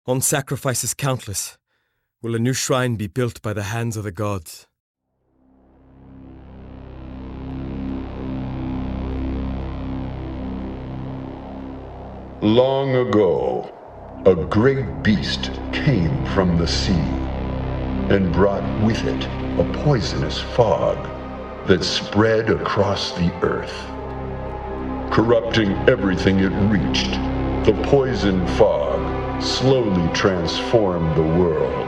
On sacrifices countless, will a new shrine be built by the hands of the gods. Long ago, a great beast came from the sea and brought with it a poisonous fog that spread across the earth. Corrupting everything it reached, the poison fog slowly transformed the world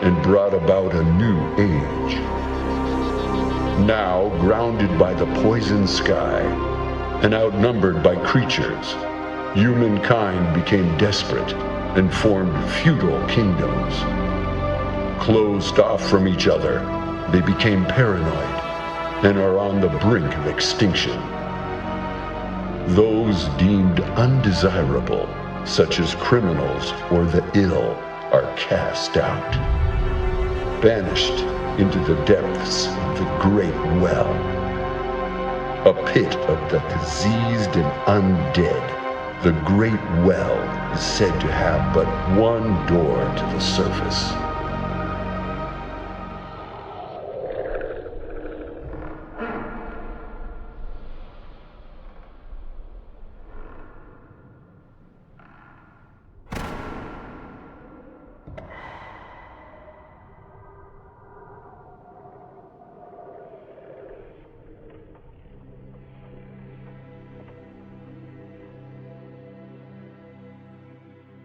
and brought about a new age. Now, grounded by the poison sky and outnumbered by creatures, humankind became desperate and formed feudal kingdoms. Closed off from each other, they became paranoid and are on the brink of extinction. Those deemed undesirable, such as criminals or the ill, are cast out, banished into the depths of the Great Well, a pit of the diseased and undead. The Great Well is said to have but one door to the surface.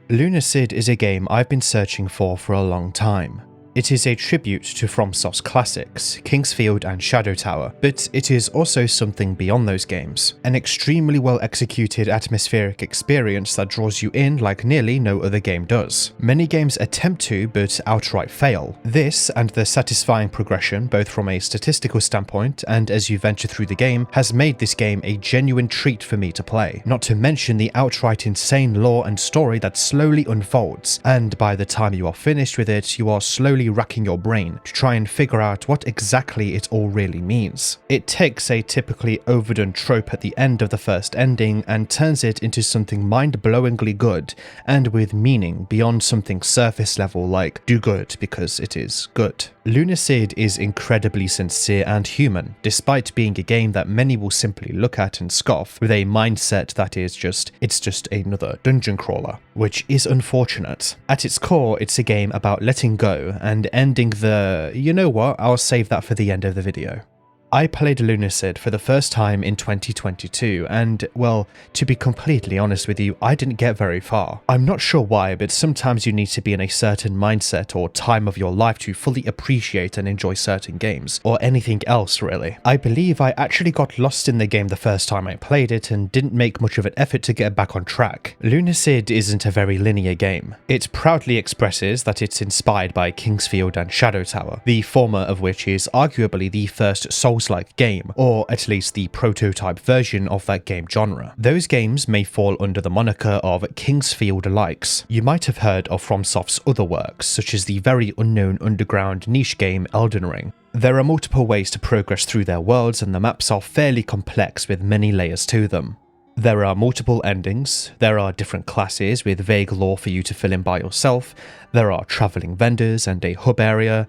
Lunacid is a game I've been searching for a long time. It is a tribute to FromSoft's classics, Kingsfield and Shadow Tower, but it is also something beyond those games. An extremely well executed atmospheric experience that draws you in like nearly no other game does. Many games attempt to, but outright fail. This, and the satisfying progression, both from a statistical standpoint and as you venture through the game, has made this game a genuine treat for me to play. Not to mention the outright insane lore and story that slowly unfolds, and by the time you are finished with it, you are slowly racking your brain to try and figure out what exactly it all really means. It takes a typically overdone trope at the end of the first ending and turns it into something mind-blowingly good and with meaning beyond something surface level like do good because it is good. Lunacid is incredibly sincere and human, despite being a game that many will simply look at and scoff with a mindset that is it's just another dungeon crawler, which is unfortunate. At its core, it's a game about letting go and ending the, you know what, I'll save that for the end of the video. I played Lunacid for the first time in 2022 and, well, to be completely honest with you, I didn't get very far. I'm not sure why, but sometimes you need to be in a certain mindset or time of your life to fully appreciate and enjoy certain games, or anything else really. I believe I actually got lost in the game the first time I played it and didn't make much of an effort to get back on track. Lunacid isn't a very linear game. It proudly expresses that it's inspired by Kingsfield and Shadow Tower, the former of which is arguably the first Souls-like game, or at least the prototype version of that game genre. Those games may fall under the moniker of Kingsfield-likes. You might have heard of FromSoft's other works, such as the very unknown underground niche game Elden Ring. There are multiple ways to progress through their worlds, and the maps are fairly complex with many layers to them. There are multiple endings, there are different classes with vague lore for you to fill in by yourself, there are travelling vendors and a hub area.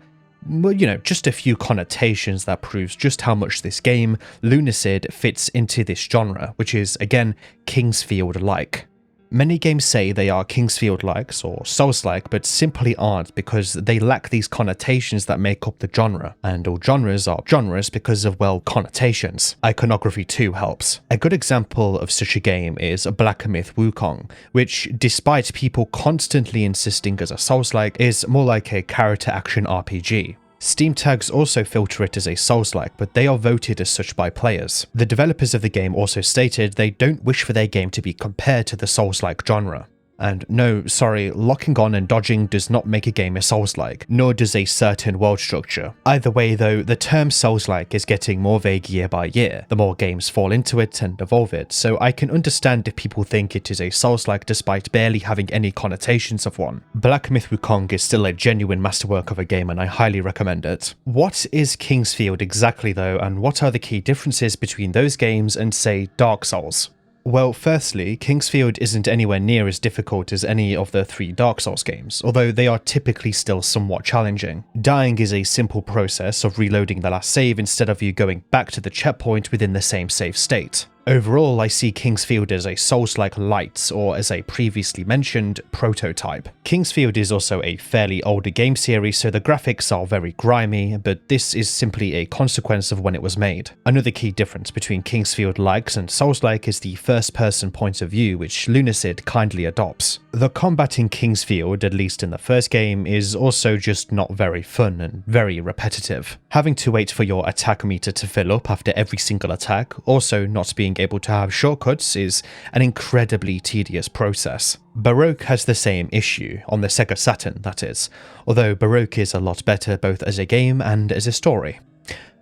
Well, you know, just a few connotations that proves just how much this game, Lunacid, fits into this genre, which is, again, Kingsfield-like. Many games say they are Kingsfield-likes or Souls-like, but simply aren't because they lack these connotations that make up the genre. And all genres are genres because of, well, connotations. Iconography too helps. A good example of such a game is Black Myth Wukong, which, despite people constantly insisting as a Souls-like, is more like a character action RPG. Steam tags also filter it as a Souls-like, but they are voted as such by players. The developers of the game also stated they don't wish for their game to be compared to the Souls-like genre. And no, sorry, locking on and dodging does not make a game a Souls-like, nor does a certain world structure. Either way though, the term Souls-like is getting more vague year by year, the more games fall into it and evolve it, so I can understand if people think it is a Souls-like despite barely having any connotations of one. Black Myth Wukong is still a genuine masterwork of a game and I highly recommend it. What is Kingsfield exactly though, and what are the key differences between those games and say Dark Souls? Well, firstly, Kingsfield isn't anywhere near as difficult as any of the 3 Dark Souls games, although they are typically still somewhat challenging. Dying is a simple process of reloading the last save instead of you going back to the checkpoint within the same save state. Overall, I see Kingsfield as a Souls-like light, or as a previously mentioned, prototype. Kingsfield is also a fairly older game series, so the graphics are very grimy, but this is simply a consequence of when it was made. Another key difference between Kingsfield-likes and Souls-like is the first-person point of view, which Lunacid kindly adopts. The combat in Kingsfield, at least in the first game, is also just not very fun and very repetitive. Having to wait for your attack meter to fill up after every single attack, also not being able to have shortcuts, is an incredibly tedious process. Baroque has the same issue, on the Sega Saturn that is, although Baroque is a lot better both as a game and as a story.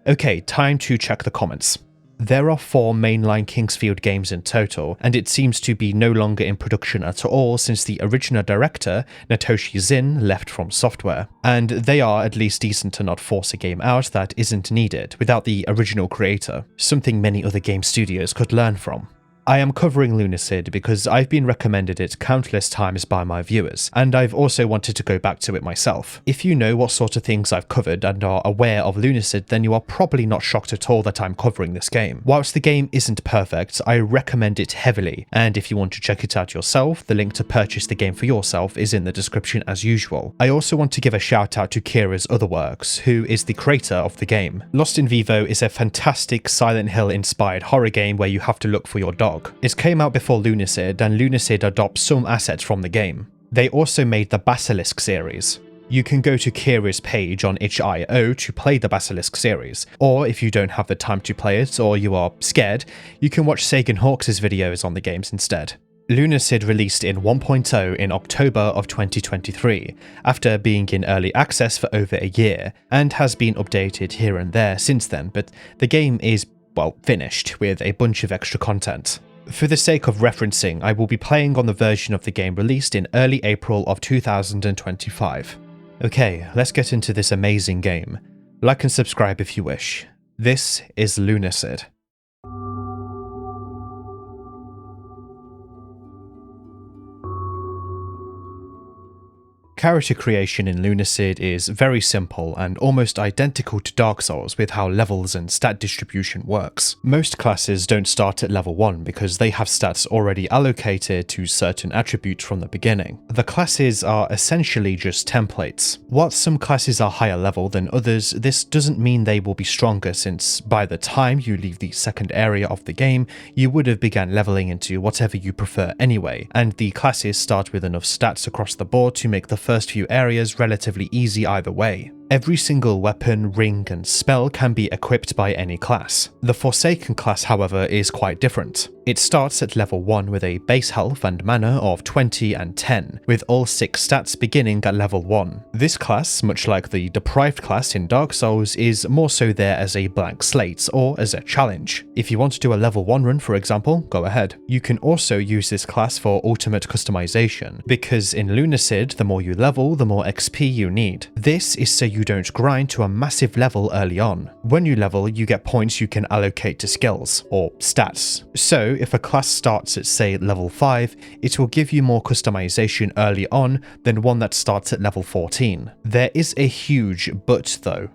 Okay, time to check the comments. There are 4 mainline Kingsfield games in total, and it seems to be no longer in production at all since the original director, Natoshi Zin, left from Software. And they are at least decent to not force a game out that isn't needed without the original creator, something many other game studios could learn from. I am covering Lunacid because I've been recommended it countless times by my viewers, and I've also wanted to go back to it myself. If you know what sort of things I've covered and are aware of Lunacid, then you are probably not shocked at all that I'm covering this game. Whilst the game isn't perfect, I recommend it heavily, and if you want to check it out yourself, the link to purchase the game for yourself is in the description as usual. I also want to give a shout out to Kira's other works, who is the creator of the game. Lost in Vivo is a fantastic Silent Hill inspired horror game where you have to look for your dog. It came out before Lunacid, and Lunacid adopts some assets from the game. They also made the Basilisk series. You can go to Kira's page on itch.io to play the Basilisk series, or if you don't have the time to play it or you are scared, you can watch Sagan Hawks' videos on the games instead. Lunacid released in 1.0 in October of 2023, after being in early access for over a year, and has been updated here and there since then, but the game is, well, finished with a bunch of extra content. For the sake of referencing, I will be playing on the version of the game released in early April of 2025. Okay, let's get into this amazing game. Like and subscribe if you wish. This is Lunacid. Character creation in Lunacid is very simple and almost identical to Dark Souls with how levels and stat distribution works. Most classes don't start at level 1 because they have stats already allocated to certain attributes from the beginning. The classes are essentially just templates. While some classes are higher level than others, this doesn't mean they will be stronger, since by the time you leave the second area of the game, you would have begun leveling into whatever you prefer anyway, and the classes start with enough stats across the board to make the first few areas relatively easy either way. Every single weapon, ring, and spell can be equipped by any class. The Forsaken class, however, is quite different. It starts at level 1 with a base health and mana of 20 and 10, with all 6 stats beginning at level 1. This class, much like the Deprived class in Dark Souls, is more so there as a blank slate or as a challenge. If you want to do a level 1 run, for example, go ahead. You can also use this class for ultimate customization, because in Lunacid, the more you level, the more XP you need. This is so you don't grind to a massive level early on. When you level, you get points you can allocate to skills, or stats. So if a class starts at, say, level 5, it will give you more customization early on than one that starts at level 14. There is a huge but though.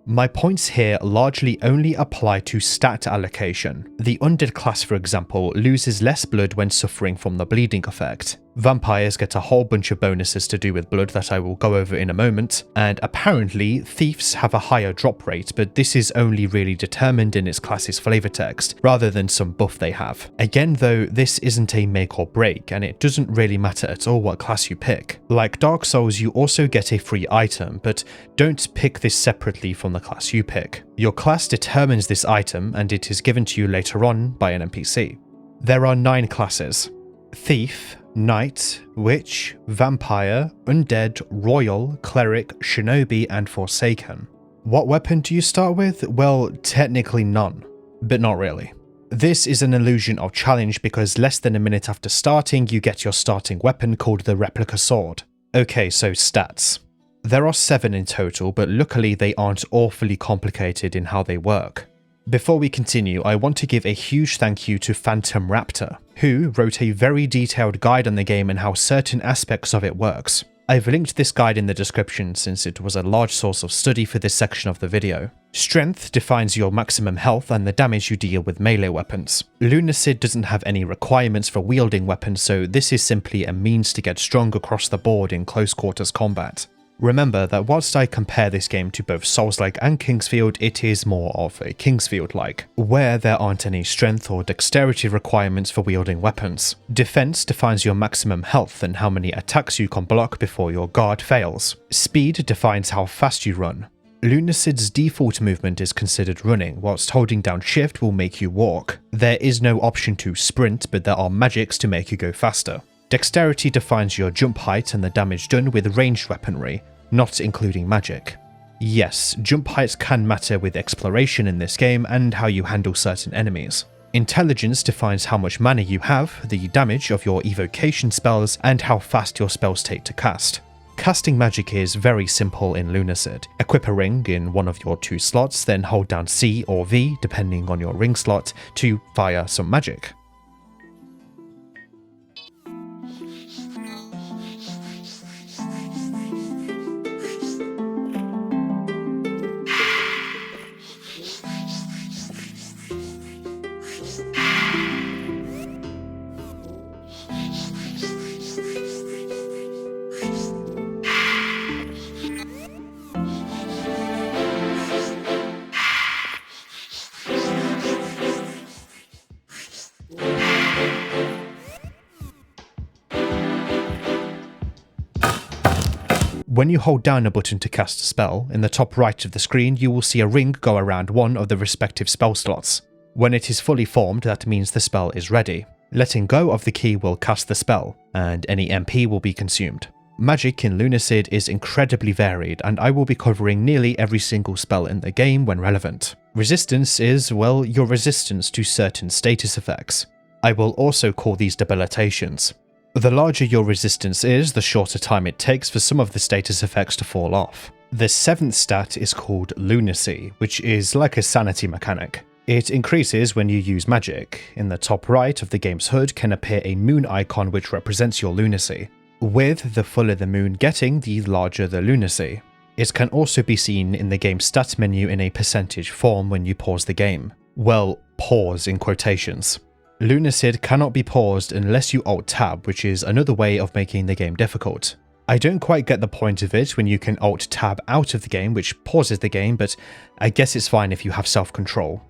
My points here largely only apply to stat allocation. The Undead class, for example, loses less blood when suffering from the bleeding effect. Vampires get a whole bunch of bonuses to do with blood that I will go over in a moment, and apparently thieves have a higher drop rate, but this is only really determined in its class's flavor text, rather than some buff they have. Again though, this isn't a make or break, and it doesn't really matter at all what class you pick. Like Dark Souls, you also get a free item, but don't pick this separately from the class you pick. Your class determines this item, and it is given to you later on by an NPC. There are 9 classes: Thief, Knight, Witch, Vampire, Undead, Royal, Cleric, Shinobi, and Forsaken. What weapon do you start with? Well, technically none, but not really. This is an illusion of challenge because less than a minute after starting, you get your starting weapon called the Replica Sword. Okay, so stats. There are 7 in total, but luckily they aren't awfully complicated in how they work. Before we continue, I want to give a huge thank you to Phantom Raptor. who wrote a very detailed guide on the game and how certain aspects of it works. I've linked this guide in the description since it was a large source of study for this section of the video. Strength defines your maximum health and the damage you deal with melee weapons. Lunacid doesn't have any requirements for wielding weapons, so this is simply a means to get strong across the board in close quarters combat. Remember that whilst I compare this game to both Souls-like and Kingsfield, it is more of a Kingsfield-like, where there aren't any strength or dexterity requirements for wielding weapons. Defense defines your maximum health and how many attacks you can block before your guard fails. Speed defines how fast you run. Lunacid's default movement is considered running, whilst holding down shift will make you walk. There is no option to sprint, but there are magics to make you go faster. Dexterity defines your jump height and the damage done with ranged weaponry, not including magic. Yes, jump heights can matter with exploration in this game and how you handle certain enemies. Intelligence defines how much mana you have, the damage of your evocation spells, and how fast your spells take to cast. Casting magic is very simple in Lunacid. Equip a ring in one of your 2 slots, then hold down C or V, depending on your ring slot, to fire some magic. When you hold down a button to cast a spell, in the top right of the screen you will see a ring go around one of the respective spell slots. When it is fully formed, that means the spell is ready. Letting go of the key will cast the spell, and any MP will be consumed. Magic in Lunacid is incredibly varied, and I will be covering nearly every single spell in the game when relevant. Resistance is, well, your resistance to certain status effects. I will also call these debilitations. The larger your resistance is, the shorter time it takes for some of the status effects to fall off. The 7th stat is called Lunacy, which is like a sanity mechanic. It increases when you use magic. In the top right of the game's HUD can appear a moon icon which represents your lunacy, with the fuller the moon getting, the larger the lunacy. It can also be seen in the game's stat menu in a percentage form when you pause the game. Well, pause in quotations. Lunacid cannot be paused unless you Alt-Tab, which is another way of making the game difficult. I don't quite get the point of it when you can Alt-Tab out of the game, which pauses the game, but I guess it's fine if you have self-control.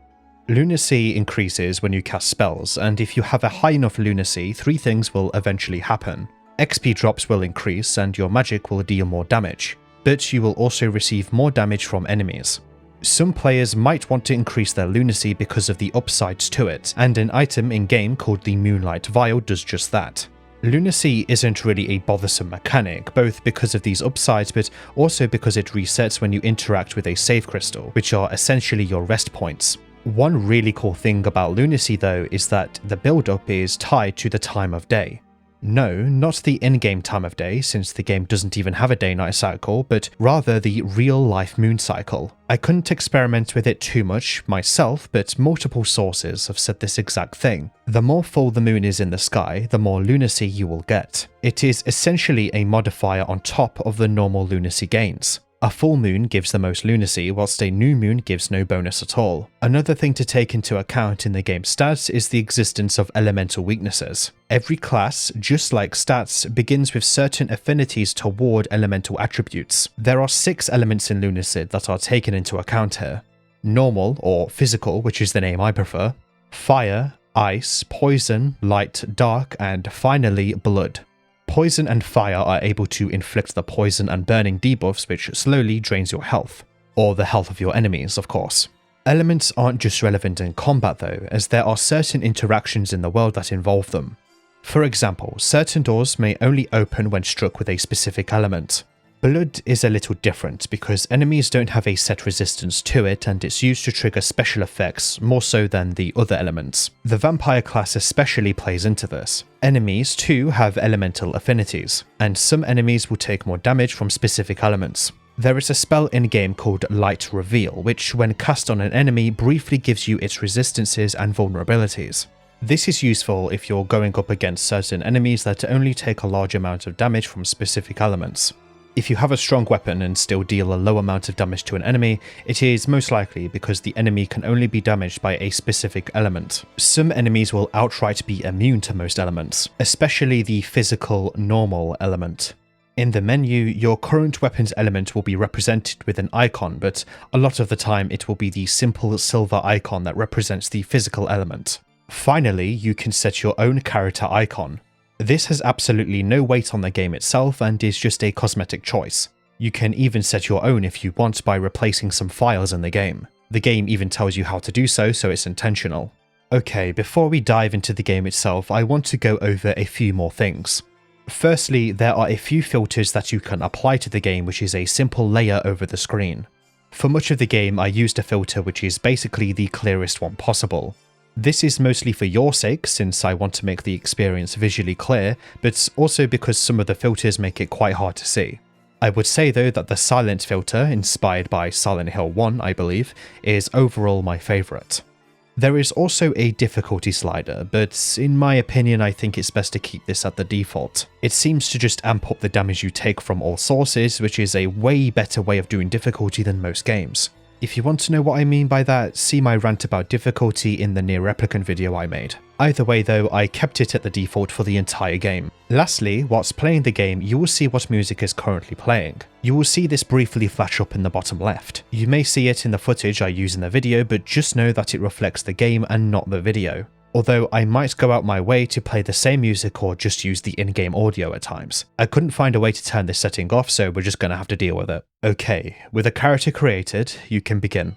Lunacy increases when you cast spells, and if you have a high enough lunacy, 3 things will eventually happen. XP drops will increase, and your magic will deal more damage, but you will also receive more damage from enemies. Some players might want to increase their lunacy because of the upsides to it, and an item in-game called the Moonlight Vial does just that. Lunacy isn't really a bothersome mechanic, both because of these upsides but also because it resets when you interact with a save crystal, which are essentially your rest points. One really cool thing about lunacy though is that the build-up is tied to the time of day. No, not the in-game time of day, since the game doesn't even have a day-night cycle, but rather the real-life moon cycle. I couldn't experiment with it too much myself, but multiple sources have said this exact thing. The more full the moon is in the sky, the more lunacy you will get. It is essentially a modifier on top of the normal lunacy gains. A full moon gives the most lunacy, whilst a new moon gives no bonus at all. Another thing to take into account in the game's stats is the existence of elemental weaknesses. Every class, just like stats, begins with certain affinities toward elemental attributes. There are 6 elements in Lunacid that are taken into account here. Normal, or physical, which is the name I prefer, fire, ice, poison, light, dark, and finally blood. Poison and fire are able to inflict the poison and burning debuffs which slowly drains your health, or the health of your enemies, of course. Elements aren't just relevant in combat though, as there are certain interactions in the world that involve them. For example, certain doors may only open when struck with a specific element. Blood is a little different because enemies don't have a set resistance to it and it's used to trigger special effects more so than the other elements. The vampire class especially plays into this. Enemies too have elemental affinities, and some enemies will take more damage from specific elements. There is a spell in-game called Light Reveal, which when cast on an enemy briefly gives you its resistances and vulnerabilities. This is useful if you're going up against certain enemies that only take a large amount of damage from specific elements. If you have a strong weapon and still deal a low amount of damage to an enemy, it is most likely because the enemy can only be damaged by a specific element. Some enemies will outright be immune to most elements, especially the physical normal element. In the menu, your current weapon's element will be represented with an icon, but a lot of the time it will be the simple silver icon that represents the physical element. Finally, you can set your own character icon. This has absolutely no weight on the game itself and is just a cosmetic choice. You can even set your own if you want by replacing some files in the game. The game even tells you how to do so, so it's intentional. Okay, before we dive into the game itself, I want to go over a few more things. Firstly, there are a few filters that you can apply to the game, which is a simple layer over the screen. For much of the game, I used a filter which is basically the clearest one possible. This is mostly for your sake, since I want to make the experience visually clear, but also because some of the filters make it quite hard to see. I would say though that the silent filter, inspired by Silent Hill 1 I believe, is overall my favourite. There is also a difficulty slider, but in my opinion I think it's best to keep this at the default. It seems to just amp up the damage you take from all sources, which is a way better way of doing difficulty than most games. If you want to know what I mean by that, see my rant about difficulty in the Near Replicant video I made. Either way though, I kept it at the default for the entire game. Lastly, whilst playing the game, you will see what music is currently playing. You will see this briefly flash up in the bottom left. You may see it in the footage I use in the video, but just know that it reflects the game and not the video. Although I might go out my way to play the same music or just use the in-game audio at times. I couldn't find a way to turn this setting off, so we're just gonna have to deal with it. Okay, with a character created, you can begin.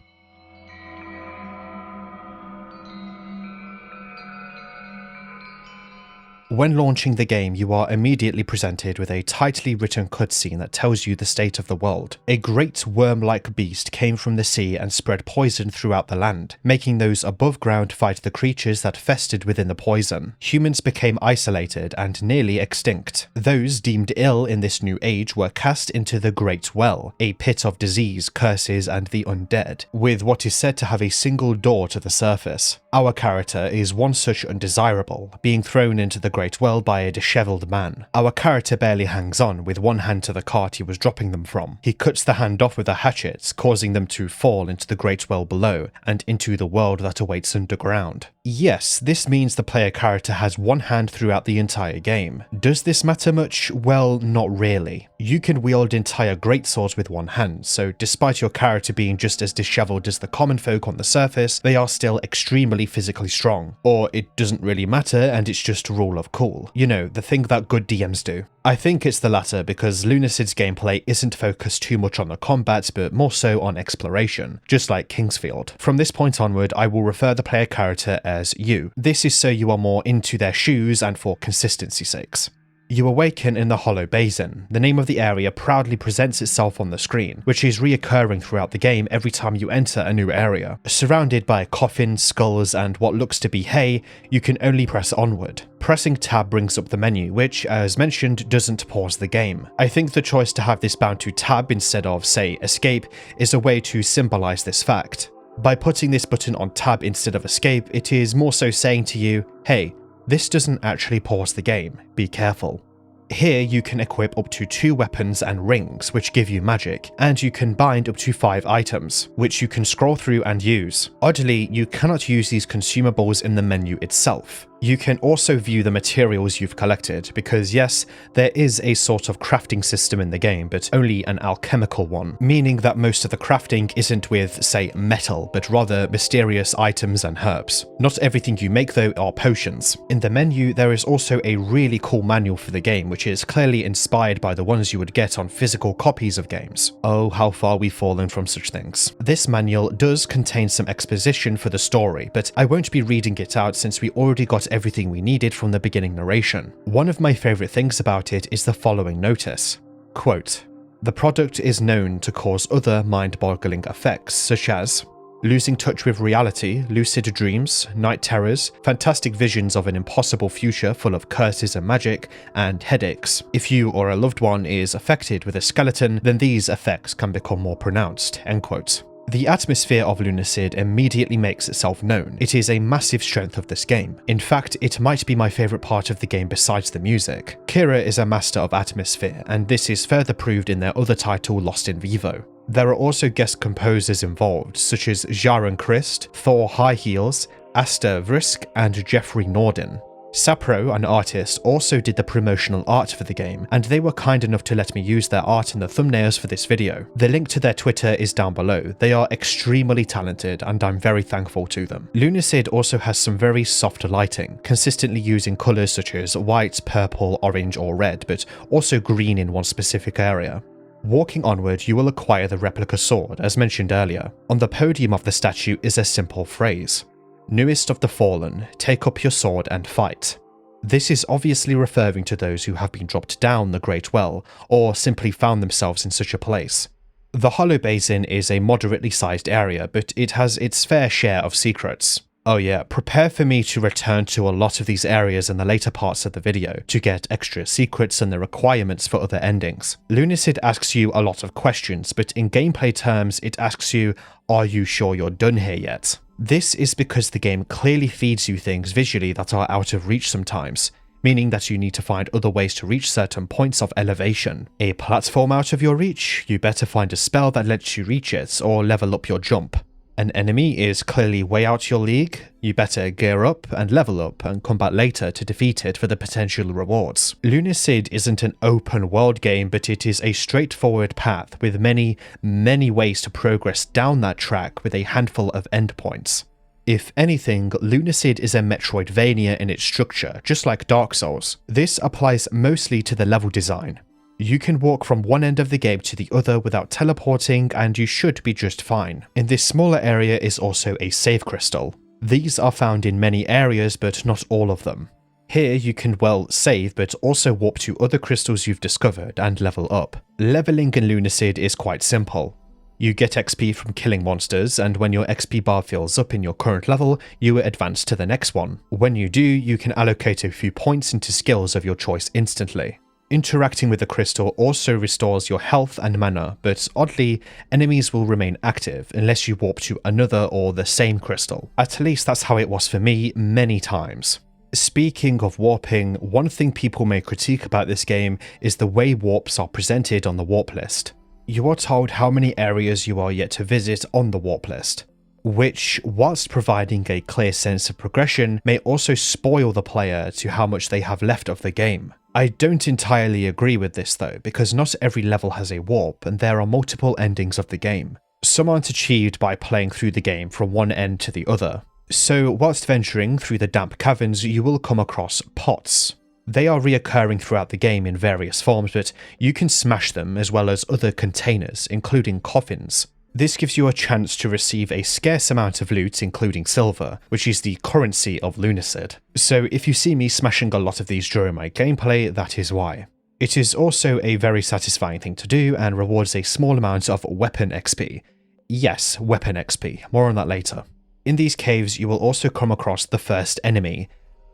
When launching the game, you are immediately presented with a tightly written cutscene that tells you the state of the world. A great worm-like beast came from the sea and spread poison throughout the land, making those above ground fight the creatures that festered within the poison. Humans became isolated and nearly extinct. Those deemed ill in this new age were cast into the Great Well, a pit of disease, curses, and the undead, with what is said to have a single door to the surface. Our character is one such undesirable, being thrown into the Great Well by a dishevelled man. Our character barely hangs on, with one hand to the cart he was dropping them from. He cuts the hand off with a hatchet, causing them to fall into the Great Well below, and into the world that awaits underground. Yes, this means the player character has one hand throughout the entire game. Does this matter much? Well, not really. You can wield entire greatswords with one hand, so despite your character being just as dishevelled as the common folk on the surface, they are still extremely physically strong. Or it doesn't really matter and it's just a rule of cool. You know, the thing that good DMs do. I think it's the latter because Lunacid's gameplay isn't focused too much on the combat but more so on exploration, just like Kingsfield. From this point onward, I will refer the player character as you. This is so you are more into their shoes and for consistency's sakes. You awaken in the Hollow Basin. The name of the area proudly presents itself on the screen, which is reoccurring throughout the game every time you enter a new area. Surrounded by coffins, skulls, and what looks to be hay, you can only press onward. Pressing tab brings up the menu, which, as mentioned, doesn't pause the game. I think the choice to have this bound to tab instead of, say, escape is a way to symbolize this fact. By putting this button on tab instead of escape, it is more so saying to you, hey, this doesn't actually pause the game, be careful. Here you can equip up to 2 weapons and rings, which give you magic, and you can bind up to 5 items, which you can scroll through and use. Oddly, you cannot use these consumables in the menu itself. You can also view the materials you've collected, because yes, there is a sort of crafting system in the game, but only an alchemical one, meaning that most of the crafting isn't with, say, metal, but rather mysterious items and herbs. Not everything you make though are potions. In the menu, there is also a really cool manual for the game, which is clearly inspired by the ones you would get on physical copies of games. Oh, how far we've fallen from such things. This manual does contain some exposition for the story, but I won't be reading it out since we already got everything we needed from the beginning narration. One of my favourite things about it is the following notice. Quote, "The product is known to cause other mind-boggling effects such as losing touch with reality, lucid dreams, night terrors, fantastic visions of an impossible future full of curses and magic, and headaches. If you or a loved one is affected with a skeleton, then these effects can become more pronounced." End quote. The atmosphere of Lunacid immediately makes itself known. It is a massive strength of this game. In fact, it might be my favourite part of the game besides the music. Kira is a master of atmosphere, and this is further proved in their other title, Lost in Vivo. There are also guest composers involved, such as Jaron Christ, Thor High Heels, Asta Vrisk, and Jeffrey Norden. Sapro, an artist, also did the promotional art for the game, and they were kind enough to let me use their art in the thumbnails for this video. The link to their Twitter is down below. They are extremely talented, and I'm very thankful to them. Lunacid also has some very soft lighting, consistently using colours such as white, purple, orange, or red, but also green in one specific area. Walking onward, you will acquire the replica sword, as mentioned earlier. On the podium of the statue is a simple phrase: "Newest of the fallen, take up your sword and fight." This is obviously referring to those who have been dropped down the Great Well, or simply found themselves in such a place. The Hollow Basin is a moderately sized area, but it has its fair share of secrets. Oh yeah, prepare for me to return to a lot of these areas in the later parts of the video to get extra secrets and the requirements for other endings. Lunacid asks you a lot of questions, but in gameplay terms it asks you, are you sure you're done here yet? This is because the game clearly feeds you things visually that are out of reach sometimes, meaning that you need to find other ways to reach certain points of elevation. A platform out of your reach? You better find a spell that lets you reach it, or level up your jump. An enemy is clearly way out your league? You better gear up and level up and come back later to defeat it for the potential rewards. Lunacid isn't an open world game, but it is a straightforward path with many ways to progress down that track with a handful of endpoints. If anything, Lunacid is a Metroidvania in its structure, just like Dark Souls. This applies mostly to the level design. You can walk from one end of the game to the other without teleporting, and you should be just fine. In this smaller area is also a save crystal. These are found in many areas, but not all of them. Here you can, well, save, but also warp to other crystals you've discovered and level up. Leveling in Lunacid is quite simple. You get XP from killing monsters, and when your XP bar fills up in your current level, you advance to the next one. When you do, you can allocate a few points into skills of your choice instantly. Interacting with the crystal also restores your health and mana, but oddly, enemies will remain active unless you warp to another or the same crystal. At least that's how it was for me many times. Speaking of warping, one thing people may critique about this game is the way warps are presented on the warp list. You are told how many areas you are yet to visit on the warp list, which, whilst providing a clear sense of progression, may also spoil the player to how much they have left of the game. I don't entirely agree with this though, because not every level has a warp, and there are multiple endings of the game. Some aren't achieved by playing through the game from one end to the other. So whilst venturing through the damp caverns, you will come across pots. They are reoccurring throughout the game in various forms, but you can smash them as well as other containers, including coffins. This gives you a chance to receive a scarce amount of loot, including silver, which is the currency of Lunacid. So if you see me smashing a lot of these during my gameplay, that is why. It is also a very satisfying thing to do and rewards a small amount of weapon XP. Yes, weapon XP, more on that later. In these caves you will also come across the first enemy,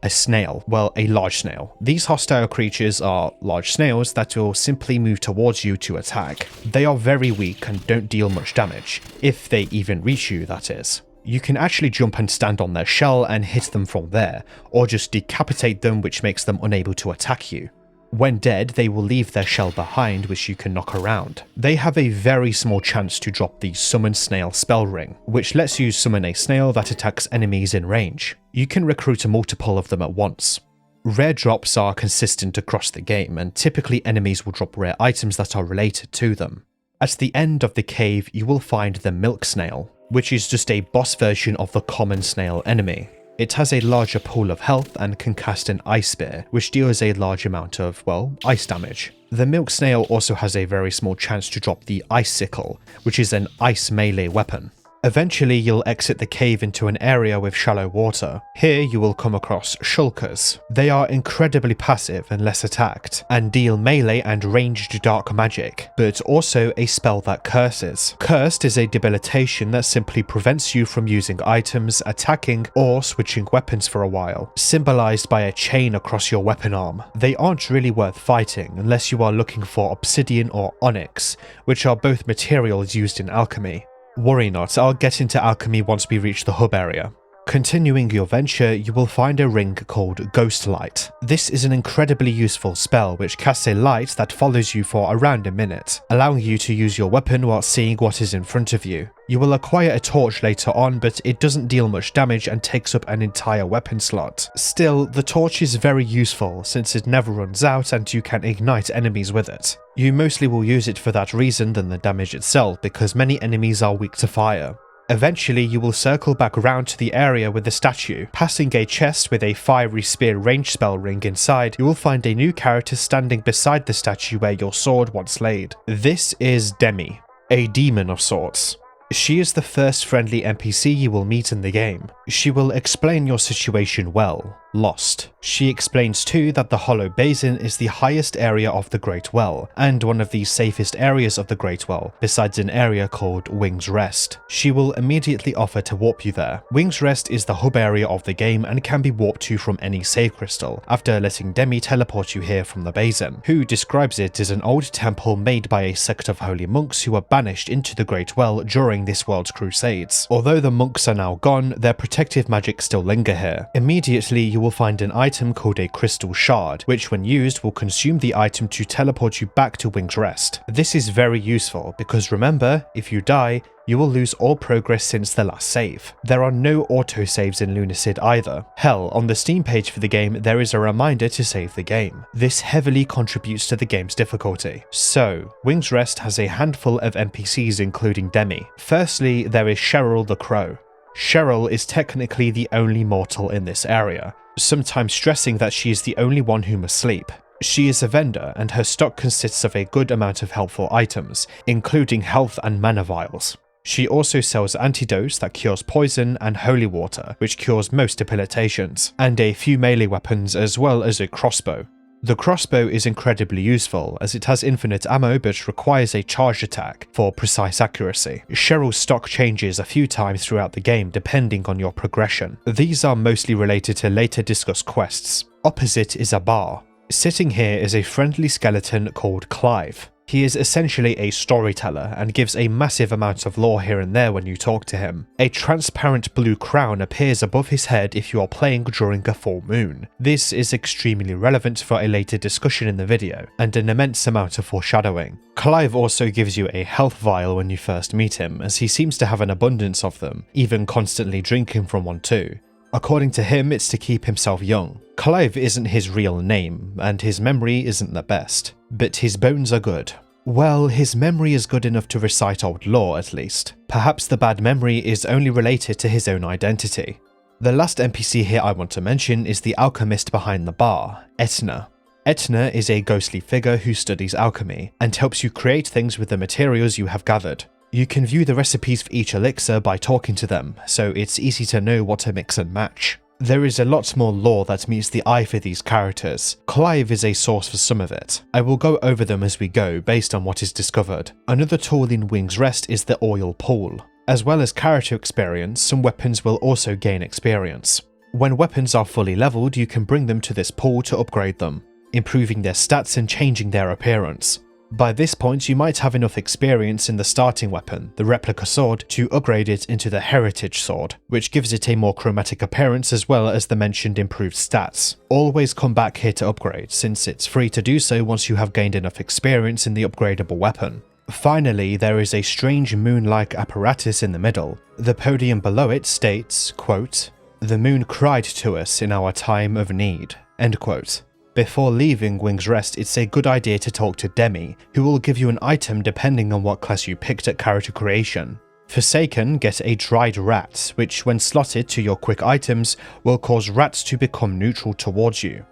a snail, well, a large snail. These hostile creatures are large snails that will simply move towards you to attack. They are very weak and don't deal much damage, if they even reach you, that is. You can actually jump and stand on their shell and hit them from there, or just decapitate them, which makes them unable to attack you. When dead, they will leave their shell behind, which you can knock around. They have a very small chance to drop the Summon Snail spell ring, which lets you summon a snail that attacks enemies in range. You can recruit multiple of them at once. Rare drops are consistent across the game, and typically enemies will drop rare items that are related to them. At the end of the cave, you will find the Milk Snail, which is just a boss version of the common snail enemy. It has a larger pool of health and can cast an ice spear, which deals a large amount of, well, ice damage. The Milk Snail also has a very small chance to drop the Ice Sickle, which is an ice melee weapon. Eventually you'll exit the cave into an area with shallow water. Here you will come across shulkers. They are incredibly passive unless attacked, and deal melee and ranged dark magic, but also a spell that curses. Cursed is a debilitation that simply prevents you from using items, attacking, or switching weapons for a while, symbolized by a chain across your weapon arm. They aren't really worth fighting unless you are looking for obsidian or onyx, which are both materials used in alchemy. Worry not, I'll get into alchemy once we reach the hub area. Continuing your venture, you will find a ring called Ghost Light. This is an incredibly useful spell which casts a light that follows you for around a minute, allowing you to use your weapon while seeing what is in front of you. You will acquire a torch later on, but it doesn't deal much damage and takes up an entire weapon slot. Still, the torch is very useful since it never runs out and you can ignite enemies with it. You mostly will use it for that reason than the damage itself, because many enemies are weak to fire. Eventually, you will circle back around to the area with the statue. Passing a chest with a fiery spear range spell ring inside, you will find a new character standing beside the statue where your sword once laid. This is Demi, a demon of sorts. She is the first friendly NPC you will meet in the game. She will explain your situation well. Lost. She explains too that the Hollow Basin is the highest area of the Great Well, and one of the safest areas of the Great Well, besides an area called Wing's Rest. She will immediately offer to warp you there. Wing's Rest is the hub area of the game and can be warped to from any save crystal, after letting Demi teleport you here from the basin, who describes it as an old temple made by a sect of holy monks who were banished into the Great Well during this world's crusades. Although the monks are now gone, their protective magic still linger here. Immediately you will find an item called a crystal shard, which when used will consume the item to teleport you back to Wing's Rest. This is very useful because remember, if you die, you will lose all progress since the last save. There are no autosaves in Lunacid either. Hell, on the Steam page for the game there is a reminder to save the game. This heavily contributes to the game's difficulty. So, Wing's Rest has a handful of NPCs including Demi. Firstly, there is Cheryl the Crow. Cheryl is technically the only mortal in this area, sometimes stressing that she is the only one who must sleep. She is a vendor and her stock consists of a good amount of helpful items, including health and mana vials. She also sells antidotes that cures poison and holy water, which cures most debilitations, and a few melee weapons as well as a crossbow. The crossbow is incredibly useful as it has infinite ammo but requires a charged attack for precise accuracy. Cheryl's stock changes a few times throughout the game depending on your progression. These are mostly related to later discussed quests. Opposite is a bar. Sitting here is a friendly skeleton called Clive. He is essentially a storyteller and gives a massive amount of lore here and there when you talk to him. A transparent blue crown appears above his head if you are playing during a full moon. This is extremely relevant for a later discussion in the video, and an immense amount of foreshadowing. Clive also gives you a health vial when you first meet him, as he seems to have an abundance of them, even constantly drinking from one too. According to him, it's to keep himself young. Clive isn't his real name, and his memory isn't the best, but his bones are good. Well, his memory is good enough to recite old lore at least. Perhaps the bad memory is only related to his own identity. The last NPC here I want to mention is the alchemist behind the bar, Etna. Etna is a ghostly figure who studies alchemy, and helps you create things with the materials you have gathered. You can view the recipes for each elixir by talking to them, so it's easy to know what to mix and match. There is a lot more lore that meets the eye for these characters. Clive is a source for some of it. I will go over them as we go based on what is discovered. Another tool in Wing's Rest is the oil pool. As well as character experience, some weapons will also gain experience. When weapons are fully leveled, you can bring them to this pool to upgrade them, improving their stats and changing their appearance. By this point, you might have enough experience in the starting weapon, the replica sword, to upgrade it into the heritage sword, which gives it a more chromatic appearance as well as the mentioned improved stats. Always come back here to upgrade, since it's free to do so once you have gained enough experience in the upgradable weapon. Finally, there is a strange moon-like apparatus in the middle. The podium below it states, quote, "The moon cried to us in our time of need," end quote. Before leaving Wing's Rest, it's a good idea to talk to Demi, who will give you an item depending on what class you picked at character creation. Forsaken get a dried rat, which when slotted to your quick items will cause rats to become neutral towards you.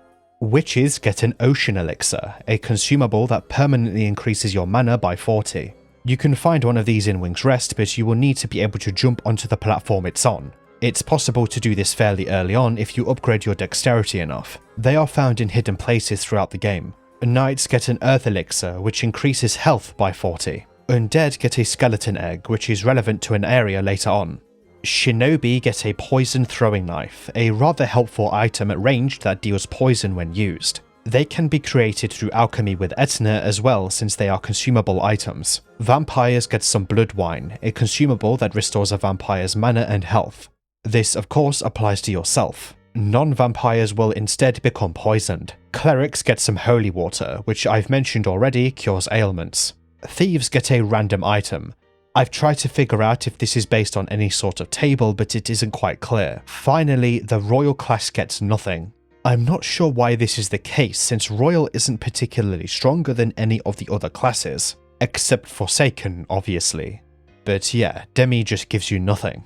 Witches get an ocean elixir, a consumable that permanently increases your mana by 40. You can find one of these in Wing's Rest, but you will need to be able to jump onto the platform it's on. It's possible to do this fairly early on if you upgrade your dexterity enough. They are found in hidden places throughout the game. Knights get an earth elixir, which increases health by 40. Undead get a skeleton egg, which is relevant to an area later on. Shinobi get a poison throwing knife, a rather helpful item at range that deals poison when used. They can be created through alchemy with Etna as well, since they are consumable items. Vampires get some blood wine, a consumable that restores a vampire's mana and health. This of course applies to yourself. Non-vampires will instead become poisoned. Clerics get some holy water, which I've mentioned already cures ailments. Thieves get a random item. I've tried to figure out if this is based on any sort of table, but it isn't quite clear. Finally, the royal class gets nothing. I'm not sure why this is the case, since Royal isn't particularly stronger than any of the other classes, except Forsaken, obviously. But yeah, Demi just gives you nothing.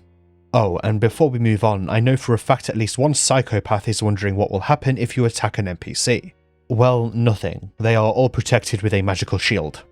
Oh, and before we move on, I know for a fact at least one psychopath is wondering what will happen if you attack an NPC. Well, nothing. They are all protected with a magical shield.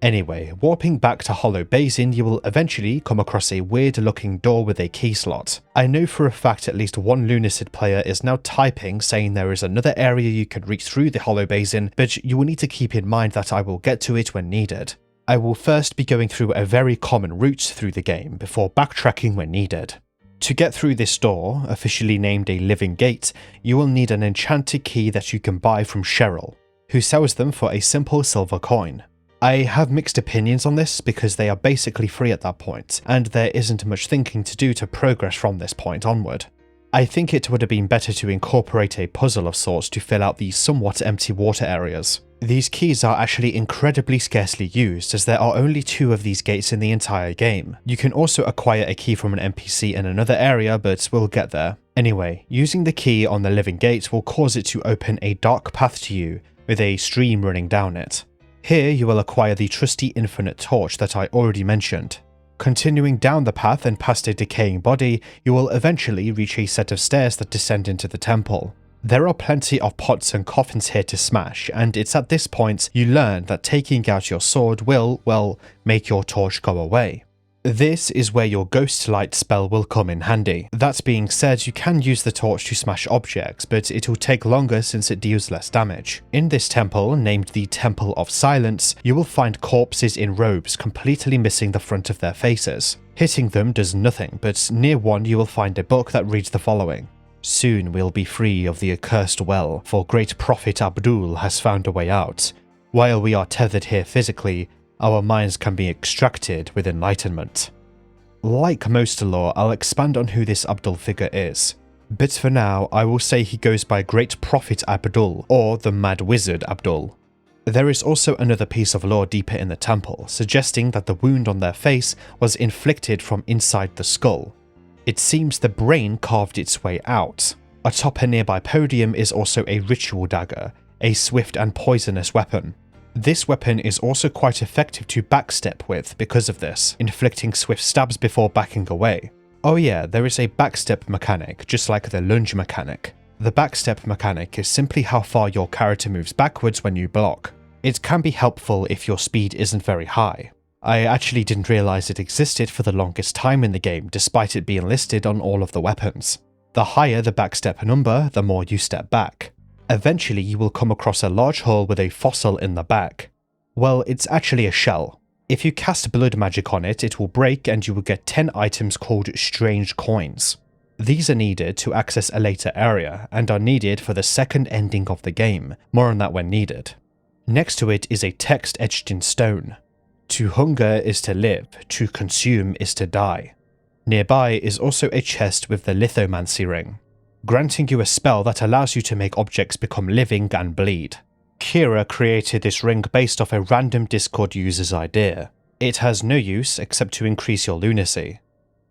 Anyway, warping back to Hollow Basin, you will eventually come across a weird looking door with a key slot. I know for a fact at least one Lunacid player is now typing saying there is another area you can reach through the Hollow Basin, but you will need to keep in mind that I will get to it when needed. I will first be going through a very common route through the game before backtracking when needed. To get through this door, officially named a Living Gate, you will need an enchanted key that you can buy from Cheryl, who sells them for a simple silver coin. I have mixed opinions on this because they are basically free at that point, and there isn't much thinking to do to progress from this point onward. I think it would have been better to incorporate a puzzle of sorts to fill out these somewhat empty water areas. These keys are actually incredibly scarcely used, as there are only 2 of these gates in the entire game. You can also acquire a key from an NPC in another area, but we'll get there. Anyway, using the key on the Living Gate will cause it to open a dark path to you, with a stream running down it. Here you will acquire the trusty infinite torch that I already mentioned. Continuing down the path and past a decaying body, you will eventually reach a set of stairs that descend into the temple. There are plenty of pots and coffins here to smash, and it's at this point you learn that taking out your sword will, well, make your torch go away. This is where your Ghost Light spell will come in handy. That being said, you can use the torch to smash objects, but it will take longer since it deals less damage. In this temple, named the Temple of Silence, you will find corpses in robes completely missing the front of their faces. Hitting them does nothing, but near one you will find a book that reads the following. Soon we'll be free of the accursed well, for great Prophet Abdul has found a way out. While we are tethered here physically, our minds can be extracted with enlightenment. Like most lore, I'll expand on who this Abdul figure is. But for now, I will say he goes by Great Prophet Abdul, or the Mad Wizard Abdul. There is also another piece of lore deeper in the temple, suggesting that the wound on their face was inflicted from inside the skull. It seems the brain carved its way out. Atop a nearby podium is also a ritual dagger, a swift and poisonous weapon. This weapon is also quite effective to backstep with because of this, inflicting swift stabs before backing away. Oh yeah, there is a backstep mechanic, just like the lunge mechanic. The backstep mechanic is simply how far your character moves backwards when you block. It can be helpful if your speed isn't very high. I actually didn't realize it existed for the longest time in the game, despite it being listed on all of the weapons. The higher the backstep number, the more you step back. Eventually you will come across a large hole with a fossil in the back. Well, it's actually a shell. If you cast blood magic on it, it will break and you will get 10 items called strange coins. These are needed to access a later area, and are needed for the second ending of the game, more on that when needed. Next to it is a text etched in stone. To hunger is to live, to consume is to die. Nearby is also a chest with the lithomancy ring, granting you a spell that allows you to make objects become living and bleed. Kira created this ring based off a random Discord user's idea. It has no use except to increase your lunacy.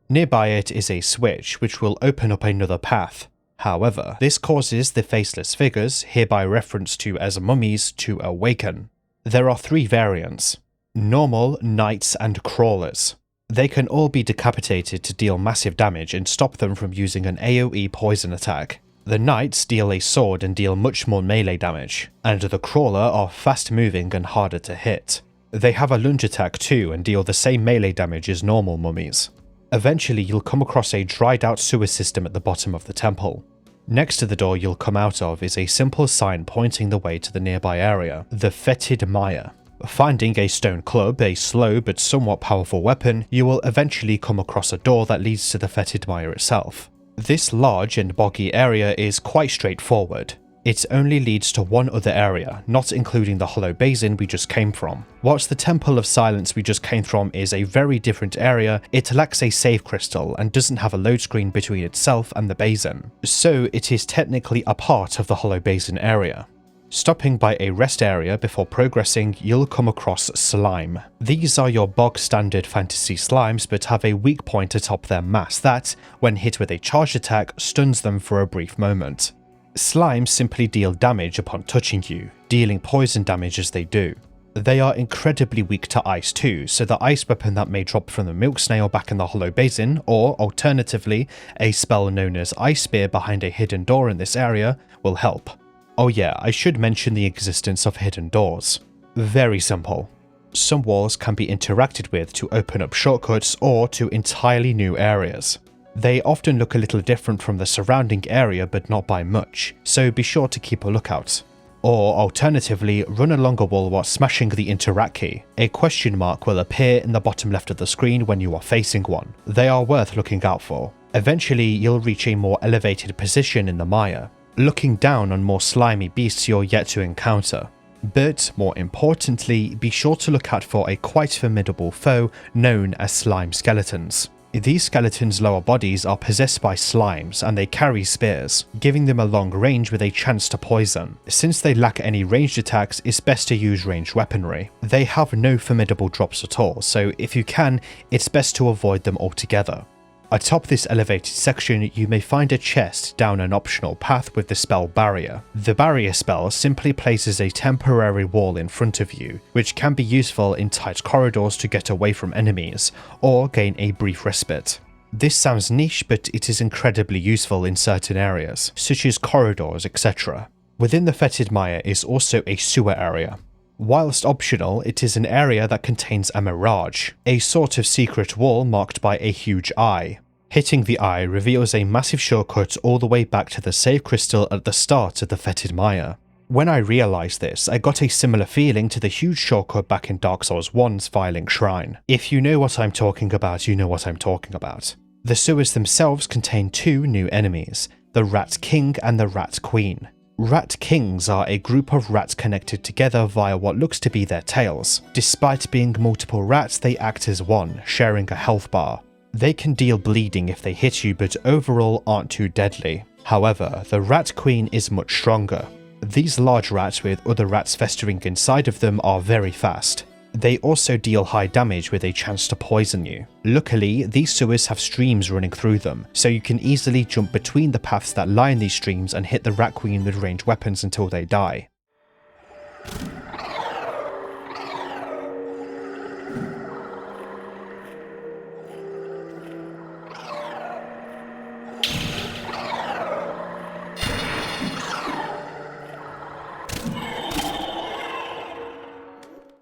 Nearby it is a switch which will open up another path. However, this causes the faceless figures, hereby referenced to as mummies, to awaken. There are 3 variants: normal, knights, and crawlers. They can all be decapitated to deal massive damage and stop them from using an AoE poison attack. The knights deal a sword and deal much more melee damage, and the crawler are fast moving and harder to hit. They have a lunge attack too and deal the same melee damage as normal mummies. Eventually you'll come across a dried out sewer system at the bottom of the temple. Next to the door you'll come out of is a simple sign pointing the way to the nearby area, the Fetid Mire. Finding a stone club, a slow but somewhat powerful weapon, you will eventually come across a door that leads to the Fetid Mire itself. This large and boggy area is quite straightforward. It only leads to one other area, not including the hollow basin we just came from. Whilst the Temple of Silence we just came from is a very different area, it lacks a save crystal and doesn't have a load screen between itself and the basin, so it is technically a part of the hollow basin area. Stopping by a rest area before progressing, you'll come across slime. These are your bog standard fantasy slimes but have a weak point atop their mass that, when hit with a charged attack, stuns them for a brief moment. Slimes simply deal damage upon touching you, dealing poison damage as they do. They are incredibly weak to ice too, so the ice weapon that may drop from the milk snail back in the hollow basin, or alternatively, a spell known as Ice Spear behind a hidden door in this area, will help. Oh yeah, I should mention the existence of hidden doors. Very simple. Some walls can be interacted with to open up shortcuts or to entirely new areas. They often look a little different from the surrounding area but not by much, so be sure to keep a lookout. Or alternatively, run along a wall while smashing the interact key. A question mark will appear in the bottom left of the screen when you are facing one. They are worth looking out for. Eventually, you'll reach a more elevated position in the mire, looking down on more slimy beasts you're yet to encounter. But more importantly, be sure to look out for a quite formidable foe known as slime skeletons. These skeletons' lower bodies are possessed by slimes and they carry spears, giving them a long range with a chance to poison. Since they lack any ranged attacks, it's best to use ranged weaponry. They have no formidable drops at all, so if you can, it's best to avoid them altogether. Atop this elevated section, you may find a chest down an optional path with the spell Barrier. The Barrier spell simply places a temporary wall in front of you, which can be useful in tight corridors to get away from enemies, or gain a brief respite. This sounds niche, but it is incredibly useful in certain areas, such as corridors, etc. Within the fetid mire is also a sewer area. Whilst optional, it is an area that contains a mirage, a sort of secret wall marked by a huge eye. Hitting the eye reveals a massive shortcut all the way back to the save crystal at the start of the fetid mire. When I realised this, I got a similar feeling to the huge shortcut back in Dark Souls 1's Filing Shrine. If you know what I'm talking about, you know what I'm talking about. The sewers themselves contain two new enemies, the Rat King and the Rat Queen. Rat Kings are a group of rats connected together via what looks to be their tails. Despite being multiple rats, they act as one, sharing a health bar. They can deal bleeding if they hit you, but overall aren't too deadly. However, the Rat Queen is much stronger. These large rats with other rats festering inside of them are very fast. They also deal high damage with a chance to poison you. Luckily, these sewers have streams running through them, so you can easily jump between the paths that line these streams and hit the Rat Queen with ranged weapons until they die.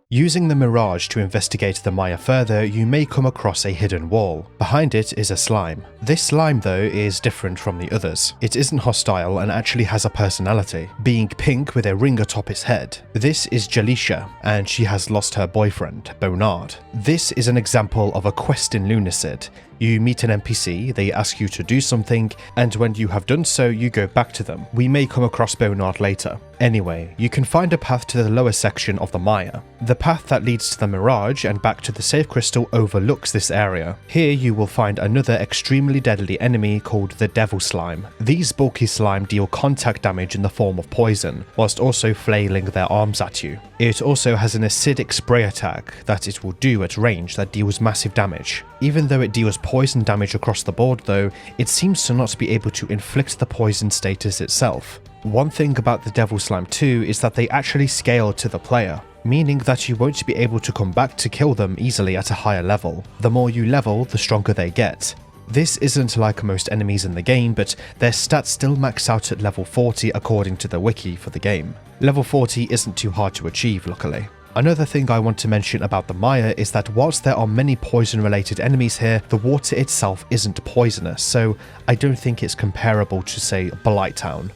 Using the mirage to investigate the mire further, you may come across a hidden wall. Behind it is a slime. This slime though is different from the others. It isn't hostile and actually has a personality, being pink with a ring atop its head. This is Jalisha, and she has lost her boyfriend, Bonard. This is an example of a quest in Lunacid. You meet an NPC, they ask you to do something, and when you have done so, you go back to them. We may come across Bonard later. Anyway, you can find a path to the lower section of the mire. The path that leads to the mirage and back to the save crystal overlooks this area. Here you will find another extremely deadly enemy called the Devil Slime. These bulky slime deal contact damage in the form of poison, whilst also flailing their arms at you. It also has an acidic spray attack that it will do at range that deals massive damage. Even though it deals poison damage across the board though, it seems to not be able to inflict the poison status itself. One thing about the Devil Slime too is that they actually scale to the player, meaning that you won't be able to come back to kill them easily at a higher level. The more you level, the stronger they get. This isn't like most enemies in the game, but their stats still max out at level 40 according to the wiki for the game. Level 40 isn't too hard to achieve, luckily. Another thing I want to mention about the mire is that whilst there are many poison related enemies here, the water itself isn't poisonous, so I don't think it's comparable to say Blighttown.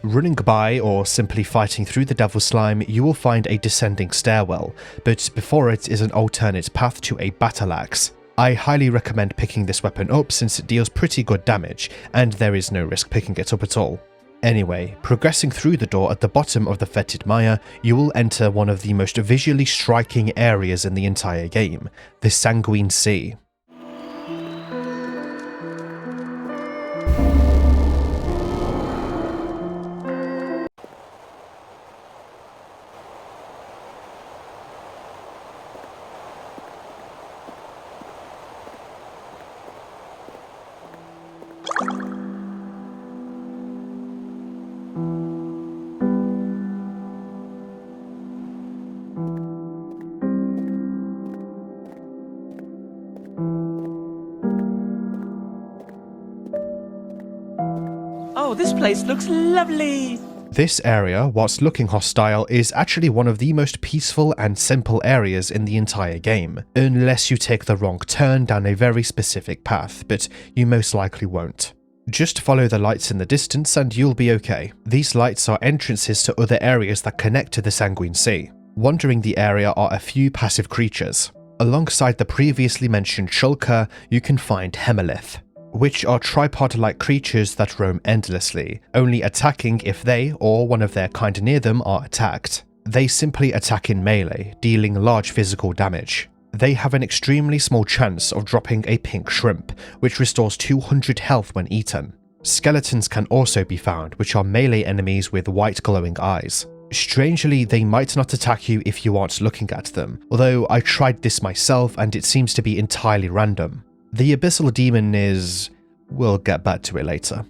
Running by or simply fighting through the Devil Slime, you will find a descending stairwell, but before it is an alternate path to a battle axe. I highly recommend picking this weapon up since it deals pretty good damage, and there is no risk picking it up at all. Anyway, progressing through the door at the bottom of the fetid mire, you will enter one of the most visually striking areas in the entire game, the Sanguine Sea. Oh, this place looks lovely! This area, whilst looking hostile, is actually one of the most peaceful and simple areas in the entire game, unless you take the wrong turn down a very specific path, but you most likely won't. Just follow the lights in the distance and you'll be okay. These lights are entrances to other areas that connect to the Sanguine Sea. Wandering the area are a few passive creatures. Alongside the previously mentioned Shulker, you can find Hemelith, which are tripod-like creatures that roam endlessly, only attacking if they or one of their kind near them are attacked. They simply attack in melee, dealing large physical damage. They have an extremely small chance of dropping a pink shrimp, which restores 200 health when eaten. Skeletons can also be found, which are melee enemies with white glowing eyes. Strangely, they might not attack you if you aren't looking at them, although I tried this myself and it seems to be entirely random. The Abyssal Demon is... we'll get back to it later.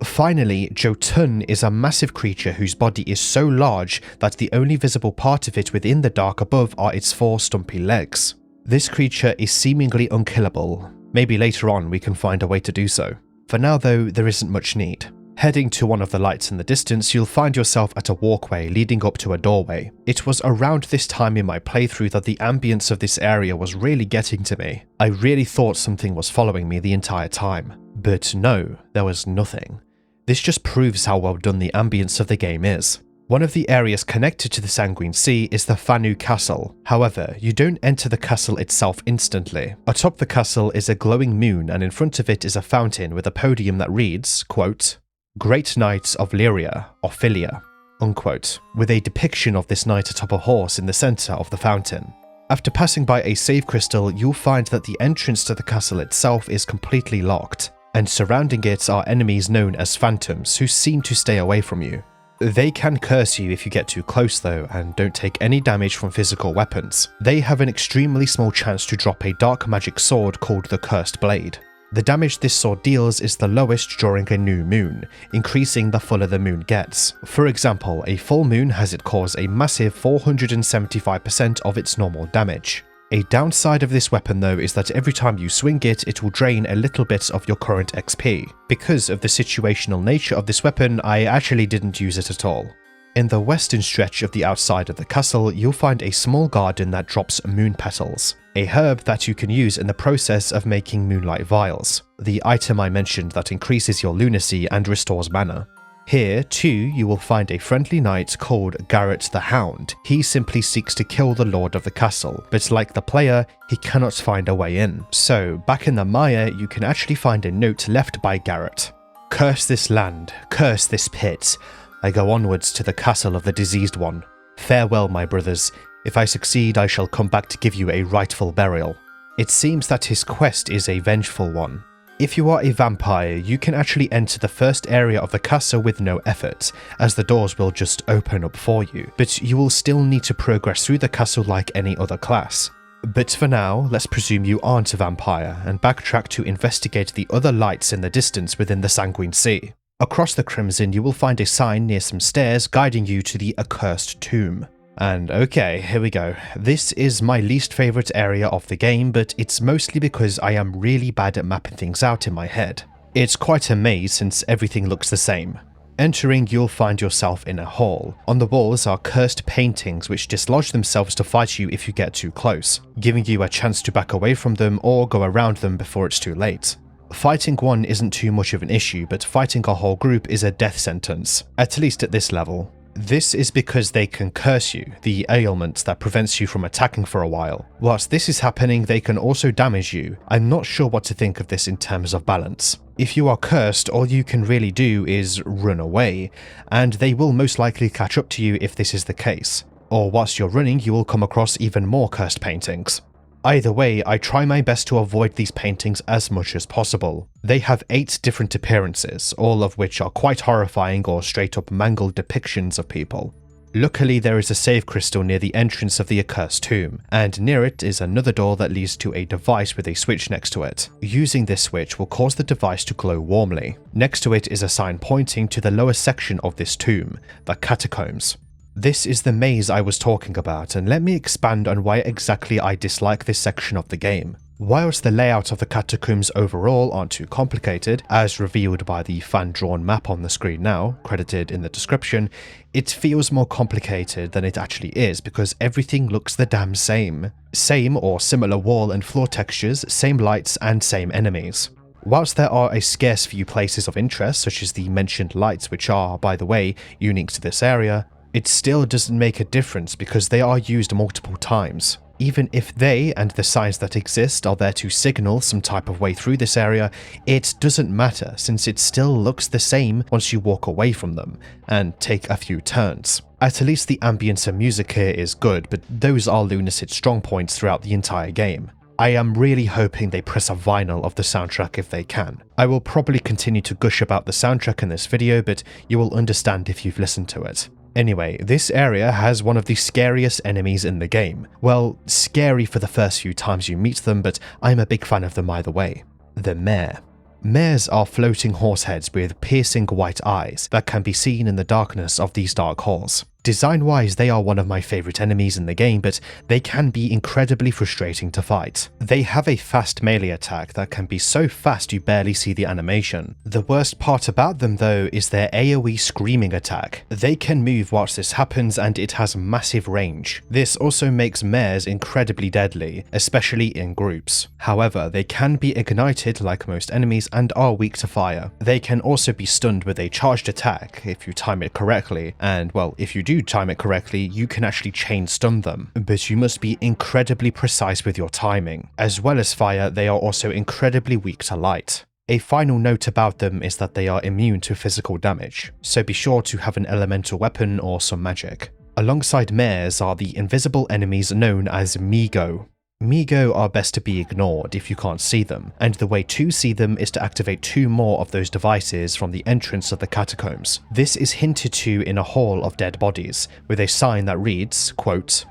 Finally, Jotun is a massive creature whose body is so large that the only visible part of it within the dark above are its 4 stumpy legs. This creature is seemingly unkillable. Maybe later on we can find a way to do so. For now though, there isn't much need. Heading to one of the lights in the distance, you'll find yourself at a walkway leading up to a doorway. It was around this time in my playthrough that the ambience of this area was really getting to me. I really thought something was following me the entire time. But no, there was nothing. This just proves how well done the ambience of the game is. One of the areas connected to the Sanguine Sea is the Fanu Castle. However, you don't enter the castle itself instantly. Atop the castle is a glowing moon and in front of it is a fountain with a podium that reads, quote, "Great Knight of Lyria, Ophelia," unquote, with a depiction of this knight atop a horse in the centre of the fountain. After passing by a save crystal, you'll find that the entrance to the castle itself is completely locked, and surrounding it are enemies known as phantoms who seem to stay away from you. They can curse you if you get too close though, and don't take any damage from physical weapons. They have an extremely small chance to drop a dark magic sword called the Cursed Blade. The damage this sword deals is the lowest during a new moon, increasing the fuller the moon gets. For example, a full moon has it cause a massive 475% of its normal damage. A downside of this weapon though is that every time you swing it, it will drain a little bit of your current XP. Because of the situational nature of this weapon, I actually didn't use it at all. In the western stretch of the outside of the castle, you'll find a small garden that drops moon petals, a herb that you can use in the process of making moonlight vials, the item I mentioned that increases your lunacy and restores mana. Here, too, you will find a friendly knight called Garrett the Hound. He simply seeks to kill the lord of the castle, but like the player, he cannot find a way in. So, back in the mire, you can actually find a note left by Garrett. "Curse this land, curse this pit. I go onwards to the castle of the diseased one. Farewell, my brothers. If I succeed, I shall come back to give you a rightful burial." It seems that his quest is a vengeful one. If you are a vampire, you can actually enter the first area of the castle with no effort, as the doors will just open up for you, but you will still need to progress through the castle like any other class. But for now, let's presume you aren't a vampire, and backtrack to investigate the other lights in the distance within the Sanguine Sea. Across the Crimson, you will find a sign near some stairs guiding you to the Accursed Tomb. And okay, here we go. This is my least favourite area of the game, but it's mostly because I am really bad at mapping things out in my head. It's quite a maze since everything looks the same. Entering, you'll find yourself in a hall. On the walls are cursed paintings which dislodge themselves to fight you if you get too close, giving you a chance to back away from them or go around them before it's too late. Fighting one isn't too much of an issue, but fighting a whole group is a death sentence, at least at this level. This is because they can curse you, the ailment that prevents you from attacking for a while. Whilst this is happening, they can also damage you. I'm not sure what to think of this in terms of balance. If you are cursed, all you can really do is run away, and they will most likely catch up to you if this is the case. Or whilst you're running, you will come across even more cursed paintings. Either way, I try my best to avoid these paintings as much as possible. They have 8 different appearances, all of which are quite horrifying or straight up mangled depictions of people. Luckily, there is a save crystal near the entrance of the accursed tomb, and near it is another door that leads to a device with a switch next to it. Using this switch will cause the device to glow warmly. Next to it is a sign pointing to the lower section of this tomb, the catacombs. This is the maze I was talking about, and let me expand on why exactly I dislike this section of the game. Whilst the layout of the catacombs overall aren't too complicated, as revealed by the fan-drawn map on the screen now, credited in the description, it feels more complicated than it actually is because everything looks the damn same. Same or similar wall and floor textures, same lights, and same enemies. Whilst there are a scarce few places of interest, such as the mentioned lights, which are, by the way, unique to this area, it still doesn't make a difference because they are used multiple times. Even if they and the signs that exist are there to signal some type of way through this area, it doesn't matter since it still looks the same once you walk away from them and take a few turns. At least the ambience and music here is good, but those are Lunacid's strong points throughout the entire game. I am really hoping they press a vinyl of the soundtrack if they can. I will probably continue to gush about the soundtrack in this video, but you will understand if you've listened to it. Anyway, this area has one of the scariest enemies in the game. Well, scary for the first few times you meet them, but I'm a big fan of them either way. The Mare. Mares are floating horse heads with piercing white eyes that can be seen in the darkness of these dark halls. Design-wise, they are one of my favourite enemies in the game, but they can be incredibly frustrating to fight. They have a fast melee attack that can be so fast you barely see the animation. The worst part about them though is their AoE screaming attack. They can move whilst this happens and it has massive range. This also makes mares incredibly deadly, especially in groups. However, they can be ignited like most enemies and are weak to fire. They can also be stunned with a charged attack if you time it correctly, and well, if you do time it correctly, you can actually chain stun them, but you must be incredibly precise with your timing. As well as fire, they are also incredibly weak to light. A final note about them is that they are immune to physical damage, so be sure to have an elemental weapon or some magic. Alongside mares are the invisible enemies known as Migo. Migo are best to be ignored if you can't see them, and the way to see them is to activate 2 more of those devices from the entrance of the catacombs. This is hinted to in a hall of dead bodies, with a sign that reads, quote,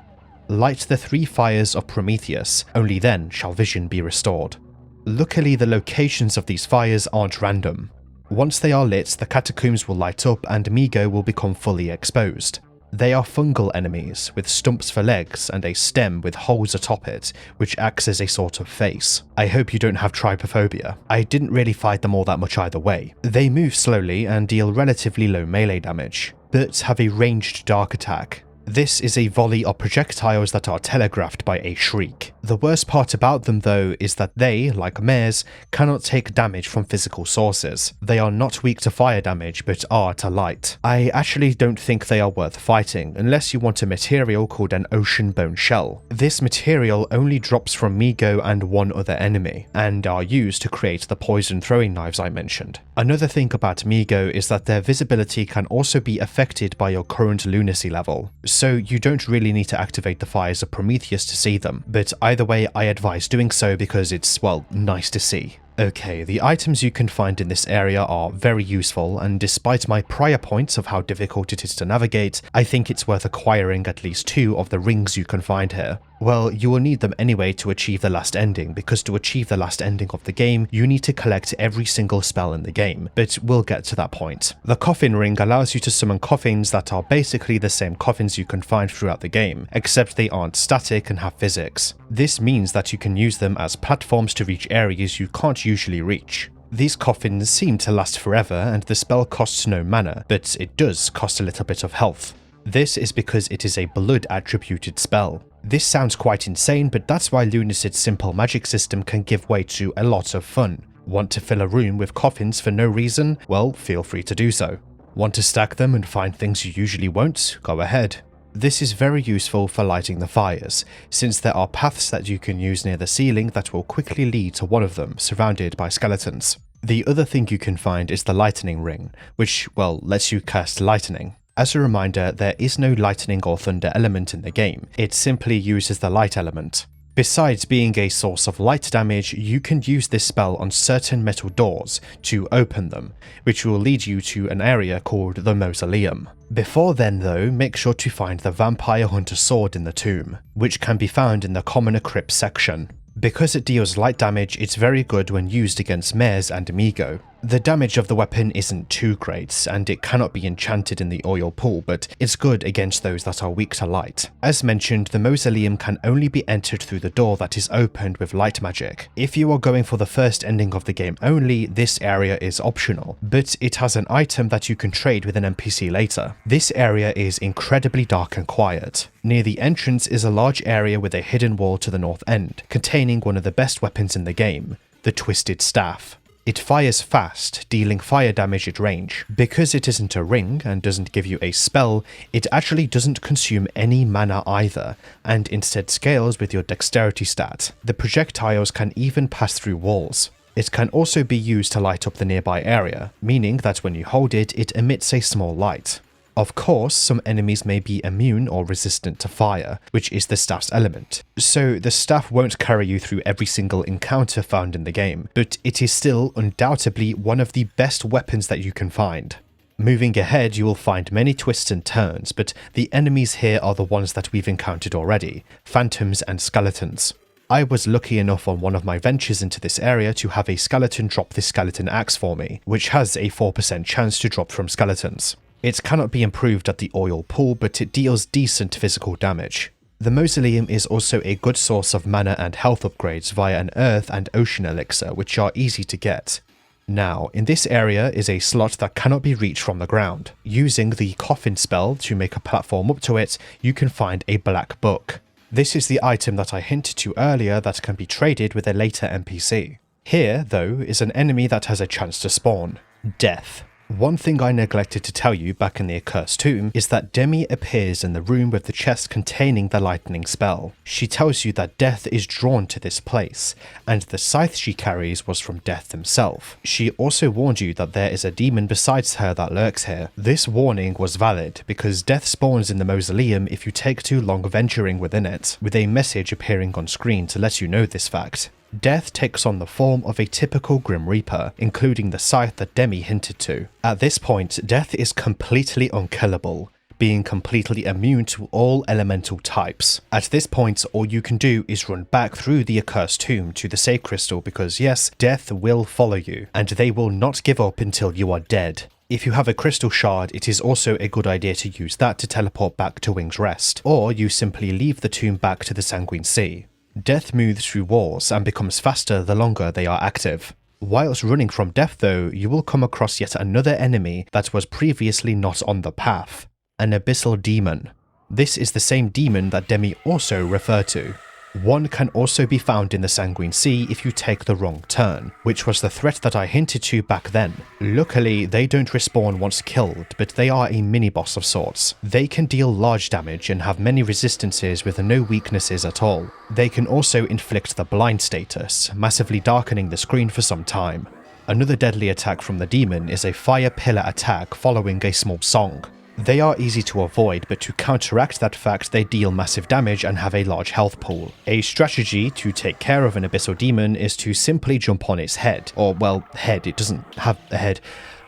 "Light the 3 fires of Prometheus, only then shall vision be restored." Luckily, the locations of these fires aren't random. Once they are lit, the catacombs will light up and Migo will become fully exposed. They are fungal enemies, with stumps for legs and a stem with holes atop it, which acts as a sort of face. I hope you don't have trypophobia. I didn't really fight them all that much either way. They move slowly and deal relatively low melee damage, but have a ranged dark attack. This is a volley of projectiles that are telegraphed by a shriek. The worst part about them though is that they, like mares, cannot take damage from physical sources. They are not weak to fire damage but are to light. I actually don't think they are worth fighting unless you want a material called an ocean bone shell. This material only drops from Migo and one other enemy, and are used to create the poison throwing knives I mentioned. Another thing about Migo is that their visibility can also be affected by your current lunacy level, so you don't really need to activate the fires of Prometheus to see them, but either way I advise doing so because it's, well, nice to see. Okay, the items you can find in this area are very useful, and despite my prior points of how difficult it is to navigate, I think it's worth acquiring at least 2 of the rings you can find here. Well, you will need them anyway to achieve the last ending, because to achieve the last ending of the game, you need to collect every single spell in the game, but we'll get to that point. The coffin ring allows you to summon coffins that are basically the same coffins you can find throughout the game, except they aren't static and have physics. This means that you can use them as platforms to reach areas you can't usually reach. These coffins seem to last forever and the spell costs no mana, but it does cost a little bit of health. This is because it is a blood attributed spell. This sounds quite insane, but that's why Lunacid's simple magic system can give way to a lot of fun. Want to fill a room with coffins for no reason? Well, feel free to do so. Want to stack them and find things you usually won't? Go ahead. This is very useful for lighting the fires, since there are paths that you can use near the ceiling that will quickly lead to one of them surrounded by skeletons. The other thing you can find is the lightning ring, which, well, lets you cast lightning. As a reminder, there is no lightning or thunder element in the game, it simply uses the light element. Besides being a source of light damage, you can use this spell on certain metal doors to open them, which will lead you to an area called the Mausoleum. Before then though, make sure to find the Vampire Hunter sword in the tomb, which can be found in the Commoner Crypt section. Because it deals light damage, it's very good when used against mares and amigo. The damage of the weapon isn't too great, and it cannot be enchanted in the oil pool, but it's good against those that are weak to light. As mentioned, the Mausoleum can only be entered through the door that is opened with light magic. If you are going for the first ending of the game only, this area is optional, but it has an item that you can trade with an NPC later. This area is incredibly dark and quiet. Near the entrance is a large area with a hidden wall to the north end, containing one of the best weapons in the game, the Twisted Staff. It fires fast, dealing fire damage at range. Because it isn't a ring and doesn't give you a spell, it actually doesn't consume any mana either, and instead scales with your dexterity stat. The projectiles can even pass through walls. It can also be used to light up the nearby area, meaning that when you hold it, it emits a small light. Of course, some enemies may be immune or resistant to fire, which is the staff's element, so the staff won't carry you through every single encounter found in the game, but it is still undoubtedly one of the best weapons that you can find. Moving ahead, you will find many twists and turns, but the enemies here are the ones that we've encountered already, phantoms and skeletons. I was lucky enough on one of my ventures into this area to have a skeleton drop this skeleton axe for me, which has a 4% chance to drop from skeletons. It cannot be improved at the oil pool, but it deals decent physical damage. The Mausoleum is also a good source of mana and health upgrades via an earth and ocean elixir, which are easy to get. Now, in this area is a slot that cannot be reached from the ground. Using the coffin spell to make a platform up to it, you can find a black book. This is the item that I hinted to earlier that can be traded with a later NPC. Here, though, is an enemy that has a chance to spawn: Death. One thing I neglected to tell you back in the Accursed Tomb is that Demi appears in the room with the chest containing the lightning spell. She tells you that Death is drawn to this place, and the scythe she carries was from Death himself. She also warned you that there is a demon besides her that lurks here. This warning was valid because Death spawns in the Mausoleum if you take too long venturing within it, with a message appearing on screen to let you know this fact. Death takes on the form of a typical Grim Reaper, including the scythe that Demi hinted to. At this point, Death is completely unkillable, being completely immune to all elemental types. At this point, all you can do is run back through the Accursed Tomb to the Sacred Crystal because yes, Death will follow you, and they will not give up until you are dead. If you have a crystal shard, it is also a good idea to use that to teleport back to Wing's Rest, or you simply leave the tomb back to the Sanguine Sea. Death moves through walls and becomes faster the longer they are active. Whilst running from Death though, you will come across yet another enemy that was previously not on the path: an abyssal demon. This is the same demon that Demi also referred to. One can also be found in the Sanguine Sea if you take the wrong turn, which was the threat that I hinted to back then. Luckily, they don't respawn once killed, but they are a mini-boss of sorts. They can deal large damage and have many resistances with no weaknesses at all. They can also inflict the blind status, massively darkening the screen for some time. Another deadly attack from the demon is a fire pillar attack following a small song. They are easy to avoid, but to counteract that fact, they deal massive damage and have a large health pool. A strategy to take care of an abyssal demon is to simply jump on its head, or well, head, it doesn't have a head,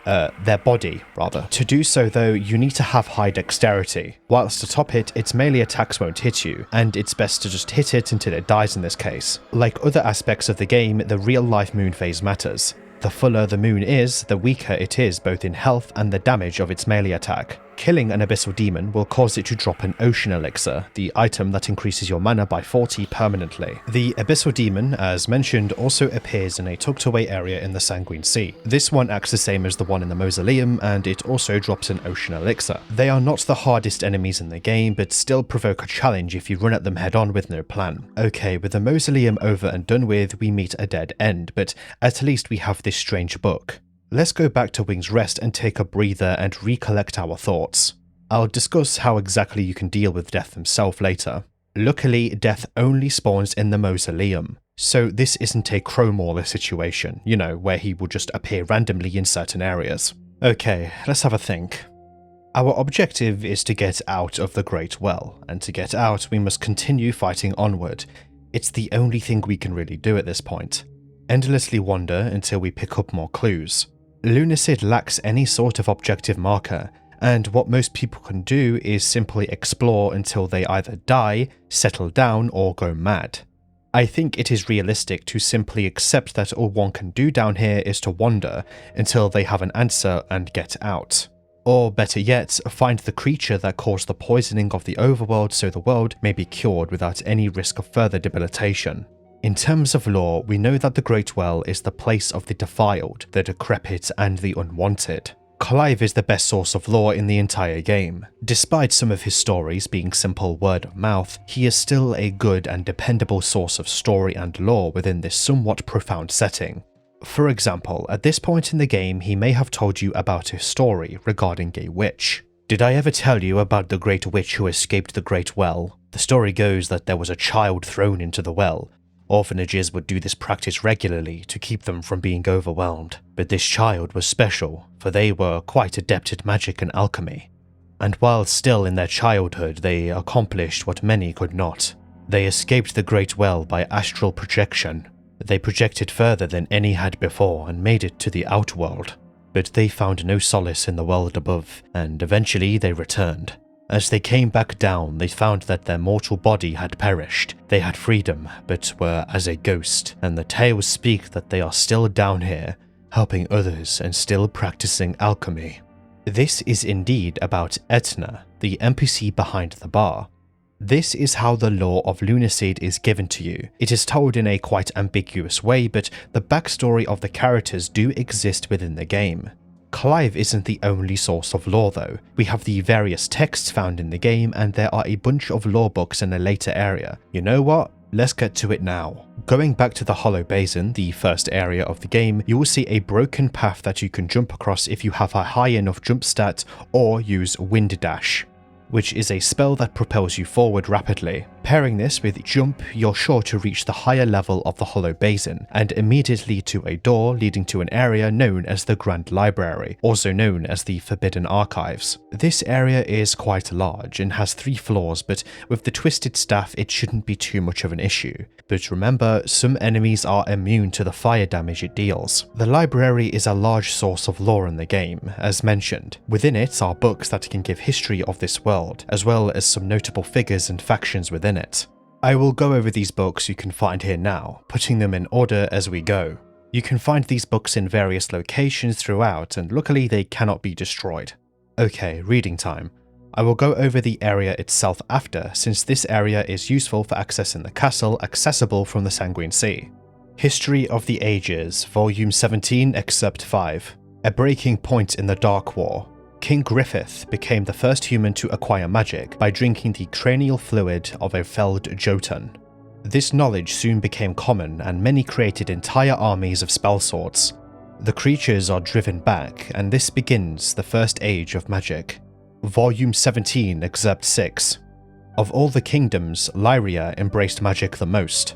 their body, rather. To do so though, you need to have high dexterity. Whilst atop it, its melee attacks won't hit you, and it's best to just hit it until it dies in this case. Like other aspects of the game, the real life moon phase matters. The fuller the moon is, the weaker it is both in health and the damage of its melee attack. Killing an abyssal demon will cause it to drop an ocean elixir, the item that increases your mana by 40 permanently. The abyssal demon, as mentioned, also appears in a tucked away area in the Sanguine Sea. This one acts the same as the one in the Mausoleum, and it also drops an ocean elixir. They are not the hardest enemies in the game, but still provoke a challenge if you run at them head on with no plan. Okay, with the Mausoleum over and done with, we meet a dead end, but at least we have this strange book. Let's go back to Wing's Rest and take a breather and recollect our thoughts. I'll discuss how exactly you can deal with Death himself later. Luckily, Death only spawns in the mausoleum, so this isn't a Crowmauler situation, where he will just appear randomly in certain areas. Okay, let's have a think. Our objective is to get out of the Great Well, and to get out we must continue fighting onward. It's the only thing we can really do at this point. Endlessly wander until we pick up more clues. Lunacid lacks any sort of objective marker, and what most people can do is simply explore until they either die, settle down, or go mad. I think it is realistic to simply accept that all one can do down here is to wander until they have an answer and get out. Or better yet, find the creature that caused the poisoning of the overworld so the world may be cured without any risk of further debilitation. In terms of lore, we know that the Great Well is the place of the defiled, the decrepit, and the unwanted. Clive is the best source of lore in the entire game. Despite some of his stories being simple word of mouth, he is still a good and dependable source of story and lore within this somewhat profound setting. For example, at this point in the game he may have told you about a story regarding a witch. Did I ever tell you about the great witch who escaped the Great Well? The story goes that there was a child thrown into the well. Orphanages would do this practice regularly to keep them from being overwhelmed, but this child was special, for they were quite adept at magic and alchemy. And while still in their childhood, they accomplished what many could not. They escaped the Great Well by astral projection. They projected further than any had before and made it to the outworld, but they found no solace in the world above, and eventually they returned. As they came back down, they found that their mortal body had perished. They had freedom, but were as a ghost, and the tales speak that they are still down here, helping others and still practicing alchemy. This is indeed about Etna, the NPC behind the bar. This is how the lore of Lunacid is given to you. It is told in a quite ambiguous way, but the backstory of the characters do exist within the game. Clive isn't the only source of lore though. We have the various texts found in the game, and there are a bunch of lore books in a later area. You know what? Let's get to it now. Going back to the Hollow Basin, the first area of the game, you will see a broken path that you can jump across if you have a high enough jump stat or use Wind Dash, which is a spell that propels you forward rapidly. Pairing this with Jump, you're sure to reach the higher level of the Hollow Basin, and immediately to a door leading to an area known as the Grand Library, also known as the Forbidden Archives. This area is quite large and has 3 floors, but with the Twisted Staff it shouldn't be too much of an issue. But remember, some enemies are immune to the fire damage it deals. The library is a large source of lore in the game, as mentioned. Within it are books that can give history of this world, as well as some notable figures and factions within it. I will go over these books you can find here now, putting them in order as we go. You can find these books in various locations throughout, and luckily they cannot be destroyed. Okay, reading time. I will go over the area itself after, since this area is useful for accessing the castle accessible from the Sanguine Sea. History of the Ages, Volume 17, Excerpt 5. A breaking point in the Dark War. King Griffith became the first human to acquire magic by drinking the cranial fluid of a felled Jotun. This knowledge soon became common, and many created entire armies of spell swords. The creatures are driven back, and this begins the first age of magic. Volume 17, Excerpt 6. Of all the kingdoms, Lyria embraced magic the most.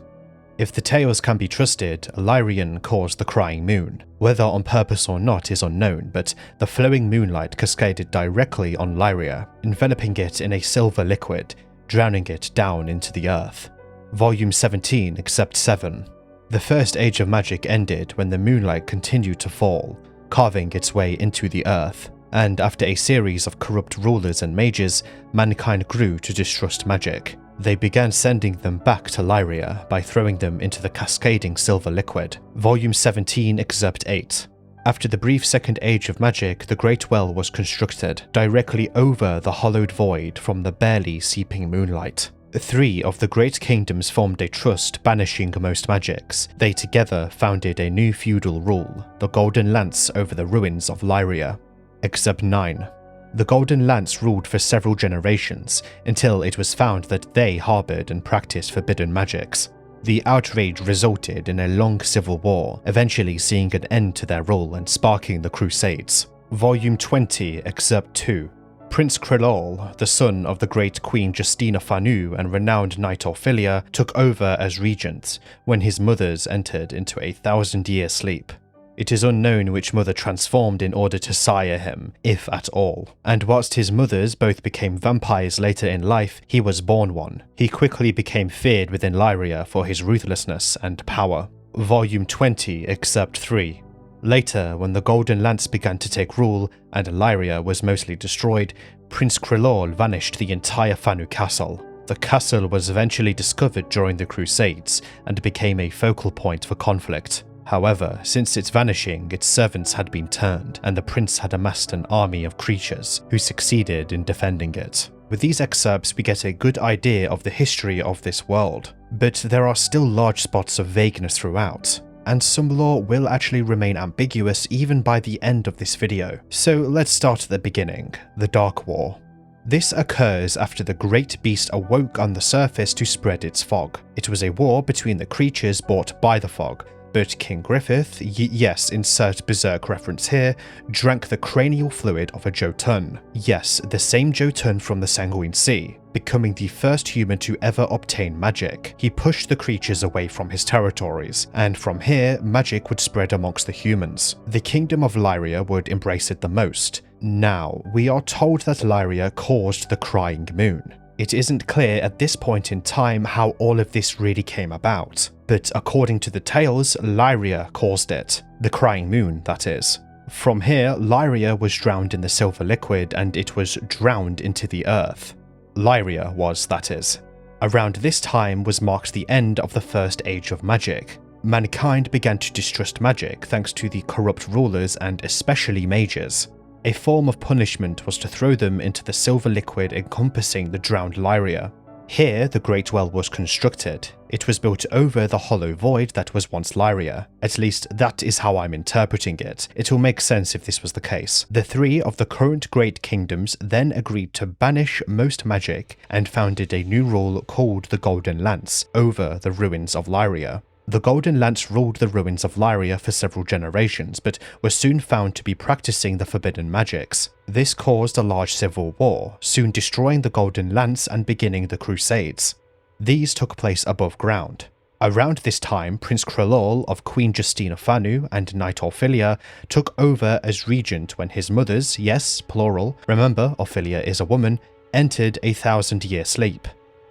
If the tales can be trusted, Lyrian caused the crying moon. Whether on purpose or not is unknown, but the flowing moonlight cascaded directly on Lyria, enveloping it in a silver liquid, drowning it down into the earth. Volume 17, Excerpt 7. The first age of magic ended when the moonlight continued to fall, carving its way into the earth, and after a series of corrupt rulers and mages, mankind grew to distrust magic. They began sending them back to Lyria by throwing them into the cascading silver liquid. Volume 17, Excerpt 8. After the brief second age of magic, the Great Well was constructed, directly over the hollowed void from the barely seeping moonlight. 3 of the great kingdoms formed a trust banishing most magics. They together founded a new feudal rule, the Golden Lance over the ruins of Lyria. Excerpt 9. The Golden Lance ruled for several generations, until it was found that they harboured and practiced forbidden magics. The outrage resulted in a long civil war, eventually seeing an end to their rule and sparking the Crusades. Volume 20, Excerpt 2. Prince Krelol, the son of the great Queen Justina Fanu and renowned knight Ophelia, took over as regent when his mothers entered into a 1,000-year sleep. It is unknown which mother transformed in order to sire him, if at all, and whilst his mothers both became vampires later in life, he was born one. He quickly became feared within Lyria for his ruthlessness and power. Volume 20, Excerpt 3. Later, when the Golden Lance began to take rule and Lyria was mostly destroyed, Prince Krelol vanished the entire Fanu castle. The castle was eventually discovered during the Crusades and became a focal point for conflict. However, since its vanishing, its servants had been turned, and the prince had amassed an army of creatures who succeeded in defending it. With these excerpts, we get a good idea of the history of this world, but there are still large spots of vagueness throughout, and some lore will actually remain ambiguous even by the end of this video. So let's start at the beginning, the Dark War. This occurs after the Great Beast awoke on the surface to spread its fog. It was a war between the creatures brought by the fog, but King Griffith, yes, insert berserk reference here, drank the cranial fluid of a Jotun. Yes, the same Jotun from the Sanguine Sea, becoming the first human to ever obtain magic. He pushed the creatures away from his territories, and from here, magic would spread amongst the humans. The kingdom of Lyria would embrace it the most. Now, we are told that Lyria caused the Crying Moon. It isn't clear at this point in time how all of this really came about, but according to the tales, Lyria caused it. The Crying Moon, that is. From here, Lyria was drowned in the silver liquid and it was drowned into the earth. Lyria was, that is. Around this time was marked the end of the First Age of Magic. Mankind began to distrust magic thanks to the corrupt rulers and especially mages. A form of punishment was to throw them into the silver liquid encompassing the drowned Lyria. Here, the Great Well was constructed. It was built over the hollow void that was once Lyria. At least, that is how I'm interpreting it. It will make sense if this was the case. The three of the current Great Kingdoms then agreed to banish most magic and founded a new rule called the Golden Lance over the ruins of Lyria. The Golden Lance ruled the ruins of Lyria for several generations, but was soon found to be practicing the forbidden magics. This caused a large civil war, soon destroying the Golden Lance and beginning the Crusades. These took place above ground. Around this time, Prince Krelol of Queen Justina Fanu and Knight Ophelia took over as regent when his mothers, yes, plural, remember Ophelia is a woman, entered a 1,000-year sleep.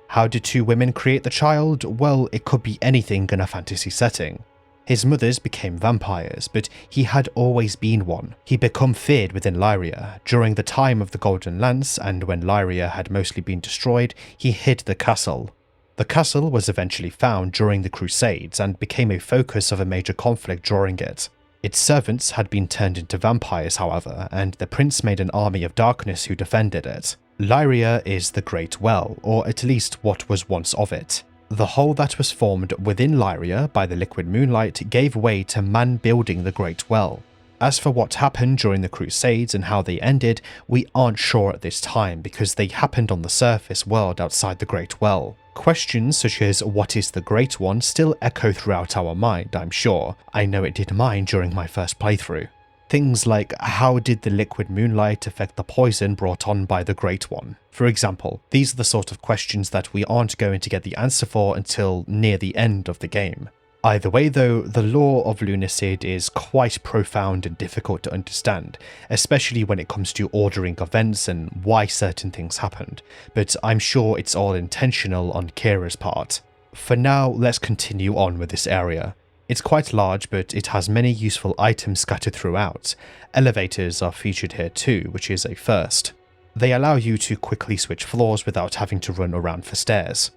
How did two women create the child? Well, it could be anything in a fantasy setting. His mothers became vampires, but he had always been one. He became feared within Lyria. During the time of the Golden Lance, and when Lyria had mostly been destroyed, he hid the castle. The castle was eventually found during the Crusades and became a focus of a major conflict during it. Its servants had been turned into vampires, however, and the prince made an army of darkness who defended it. Lyria is the Great Well, or at least what was once of it. The hole that was formed within Lyria by the liquid moonlight gave way to man building the Great Well. As for what happened during the Crusades and how they ended, we aren't sure at this time because they happened on the surface world outside the Great Well. Questions such as what is the Great One still echo throughout our mind, I'm sure. I know it did mine during my first playthrough. Things like, how did the liquid moonlight affect the poison brought on by the Great One? For example, these are the sort of questions that we aren't going to get the answer for until near the end of the game. Either way though, the lore of Lunacid is quite profound and difficult to understand, especially when it comes to ordering events and why certain things happened, but I'm sure it's all intentional on Kira's part. For now, let's continue on with this area. It's quite large, but it has many useful items scattered throughout. Elevators are featured here too, which is a first. They allow you to quickly switch floors without having to run around for stairs.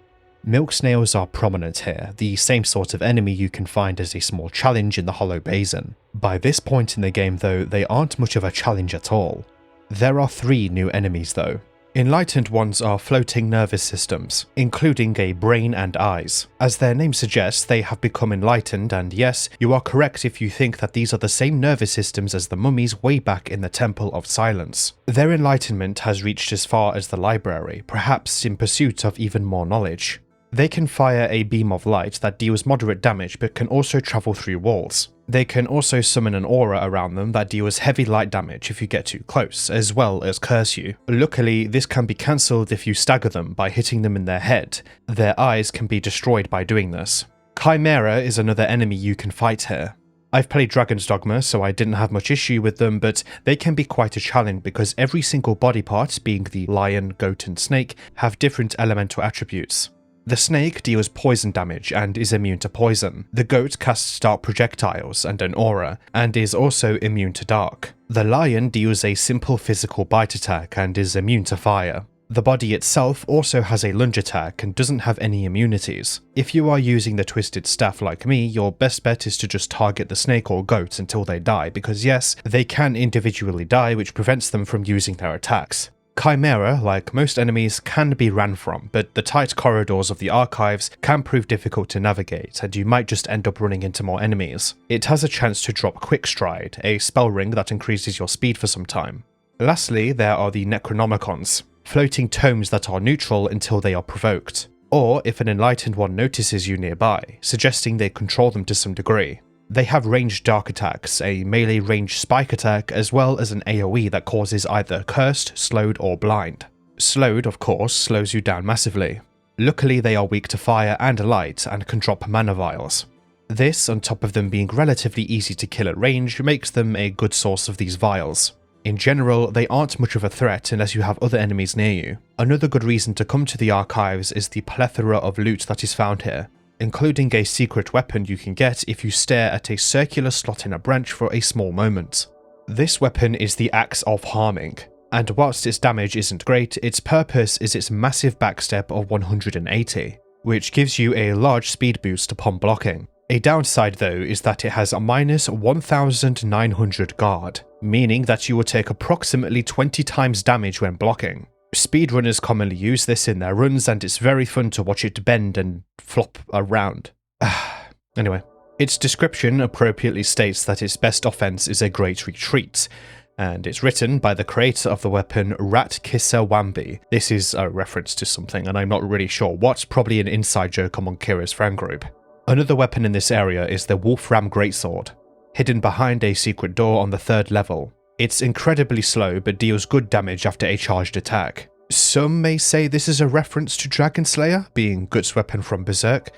Milk snails are prominent here, the same sort of enemy you can find as a small challenge in the Hollow Basin. By this point in the game though, they aren't much of a challenge at all. There are 3 new enemies though. Enlightened ones are floating nervous systems, including a brain and eyes. As their name suggests, they have become enlightened, and yes, you are correct if you think that these are the same nervous systems as the mummies way back in the Temple of Silence. Their enlightenment has reached as far as the library, perhaps in pursuit of even more knowledge. They can fire a beam of light that deals moderate damage but can also travel through walls. They can also summon an aura around them that deals heavy light damage if you get too close, as well as curse you. Luckily, this can be cancelled if you stagger them by hitting them in their head. Their eyes can be destroyed by doing this. Chimera is another enemy you can fight here. I've played Dragon's Dogma, so I didn't have much issue with them, but they can be quite a challenge because every single body part, being the lion, goat and snake, have different elemental attributes. The snake deals poison damage and is immune to poison. The goat casts dark projectiles and an aura, and is also immune to dark. The lion deals a simple physical bite attack and is immune to fire. The body itself also has a lunge attack and doesn't have any immunities. If you are using the twisted staff like me, your best bet is to just target the snake or goat until they die, because yes, they can individually die, which prevents them from using their attacks. Chimera, like most enemies, can be ran from, but the tight corridors of the archives can prove difficult to navigate, and you might just end up running into more enemies. It has a chance to drop Quick Stride, a spell ring that increases your speed for some time. Lastly, there are the Necronomicons, floating tomes that are neutral until they are provoked, or if an enlightened one notices you nearby, suggesting they control them to some degree. They have ranged dark attacks, a melee ranged spike attack, as well as an AoE that causes either cursed, slowed, or blind. Slowed, of course, slows you down massively. Luckily, they are weak to fire and light and can drop mana vials. This, on top of them being relatively easy to kill at range, makes them a good source of these vials. In general, they aren't much of a threat unless you have other enemies near you. Another good reason to come to the archives is the plethora of loot that is found here, including a secret weapon you can get if you stare at a circular slot in a branch for a small moment. This weapon is the Axe of Harming, and whilst its damage isn't great, its purpose is its massive backstep of 180, which gives you a large speed boost upon blocking. A downside though is that it has a minus 1900 guard, meaning that you will take approximately 20 times damage when blocking. Speedrunners commonly use this in their runs, and it's very fun to watch it bend and flop around. Anyway, its description appropriately states that its best offense is a great retreat, and it's written by the creator of the weapon Rat Kisser Wambi. This is a reference to something, and I'm not really sure what, probably an inside joke among Kira's friend group. Another weapon in this area is the Wolfram Greatsword, hidden behind a secret door on the 3rd level. It's incredibly slow, but deals good damage after a charged attack. Some may say this is a reference to Dragon Slayer, being Guts' weapon from Berserk.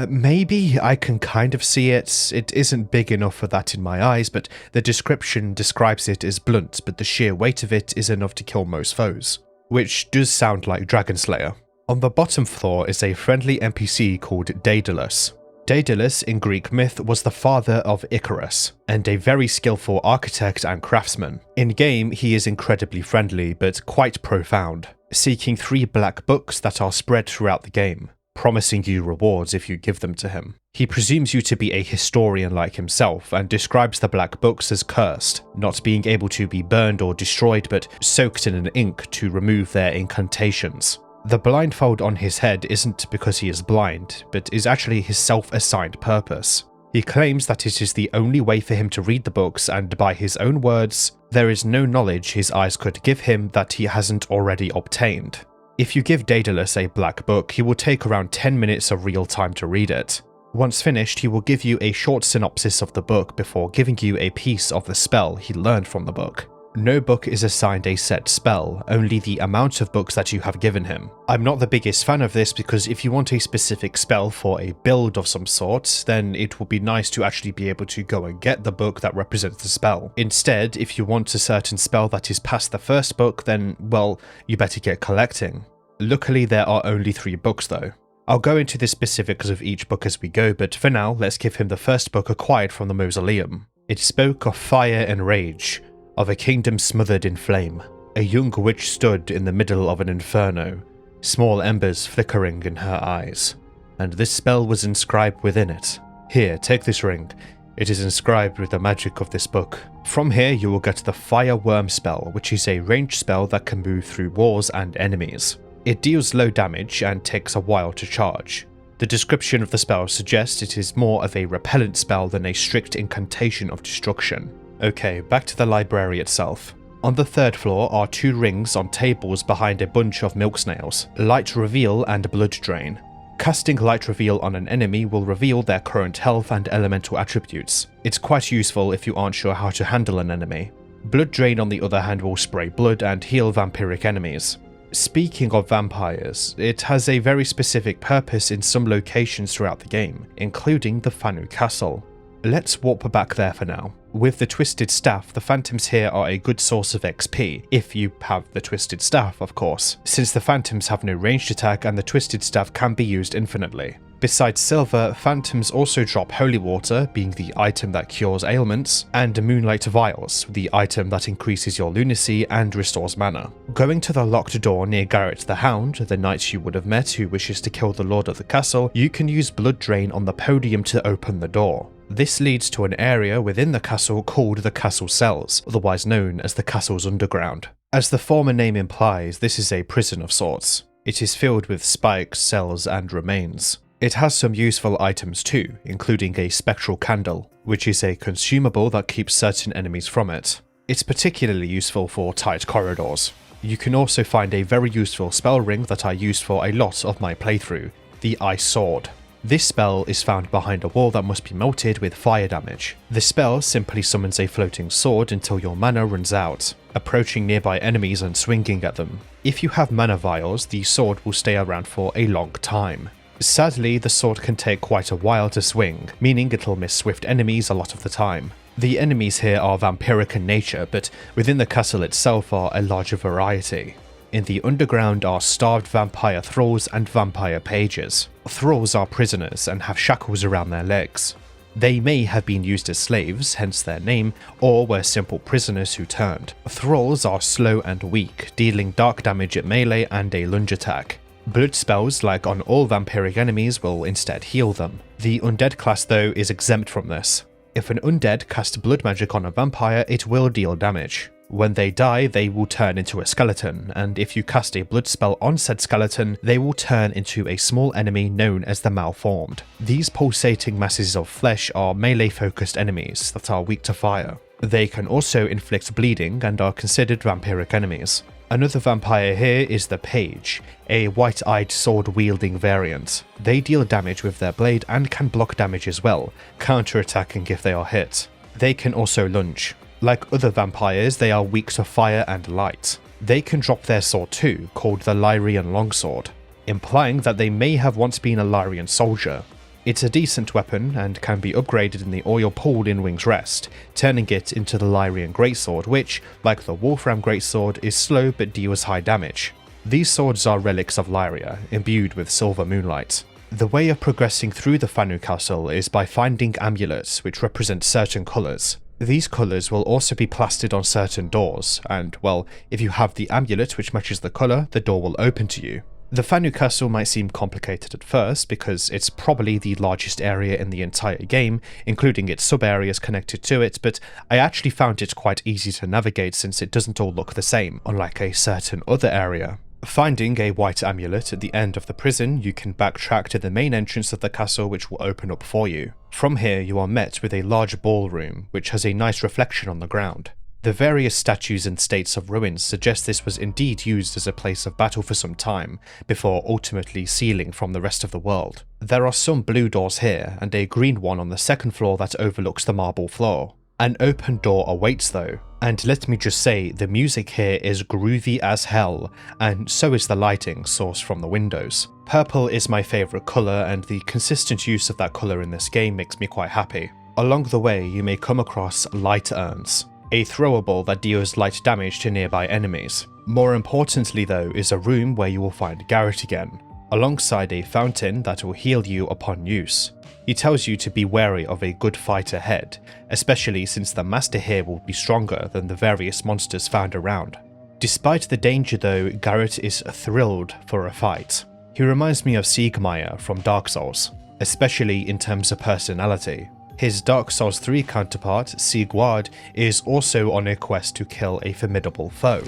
Maybe, I can kind of see it. It isn't big enough for that in my eyes, but the description describes it as blunt, but the sheer weight of it is enough to kill most foes. Which does sound like Dragon Slayer. On the bottom floor is a friendly NPC called Daedalus. Daedalus in Greek myth was the father of Icarus, and a very skillful architect and craftsman. In-game, he is incredibly friendly, but quite profound, seeking 3 black books that are spread throughout the game, promising you rewards if you give them to him. He presumes you to be a historian like himself, and describes the black books as cursed, not being able to be burned or destroyed, but soaked in an ink to remove their incantations. The blindfold on his head isn't because he is blind, but is actually his self-assigned purpose. He claims that it is the only way for him to read the books, and by his own words, there is no knowledge his eyes could give him that he hasn't already obtained. If you give Daedalus a black book, he will take around 10 minutes of real time to read it. Once finished, he will give you a short synopsis of the book before giving you a piece of the spell he learned from the book. No book is assigned a set spell, only the amount of books that you have given him. I'm not the biggest fan of this because if you want a specific spell for a build of some sort, then it would be nice to actually be able to go and get the book that represents the spell. Instead, if you want a certain spell that is past the first book, then, well, you better get collecting. Luckily, there are only 3 books though. I'll go into the specifics of each book as we go, but for now, let's give him the first book acquired from the mausoleum. It spoke of fire and rage, of a kingdom smothered in flame. A young witch stood in the middle of an inferno, small embers flickering in her eyes, and this spell was inscribed within it. Here, take this ring. It is inscribed with the magic of this book. From here you will get the Fire Worm spell, which is a ranged spell that can move through walls and enemies. It deals low damage and takes a while to charge. The description of the spell suggests it is more of a repellent spell than a strict incantation of destruction. Okay, back to the library itself. On the 3rd floor are 2 rings on tables behind a bunch of milk snails, Light Reveal and Blood Drain. Casting Light Reveal on an enemy will reveal their current health and elemental attributes. It's quite useful if you aren't sure how to handle an enemy. Blood Drain on the other hand will spray blood and heal vampiric enemies. Speaking of vampires, it has a very specific purpose in some locations throughout the game, including the Fanu Castle. Let's warp back there for now. With the Twisted Staff, the Phantoms here are a good source of XP, if you have the Twisted Staff, of course, since the Phantoms have no ranged attack and the Twisted Staff can be used infinitely. Besides silver, Phantoms also drop Holy Water, being the item that cures ailments, and Moonlight Vials, the item that increases your lunacy and restores mana. Going to the locked door near Garrett the Hound, the knight you would have met who wishes to kill the Lord of the Castle, you can use Blood Drain on the podium to open the door. This leads to an area within the castle called the Castle Cells, otherwise known as the castle's underground. As the former name implies, this is a prison of sorts. It is filled with spikes, cells, and remains. It has some useful items too, including a spectral candle, which is a consumable that keeps certain enemies from it. It's particularly useful for tight corridors. You can also find a very useful spell ring that I used for a lot of my playthrough, the Ice Sword. This spell is found behind a wall that must be melted with fire damage. The spell simply summons a floating sword until your mana runs out, approaching nearby enemies and swinging at them. If you have mana vials, the sword will stay around for a long time. Sadly, the sword can take quite a while to swing, meaning it'll miss swift enemies a lot of the time. The enemies here are vampiric in nature, but within the castle itself are a larger variety. In the underground are starved vampire thralls and vampire pages. Thralls are prisoners and have shackles around their legs. They may have been used as slaves, hence their name, or were simple prisoners who turned. Thralls are slow and weak, dealing dark damage at melee and a lunge attack. Blood spells, like on all vampiric enemies, will instead heal them. The undead class though is exempt from this. If an undead casts blood magic on a vampire, it will deal damage. When they die, they will turn into a skeleton, and if you cast a blood spell on said skeleton, they will turn into a small enemy known as the Malformed. These pulsating masses of flesh are melee-focused enemies that are weak to fire. They can also inflict bleeding and are considered vampiric enemies. Another vampire here is the Page, a white-eyed sword-wielding variant. They deal damage with their blade and can block damage as well, counter-attacking if they are hit. They can also lunge. Like other vampires, they are weak to fire and light. They can drop their sword too, called the Lyrian Longsword, implying that they may have once been a Lyrian soldier. It's a decent weapon and can be upgraded in the oil pool in Wing's Rest, turning it into the Lyrian Greatsword, which, like the Wolfram Greatsword, is slow but deals high damage. These swords are relics of Lyria, imbued with silver moonlight. The way of progressing through the Fanu Castle is by finding amulets which represent certain colours. These colours will also be plastered on certain doors, and, well, if you have the amulet which matches the colour, the door will open to you. The Fanu Castle might seem complicated at first, because it's probably the largest area in the entire game, including its sub-areas connected to it, but I actually found it quite easy to navigate since it doesn't all look the same, unlike a certain other area. Finding a white amulet at the end of the prison, you can backtrack to the main entrance of the castle which will open up for you. From here you are met with a large ballroom, which has a nice reflection on the ground. The various statues and states of ruins suggest this was indeed used as a place of battle for some time, before ultimately sealing from the rest of the world. There are some blue doors here, and a green one on the second floor that overlooks the marble floor. An open door awaits though, and let me just say, the music here is groovy as hell, and so is the lighting sourced from the windows. Purple is my favourite colour, and the consistent use of that colour in this game makes me quite happy. Along the way you may come across light urns, a throwable that deals light damage to nearby enemies. More importantly though is a room where you will find Garrett again, alongside a fountain that will heal you upon use. He tells you to be wary of a good fight ahead, especially since the master here will be stronger than the various monsters found around. Despite the danger though, Garrett is thrilled for a fight. He reminds me of Siegmeyer from Dark Souls, especially in terms of personality. His Dark Souls 3 counterpart, Siegward, is also on a quest to kill a formidable foe.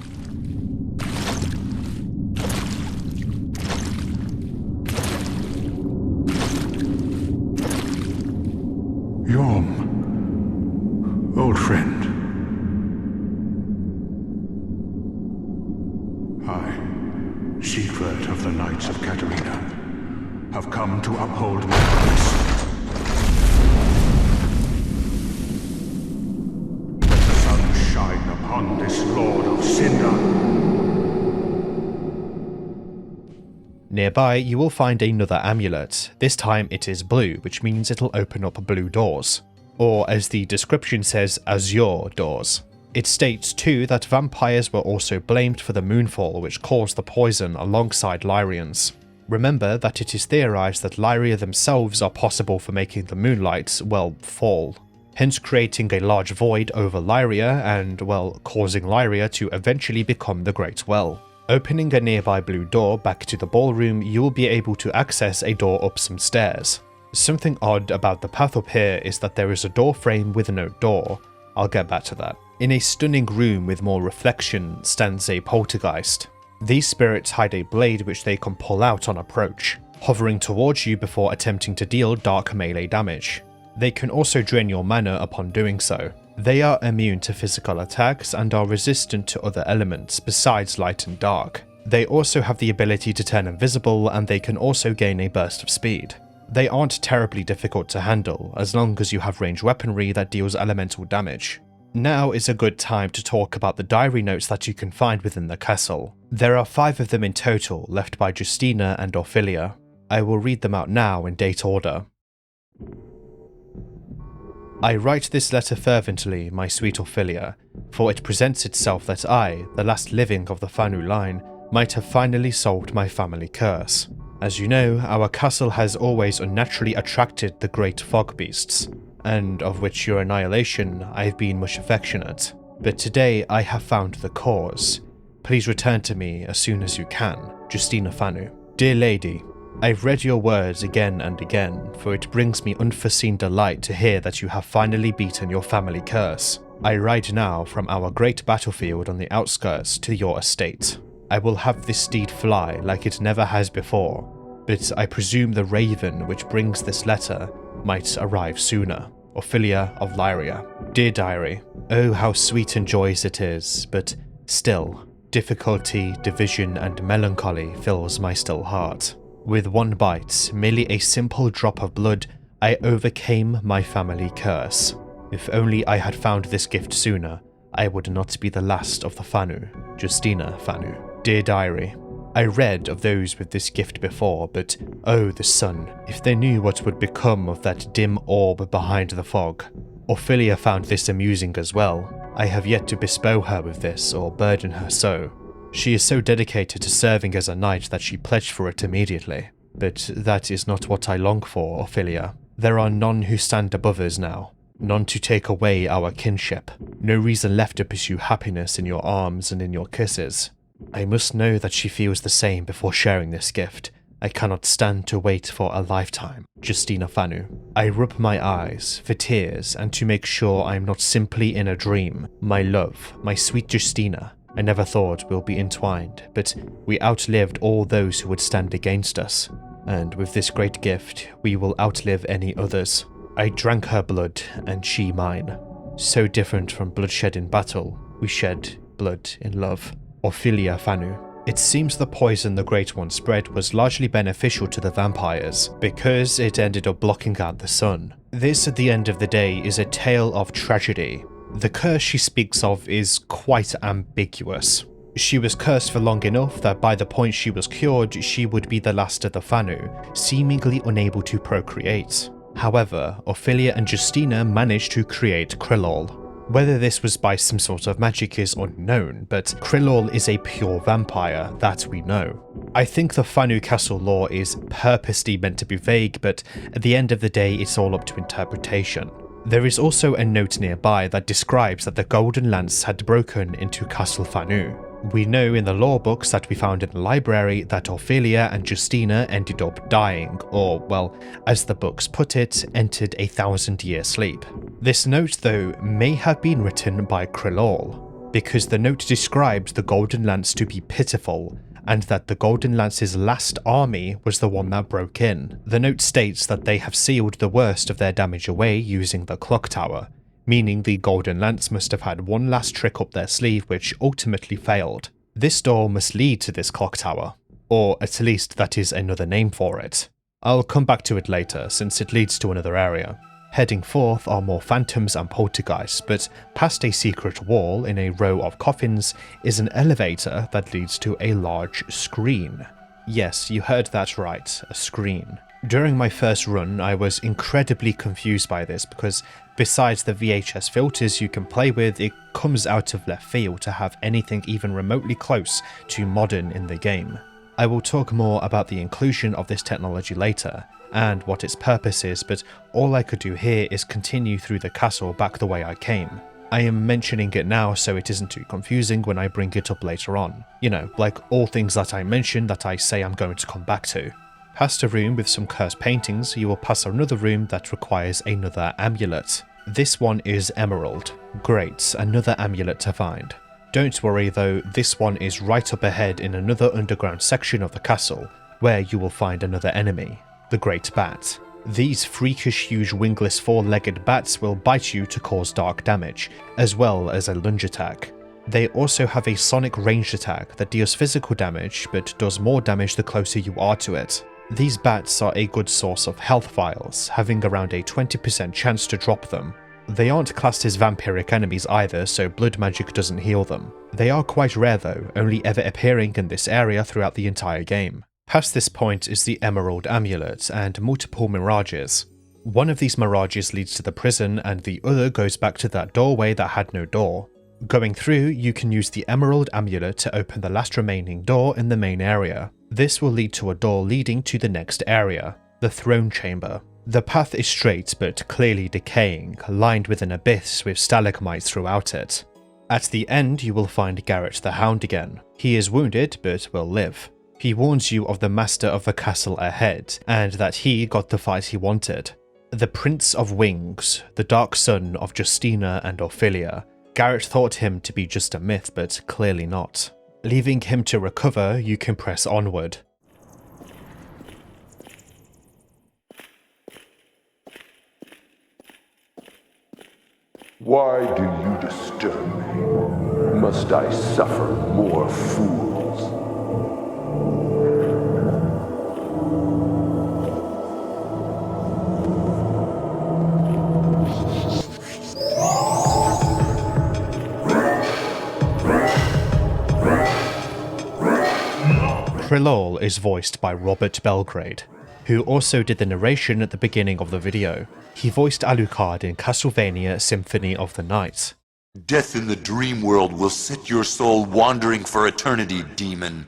Yorm, old friend. I, Siegward of the Knights of Katarina, have come to uphold my promise. Let the sun shine upon this Lord of Cinder. Nearby, you will find another amulet. This time it is blue, which means it'll open up blue doors. Or, as the description says, azure doors. It states too that vampires were also blamed for the moonfall which caused the poison alongside Lyrians. Remember that it is theorized that Lyria themselves are possible for making the moonlight, well, fall. Hence creating a large void over Lyria and, well, causing Lyria to eventually become the Great Well. Opening a nearby blue door back to the ballroom, you will be able to access a door up some stairs. Something odd about the path up here is that there is a door frame with no door. I'll get back to that. In a stunning room with more reflection stands a poltergeist. These spirits hide a blade which they can pull out on approach, hovering towards you before attempting to deal dark melee damage. They can also drain your mana upon doing so. They are immune to physical attacks and are resistant to other elements besides light and dark. They also have the ability to turn invisible, and they can also gain a burst of speed. They aren't terribly difficult to handle as long as you have ranged weaponry that deals elemental damage. Now is a good time to talk about the diary notes that you can find within the castle. There are 5 of them in total, left by Justina and Ophelia. I will read them out now in date order. I write this letter fervently, my sweet Ophelia, for it presents itself that I, the last living of the Fanu line, might have finally solved my family curse. As you know, our castle has always unnaturally attracted the great fog beasts, and of which your annihilation I have been much affectionate. But today I have found the cause. Please return to me as soon as you can, Justina Fanu. Dear lady, I've read your words again and again, for it brings me unforeseen delight to hear that you have finally beaten your family curse. I ride now from our great battlefield on the outskirts to your estate. I will have this steed fly like it never has before, but I presume the raven which brings this letter might arrive sooner. Ophelia of Lyria. Dear diary, oh how sweet and joyous it is, but still, difficulty, division and melancholy fills my still heart. With one bite, merely a simple drop of blood, I overcame my family curse. If only I had found this gift sooner, I would not be the last of the Fanu, Justina Fanu. Dear diary, I read of those with this gift before, but oh the sun, if they knew what would become of that dim orb behind the fog. Ophelia found this amusing as well. I have yet to bespow her with this or burden her so. She is so dedicated to serving as a knight that she pledged for it immediately. But that is not what I long for, Ophelia. There are none who stand above us now, none to take away our kinship, no reason left to pursue happiness in your arms and in your kisses. I must know that she feels the same before sharing this gift. I cannot stand to wait for a lifetime. Justina Fanu. I rub my eyes for tears and to make sure I am not simply in a dream. My love, my sweet Justina, I never thought we'll be entwined, but we outlived all those who would stand against us, and with this great gift, we will outlive any others. I drank her blood, and she mine. So different from bloodshed in battle, we shed blood in love. Ophelia Fanu. It seems the poison the Great One spread was largely beneficial to the vampires, because it ended up blocking out the sun. This, at the end of the day, is a tale of tragedy. The curse she speaks of is quite ambiguous. She was cursed for long enough that by the point she was cured, she would be the last of the Fanu, seemingly unable to procreate. However, Ophelia and Justina managed to create Krillol. Whether this was by some sort of magic is unknown, but Krillol is a pure vampire, that we know. I think the Fanu Castle lore is purposely meant to be vague, but at the end of the day it's all up to interpretation. There is also a note nearby that describes that the Golden Lance had broken into Castle Fanu. We know in the lore books that we found in the library that Ophelia and Justina ended up dying, or, well, as the books put it, entered a 1,000-year sleep. This note, though, may have been written by Krillol, because the note describes the Golden Lance to be pitiful, and that the Golden Lance's last army was the one that broke in. The note states that they have sealed the worst of their damage away using the clock tower, meaning the Golden Lance must have had one last trick up their sleeve which ultimately failed. This door must lead to this clock tower, or at least that is another name for it. I'll come back to it later since it leads to another area. Heading forth are more phantoms and poltergeists, but past a secret wall in a row of coffins is an elevator that leads to a large screen. Yes, you heard that right, a screen. During my first run, I was incredibly confused by this because besides the VHS filters you can play with, it comes out of left field to have anything even remotely close to modern in the game. I will talk more about the inclusion of this technology later, and what its purpose is, but all I could do here is continue through the castle back the way I came. I am mentioning it now so it isn't too confusing when I bring it up later on. You know, like all things that I mention that I say I'm going to come back to. Past a room with some cursed paintings, you will pass another room that requires another amulet. This one is emerald. Great, another amulet to find. Don't worry though, this one is right up ahead in another underground section of the castle, where you will find another enemy, the Great Bat. These freakish huge wingless four-legged bats will bite you to cause dark damage, as well as a lunge attack. They also have a sonic ranged attack that deals physical damage, but does more damage the closer you are to it. These bats are a good source of health vials, having around a 20% chance to drop them. They aren't classed as vampiric enemies either, so blood magic doesn't heal them. They are quite rare though, only ever appearing in this area throughout the entire game. Past this point is the Emerald Amulet and multiple mirages. One of these mirages leads to the prison and the other goes back to that doorway that had no door. Going through, you can use the Emerald Amulet to open the last remaining door in the main area. This will lead to a door leading to the next area, the Throne Chamber. The path is straight but clearly decaying, lined with an abyss with stalagmites throughout it. At the end you will find Garrett the Hound again. He is wounded but will live. He warns you of the master of the castle ahead, and that he got the fight he wanted. The Prince of Wings, the dark son of Justina and Ophelia. Garrett thought him to be just a myth, but clearly not. Leaving him to recover, you can press onward. Why do you disturb me? Must I suffer more fools? Krillol is voiced by Robert Belgrade, who also did the narration at the beginning of the video. He voiced Alucard in Castlevania Symphony of the Night. Death in the dream world will set your soul wandering for eternity, demon.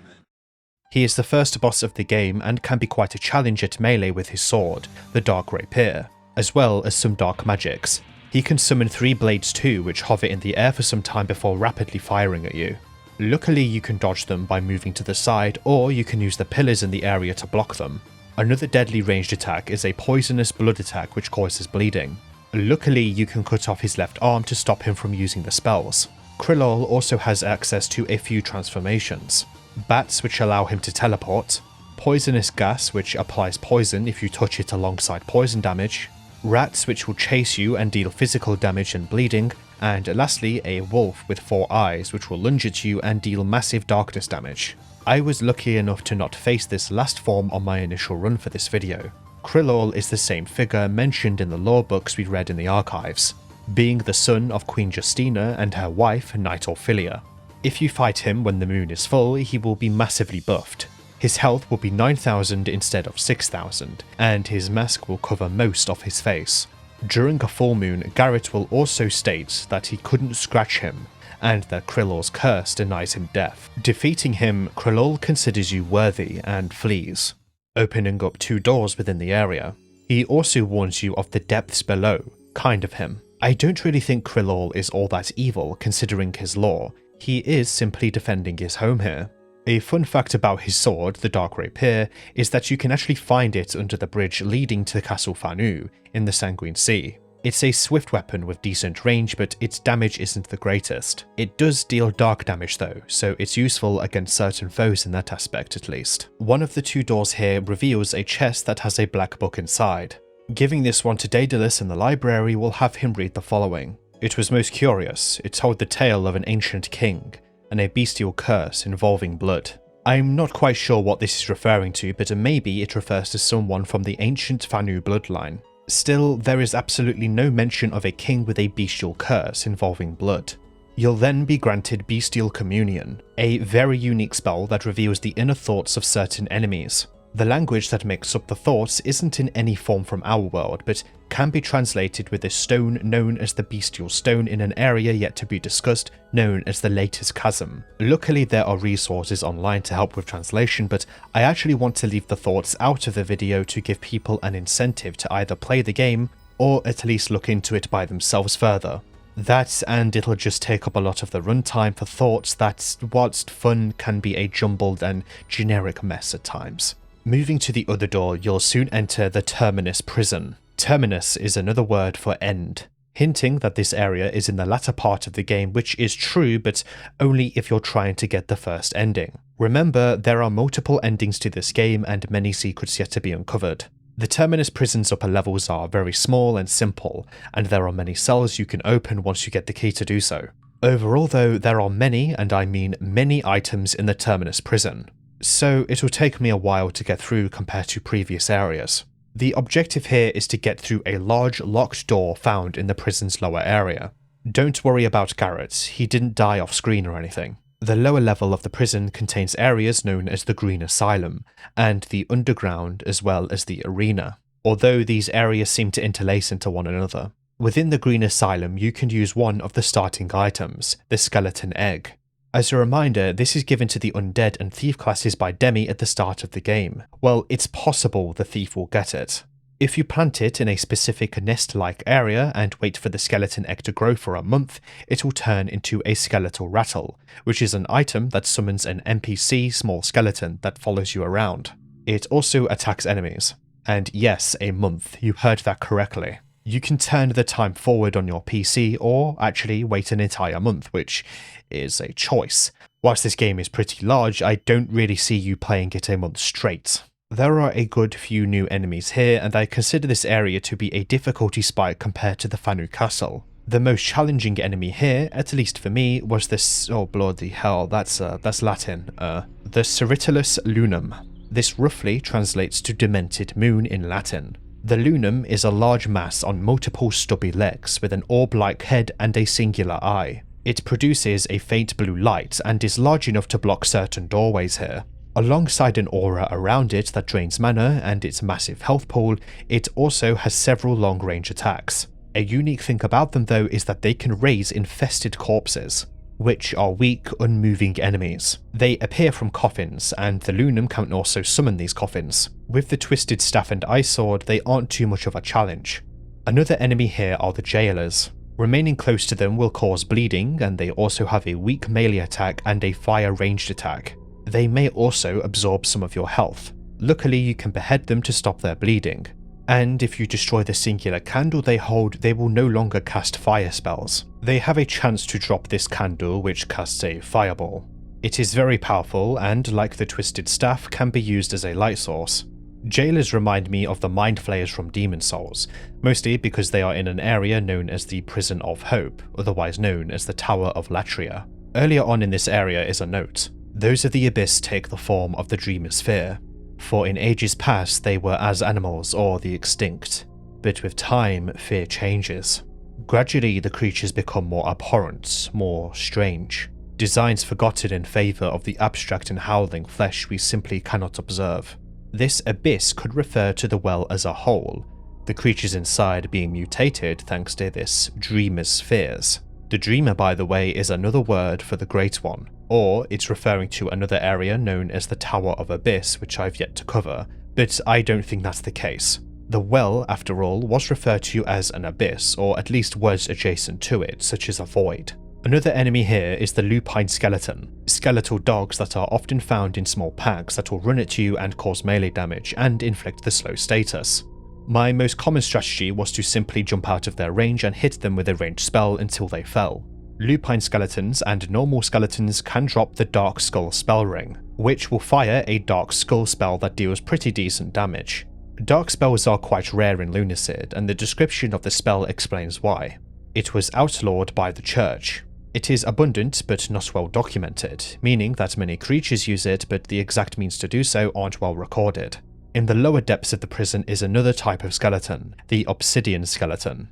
He is the first boss of the game and can be quite a challenge at melee with his sword, the Dark Rapier, as well as some dark magics. He can summon 3 blades too, which hover in the air for some time before rapidly firing at you. Luckily you can dodge them by moving to the side, or you can use the pillars in the area to block them. Another deadly ranged attack is a poisonous blood attack which causes bleeding. Luckily you can cut off his left arm to stop him from using the spells. Krillol also has access to a few transformations. Bats which allow him to teleport, poisonous gas which applies poison if you touch it alongside poison damage, rats which will chase you and deal physical damage and bleeding, and lastly a wolf with 4 eyes which will lunge at you and deal massive darkness damage. I was lucky enough to not face this last form on my initial run for this video. Krillol is the same figure mentioned in the lore books we read in the archives, being the son of Queen Justina and her wife Knight Ophelia. If you fight him when the moon is full, he will be massively buffed. His health will be 9,000 instead of 6,000, and his mask will cover most of his face. During a full moon, Garrett will also state that he couldn't scratch him, and that Krillol's curse denies him death. Defeating him, Krillol considers you worthy and flees, opening up 2 doors within the area. He also warns you of the depths below, kind of him. I don't really think Krillol is all that evil considering his lore. He is simply defending his home here. A fun fact about his sword, the Dark Rapier, is that you can actually find it under the bridge leading to Castle Fanu in the Sanguine Sea. It's a swift weapon with decent range, but its damage isn't the greatest. It does deal dark damage though, so it's useful against certain foes in that aspect at least. One of the 2 doors here reveals a chest that has a black book inside. Giving this one to Daedalus in the library will have him read the following. It was most curious. It told the tale of an ancient king and a bestial curse involving blood. I'm not quite sure what this is referring to, but maybe it refers to someone from the ancient Fanu bloodline. Still, there is absolutely no mention of a king with a bestial curse involving blood. You'll then be granted Bestial Communion, a very unique spell that reveals the inner thoughts of certain enemies. The language that makes up the thoughts isn't in any form from our world, but can be translated with a stone known as the Bestial Stone in an area yet to be discussed, known as the Latest Chasm. Luckily there are resources online to help with translation, but I actually want to leave the thoughts out of the video to give people an incentive to either play the game, or at least look into it by themselves further. That, and it'll just take up a lot of the runtime for thoughts that, whilst fun, can be a jumbled and generic mess at times. Moving to the other door, you'll soon enter the Terminus prison. Terminus is another word for end, hinting that this area is in the latter part of the game, which is true, but only if you're trying to get the first ending. Remember, there are multiple endings to this game and many secrets yet to be uncovered. The Terminus prison's upper levels are very small and simple, and there are many cells you can open once you get the key to do so. Overall though, there are many, and I mean many items in the Terminus prison, so it'll take me a while to get through compared to previous areas. The objective here is to get through a large locked door found in the prison's lower area. Don't worry about Garrett, he didn't die off screen or anything. The lower level of the prison contains areas known as the Green Asylum, and the Underground as well as the Arena, although these areas seem to interlace into one another. Within the Green Asylum you can use one of the starting items, the Skeleton Egg. As a reminder, this is given to the Undead and Thief classes by Demi at the start of the game. Well, it's possible the Thief will get it. If you plant it in a specific nest-like area and wait for the skeleton egg to grow for a month, it will turn into a skeletal rattle, which is an item that summons an NPC small skeleton that follows you around. It also attacks enemies. And yes, a month, you heard that correctly. You can turn the time forward on your PC or actually wait an entire month, which is a choice. Whilst this game is pretty large, I don't really see you playing it a month straight. There are a good few new enemies here, and I consider this area to be a difficulty spike compared to the Fanu Castle. The most challenging enemy here, at least for me, was this— oh bloody hell, that's Latin. The Ceritulus Lunum. This roughly translates to Demented Moon in Latin. The lunum is a large mass on multiple stubby legs with an orb-like head and a singular eye. It produces a faint blue light and is large enough to block certain doorways here. Alongside an aura around it that drains mana and its massive health pool, it also has several long-range attacks. A unique thing about them though is that they can raise infested corpses, which are weak, unmoving enemies. They appear from coffins, and the Lunum can also summon these coffins. With the Twisted Staff and Ice Sword, they aren't too much of a challenge. Another enemy here are the Jailers. Remaining close to them will cause bleeding, and they also have a weak melee attack and a fire ranged attack. They may also absorb some of your health. Luckily, you can behead them to stop their bleeding. And if you destroy the singular candle they hold, they will no longer cast fire spells. They have a chance to drop this candle, which casts a fireball. It is very powerful and, like the Twisted Staff, can be used as a light source. Jailers remind me of the Mind Flayers from Demon Souls, mostly because they are in an area known as the Prison of Hope, otherwise known as the Tower of Latria. Earlier on in this area is a note. Those of the Abyss take the form of the Dreamer's Fear, for in ages past they were as animals or the extinct, but with time fear changes. Gradually the creatures become more abhorrent, more strange, designs forgotten in favour of the abstract and howling flesh we simply cannot observe. This abyss could refer to the well as a whole, the creatures inside being mutated thanks to this Dreamer's fears. The Dreamer, by the way, is another word for the Great One, or it's referring to another area known as the Tower of Abyss, which I've yet to cover, but I don't think that's the case. The well, after all, was referred to as an abyss, or at least words adjacent to it, such as a void. Another enemy here is the Lupine Skeleton, skeletal dogs that are often found in small packs that will run at you and cause melee damage and inflict the slow status. My most common strategy was to simply jump out of their range and hit them with a ranged spell until they fell. Lupine skeletons and normal skeletons can drop the Dark Skull spell ring, which will fire a Dark Skull spell that deals pretty decent damage. Dark spells are quite rare in Lunacid, and the description of the spell explains why. It was outlawed by the Church. It is abundant but not well documented, meaning that many creatures use it but the exact means to do so aren't well recorded. In the lower depths of the prison is another type of skeleton, the obsidian skeleton.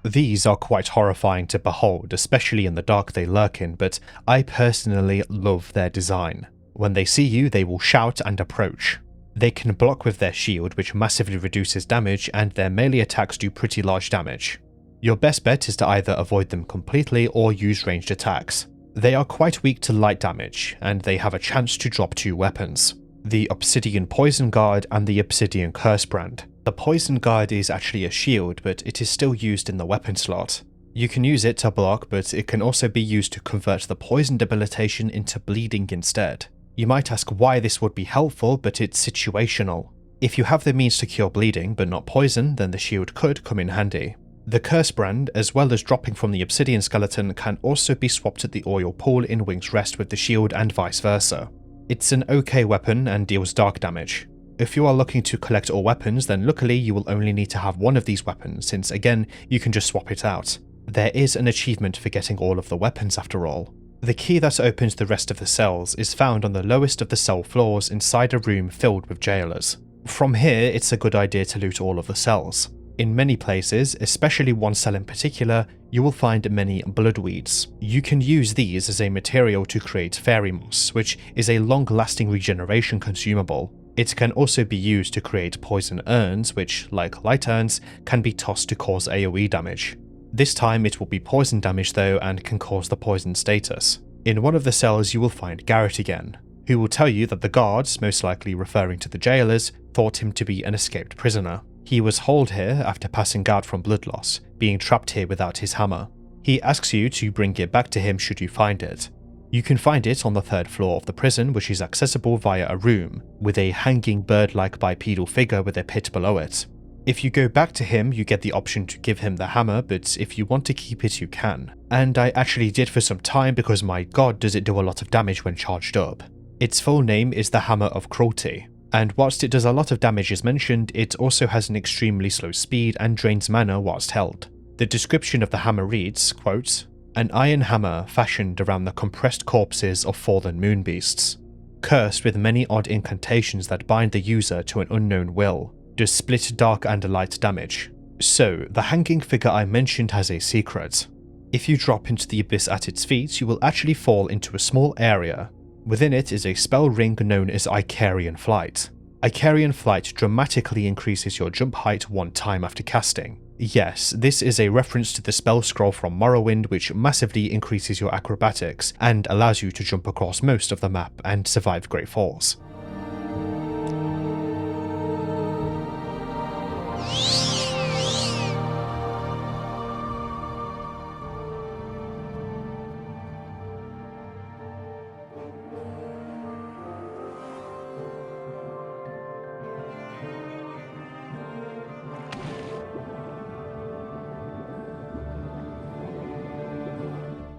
These are quite horrifying to behold, especially in the dark they lurk in, but I personally love their design. When they see you, they will shout and approach. They can block with their shield, which massively reduces damage, and their melee attacks do pretty large damage. Your best bet is to either avoid them completely or use ranged attacks. They are quite weak to light damage, and they have a chance to drop 2 weapons: the Obsidian Poison Guard and the Obsidian Curse Brand. The Poison Guard is actually a shield, but it is still used in the weapon slot. You can use it to block, but it can also be used to convert the poison debilitation into bleeding instead. You might ask why this would be helpful, but it's situational. If you have the means to cure bleeding but not poison, then the shield could come in handy. The Curse Brand, as well as dropping from the Obsidian Skeleton, can also be swapped at the Oil Pool in Wing's Rest with the shield and vice versa. It's an okay weapon and deals dark damage. If you are looking to collect all weapons, then luckily you will only need to have one of these weapons, since again, you can just swap it out. There is an achievement for getting all of the weapons after all. The key that opens the rest of the cells is found on the lowest of the cell floors inside a room filled with jailers. From here, it's a good idea to loot all of the cells. In many places, especially one cell in particular, you will find many bloodweeds. You can use these as a material to create fairy moss, which is a long-lasting regeneration consumable. It can also be used to create poison urns, which, like light urns, can be tossed to cause AoE damage. This time it will be poison damage though and can cause the poison status. In one of the cells you will find Garrett again, who will tell you that the guards, most likely referring to the jailers, thought him to be an escaped prisoner. He was hauled here after passing out from blood loss, being trapped here without his hammer. He asks you to bring it back to him should you find it. You can find it on the 3rd floor of the prison, which is accessible via a room, with a hanging bird-like bipedal figure with a pit below it. If you go back to him, you get the option to give him the hammer, but if you want to keep it, you can. And I actually did for some time because my god does it do a lot of damage when charged up. Its full name is the Hammer of Cruelty, and whilst it does a lot of damage as mentioned, it also has an extremely slow speed and drains mana whilst held. The description of the hammer reads, quote, "An iron hammer fashioned around the compressed corpses of fallen moon beasts. Cursed with many odd incantations that bind the user to an unknown will, does split dark and light damage." So, the hanging figure I mentioned has a secret. If you drop into the abyss at its feet, you will actually fall into a small area. Within it is a spell ring known as Icarian Flight. Icarian Flight dramatically increases your jump height 1 time after casting. Yes, this is a reference to the spell scroll from Morrowind, which massively increases your acrobatics and allows you to jump across most of the map and survive great falls.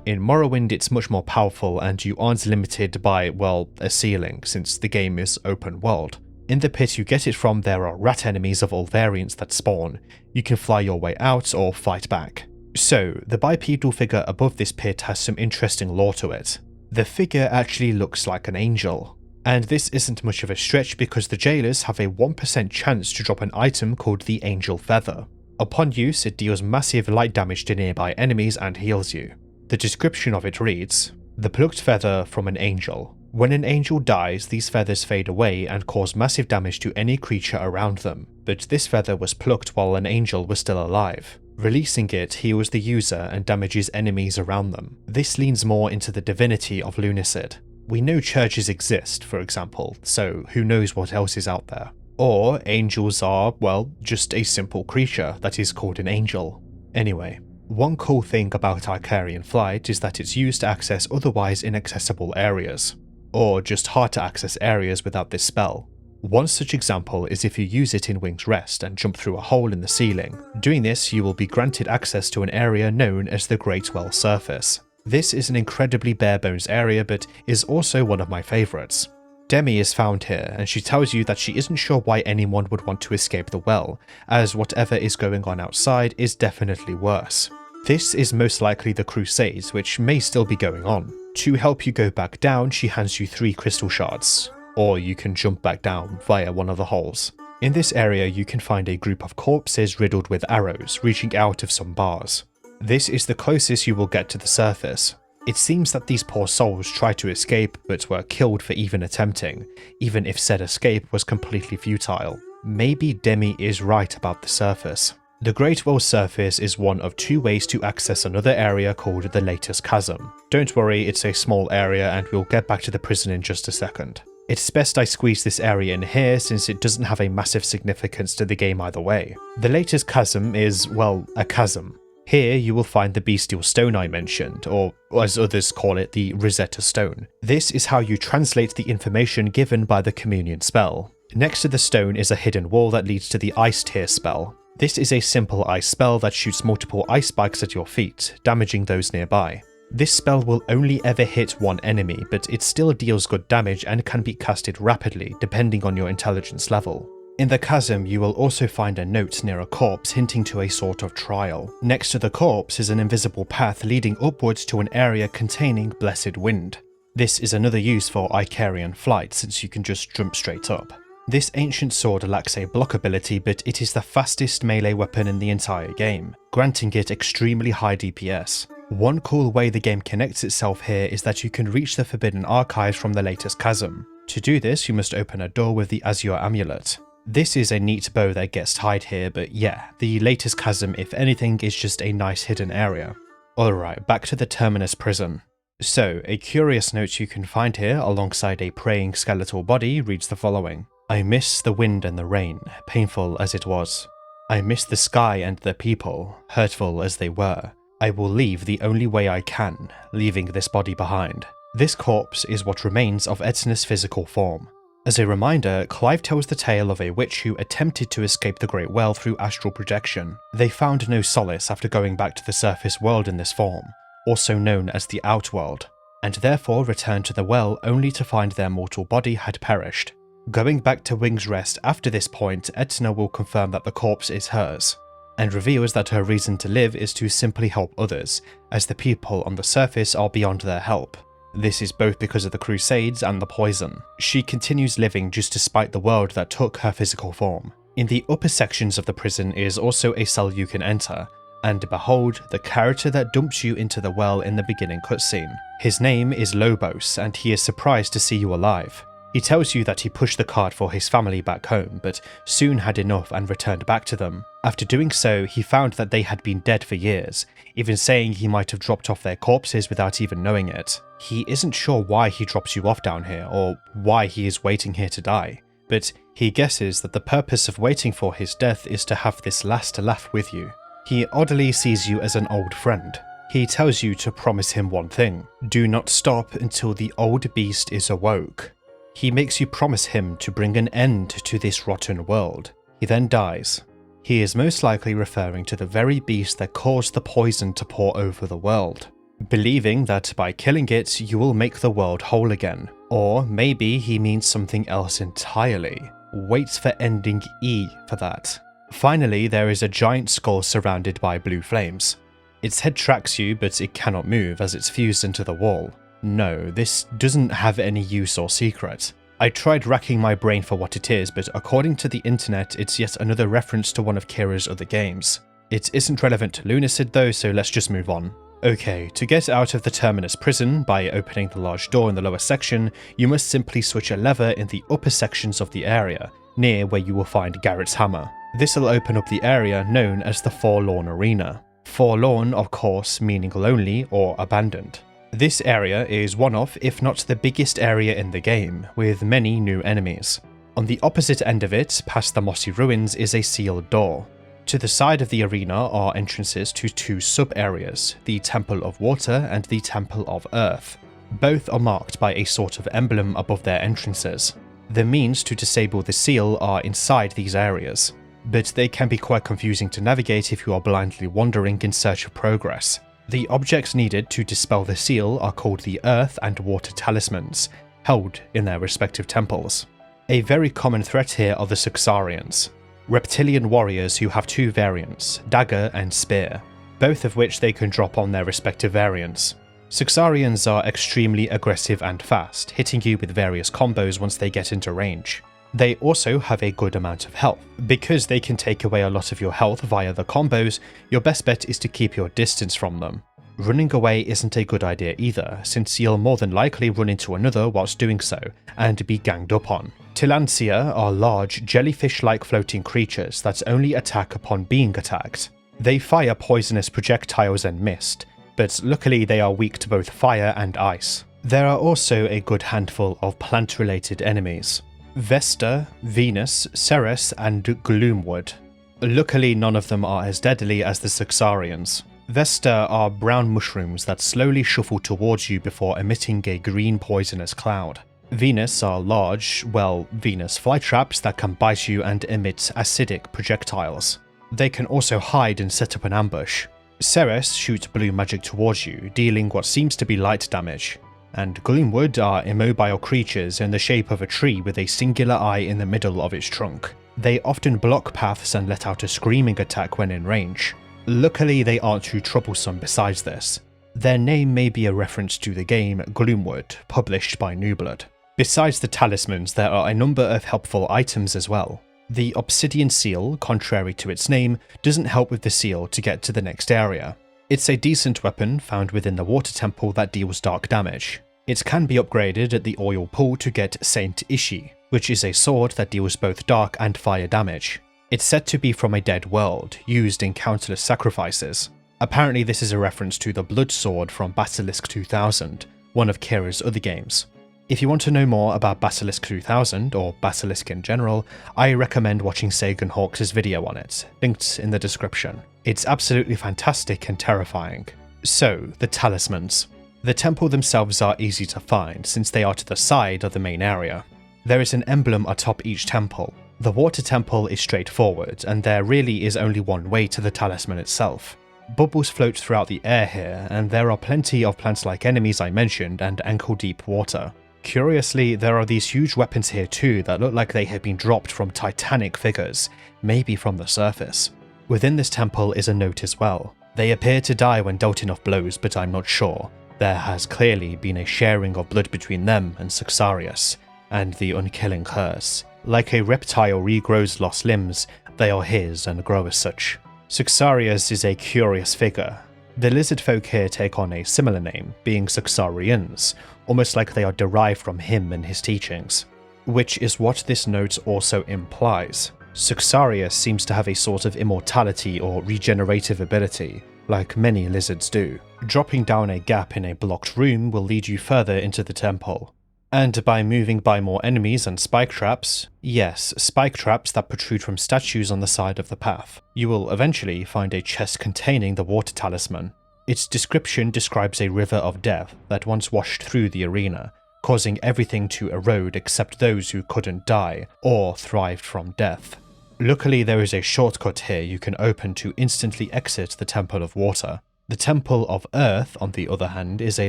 In Morrowind it's much more powerful and you aren't limited by, well, a ceiling, since the game is open world. In the pit you get it from there are rat enemies of all variants that spawn. You can fly your way out or fight back. So, the bipedal figure above this pit has some interesting lore to it. The figure actually looks like an angel. And this isn't much of a stretch because the jailers have a 1% chance to drop an item called the Angel Feather. Upon use, it deals massive light damage to nearby enemies and heals you. The description of it reads, "The plucked feather from an angel. When an angel dies, these feathers fade away and cause massive damage to any creature around them, but this feather was plucked while an angel was still alive. Releasing it heals the user and damages enemies around them. This leans more into the divinity of Lunacid. We know churches exist, for example, so who knows what else is out there. Or angels are, well, just a simple creature that is called an angel. Anyway. One cool thing about Icarian Flight is that it's used to access otherwise inaccessible areas, or just hard to access areas without this spell. One such example is if you use it in Wing's Rest and jump through a hole in the ceiling. Doing this, you will be granted access to an area known as the Great Well Surface. This is an incredibly bare bones area but is also one of my favourites. Demi is found here, and she tells you that she isn't sure why anyone would want to escape the well, as whatever is going on outside is definitely worse. This is most likely the Crusades, which may still be going on. To help you go back down, she hands you 3 crystal shards, or you can jump back down via one of the holes. In this area you can find a group of corpses riddled with arrows reaching out of some bars. This is the closest you will get to the surface. It seems that these poor souls tried to escape but were killed for even attempting, even if said escape was completely futile. Maybe Demi is right about the surface. The Great Well surface is one of 2 ways to access another area called the Latest Chasm. Don't worry, it's a small area and we'll get back to the prison in just a second. It's best I squeeze this area in here since it doesn't have a massive significance to the game either way. The Latest Chasm is, well, a chasm. Here you will find the bestial stone I mentioned, or as others call it, the Rosetta Stone. This is how you translate the information given by the communion spell. Next to the stone is a hidden wall that leads to the Ice Tear spell. This is a simple ice spell that shoots multiple ice spikes at your feet, damaging those nearby. This spell will only ever hit one enemy, but it still deals good damage and can be casted rapidly depending on your intelligence level. In the chasm you will also find a note near a corpse hinting to a sort of trial. Next to the corpse is an invisible path leading upwards to an area containing Blessed Wind. This is another use for Icarian flight since you can just jump straight up. This ancient sword lacks a block ability, but it is the fastest melee weapon in the entire game, granting it extremely high DPS. One cool way the game connects itself here is that you can reach the Forbidden Archives from the Latest Chasm. To do this you must open a door with the Azure Amulet. This is a neat bow that gets tied here, but yeah, the Latest Chasm if anything is just a nice hidden area. Alright, back to the Terminus prison. So, a curious note you can find here alongside a praying skeletal body reads the following. I miss the wind and the rain, painful as it was. I miss the sky and the people, hurtful as they were. I will leave the only way I can, leaving this body behind. This corpse is what remains of Etna's physical form. As a reminder, Clive tells the tale of a witch who attempted to escape the Great Well through astral projection. They found no solace after going back to the surface world in this form, also known as the Outworld, and therefore returned to the well only to find their mortal body had perished. Going back to Wing's Rest after this point, Etna will confirm that the corpse is hers, and reveals that her reason to live is to simply help others, as the people on the surface are beyond their help. This is both because of the Crusades and the poison. She continues living just despite the world that took her physical form. In the upper sections of the prison is also a cell you can enter, and behold, the character that dumps you into the well in the beginning cutscene. His name is Lobos, and he is surprised to see you alive. He tells you that he pushed the cart for his family back home, but soon had enough and returned back to them. After doing so, he found that they had been dead for years, even saying he might have dropped off their corpses without even knowing it. He isn't sure why he drops you off down here, or why he is waiting here to die, but he guesses that the purpose of waiting for his death is to have this last laugh with you. He oddly sees you as an old friend. He tells you to promise him one thing: do not stop until the old beast is awoke. He makes you promise him to bring an end to this rotten world. He then dies. He is most likely referring to the very beast that caused the poison to pour over the world, believing that by killing it you will make the world whole again. Or maybe he means something else entirely. Wait for ending E for that. Finally, there is a giant skull surrounded by blue flames. Its head tracks you, but it cannot move as it's fused into the wall. No, this doesn't have any use or secret. I tried racking my brain for what it is, but according to the internet, it's yet another reference to one of Kira's other games. It isn't relevant to Lunacid though, so let's just move on. Okay, to get out of the Terminus prison, by opening the large door in the lower section, you must simply switch a lever in the upper sections of the area, near where you will find Garrett's hammer. This will open up the area known as the Forlorn Arena. Forlorn, of course, meaning lonely or abandoned. This area is one of, if not the biggest area in the game, with many new enemies. On the opposite end of it, past the mossy ruins, is a sealed door. To the side of the arena are entrances to 2 sub-areas, the Temple of Water and the Temple of Earth. Both are marked by a sort of emblem above their entrances. The means to disable the seal are inside these areas, but they can be quite confusing to navigate if you are blindly wandering in search of progress. The objects needed to dispel the seal are called the Earth and Water Talismans, held in their respective temples. A very common threat here are the Suxarians, reptilian warriors who have two variants, dagger and spear, both of which they can drop on their respective variants. Suxarians are extremely aggressive and fast, hitting you with various combos once they get into range. They also have a good amount of health. Because they can take away a lot of your health via the combos, your best bet is to keep your distance from them. Running away isn't a good idea either, since you'll more than likely run into another whilst doing so, and be ganged up on. Tilantia are large, jellyfish-like floating creatures that only attack upon being attacked. They fire poisonous projectiles and mist, but luckily they are weak to both fire and ice. There are also a good handful of plant-related enemies: Vesta, Venus, Ceres, and Gloomwood. Luckily none of them are as deadly as the Suxarians. Vesta are brown mushrooms that slowly shuffle towards you before emitting a green poisonous cloud. Venus are large, Venus flytraps that can bite you and emit acidic projectiles. They can also hide and set up an ambush. Ceres shoot blue magic towards you, dealing what seems to be light damage. And Gloomwood are immobile creatures in the shape of a tree with a singular eye in the middle of its trunk. They often block paths and let out a screaming attack when in range. Luckily they aren't too troublesome besides this. Their name may be a reference to the game Gloomwood, published by Newblood. Besides the talismans, there are a number of helpful items as well. The obsidian seal, contrary to its name, doesn't help with the seal to get to the next area. It's a decent weapon found within the water temple that deals dark damage. It can be upgraded at the oil pool to get Saint Ishi, which is a sword that deals both dark and fire damage. It's said to be from a dead world, used in countless sacrifices. Apparently this is a reference to the blood sword from Basilisk 2000, one of Kira's other games. If you want to know more about Basilisk 2000, or Basilisk in general, I recommend watching Sagan Hawks' video on it, linked in the description. It's absolutely fantastic and terrifying. So, the talismans. The temple themselves are easy to find, since they are to the side of the main area. There is an emblem atop each temple. The water temple is straightforward, and there really is only one way to the talisman itself. Bubbles float throughout the air here, and there are plenty of plant-like enemies I mentioned and ankle-deep water. Curiously, there are these huge weapons here too that look like they have been dropped from titanic figures, maybe from the surface. Within this temple is a note as well. They appear to die when dealt enough blows, but I'm not sure. There has clearly been a sharing of blood between them and Suxarius, and the unkilling curse. Like a reptile regrows lost limbs, they are his and grow as such. Suxarius is a curious figure. The lizard folk here take on a similar name, being Suxarians, almost like they are derived from him and his teachings. Which is what this note also implies. Suxarius seems to have a sort of immortality or regenerative ability, like many lizards do. Dropping down a gap in a blocked room will lead you further into the temple. And by moving by more enemies and spike traps, yes, spike traps that protrude from statues on the side of the path, you will eventually find a chest containing the water talisman. Its description describes a river of death that once washed through the arena, causing everything to erode except those who couldn't die or thrived from death. Luckily there is a shortcut here you can open to instantly exit the Temple of Water. The Temple of Earth, on the other hand, is a